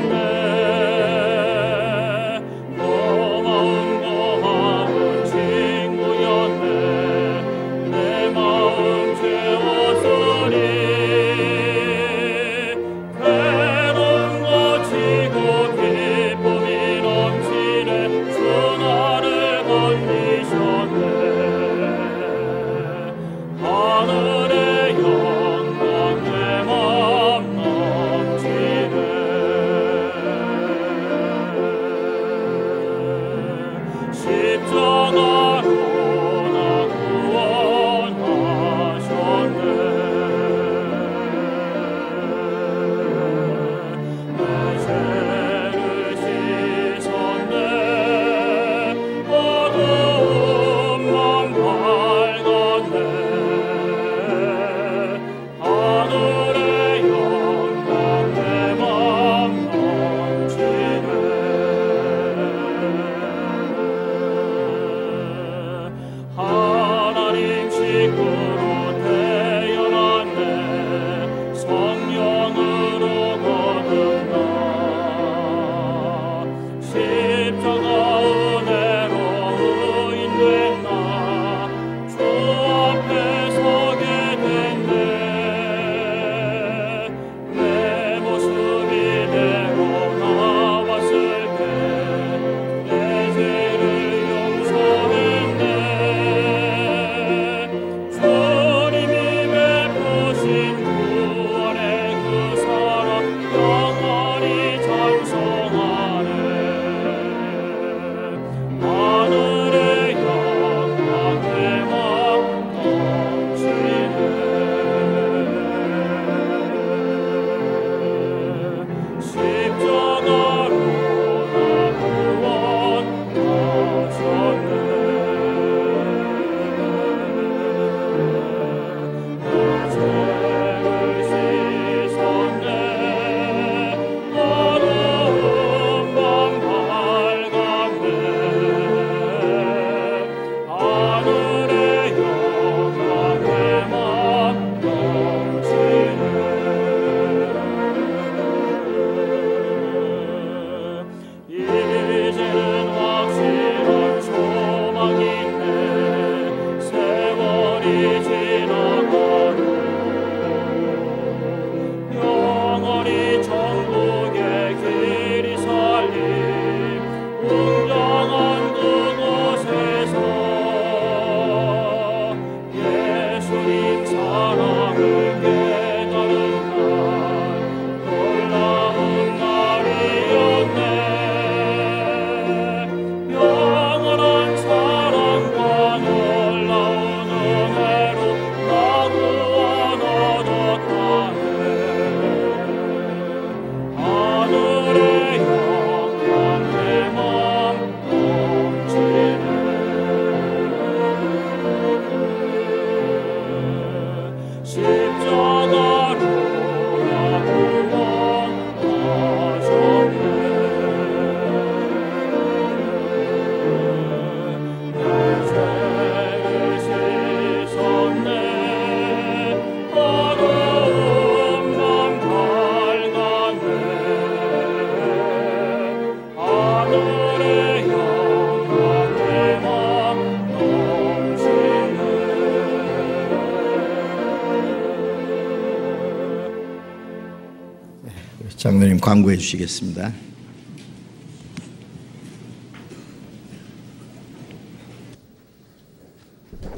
장로님 광고해 주시겠습니다.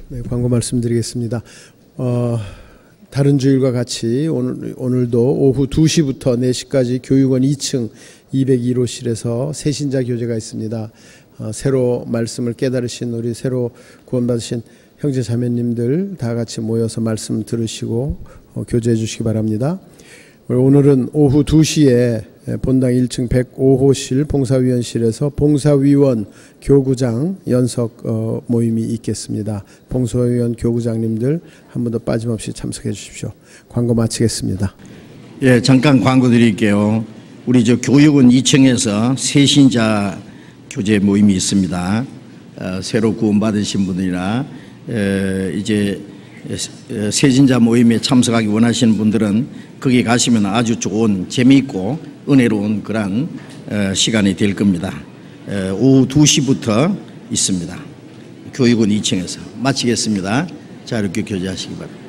네, 광고 말씀드리겠습니다. 다른 주일과 같이 오늘도 오후 2시부터 4시까지 교육원 2층 202호실에서 새신자 교제가 있습니다. 새로 말씀을 깨달으신 우리 새로 구원받으신 형제 자매님들 다 같이 모여서 말씀 들으시고 교제해 주시기 바랍니다. 오늘은 오후 2시에 본당 1층 105호실 봉사위원실에서 봉사위원 교구장 연석 모임이 있겠습니다. 봉사위원 교구장님들 한 번 더 빠짐없이 참석해 주십시오. 광고 마치겠습니다. 예, 잠깐 광고 드릴게요. 우리 교육원 2층에서 새신자 교제 모임이 있습니다. 새로 구원받으신 분들이나 이제 새신자 모임에 참석하기 원하시는 분들은 거기 가시면 아주 좋은 재미있고 은혜로운 그런 시간이 될 겁니다. 오후 2시부터 있습니다. 교육원 2층에서 마치겠습니다. 자, 이렇게 교제하시기 바랍니다.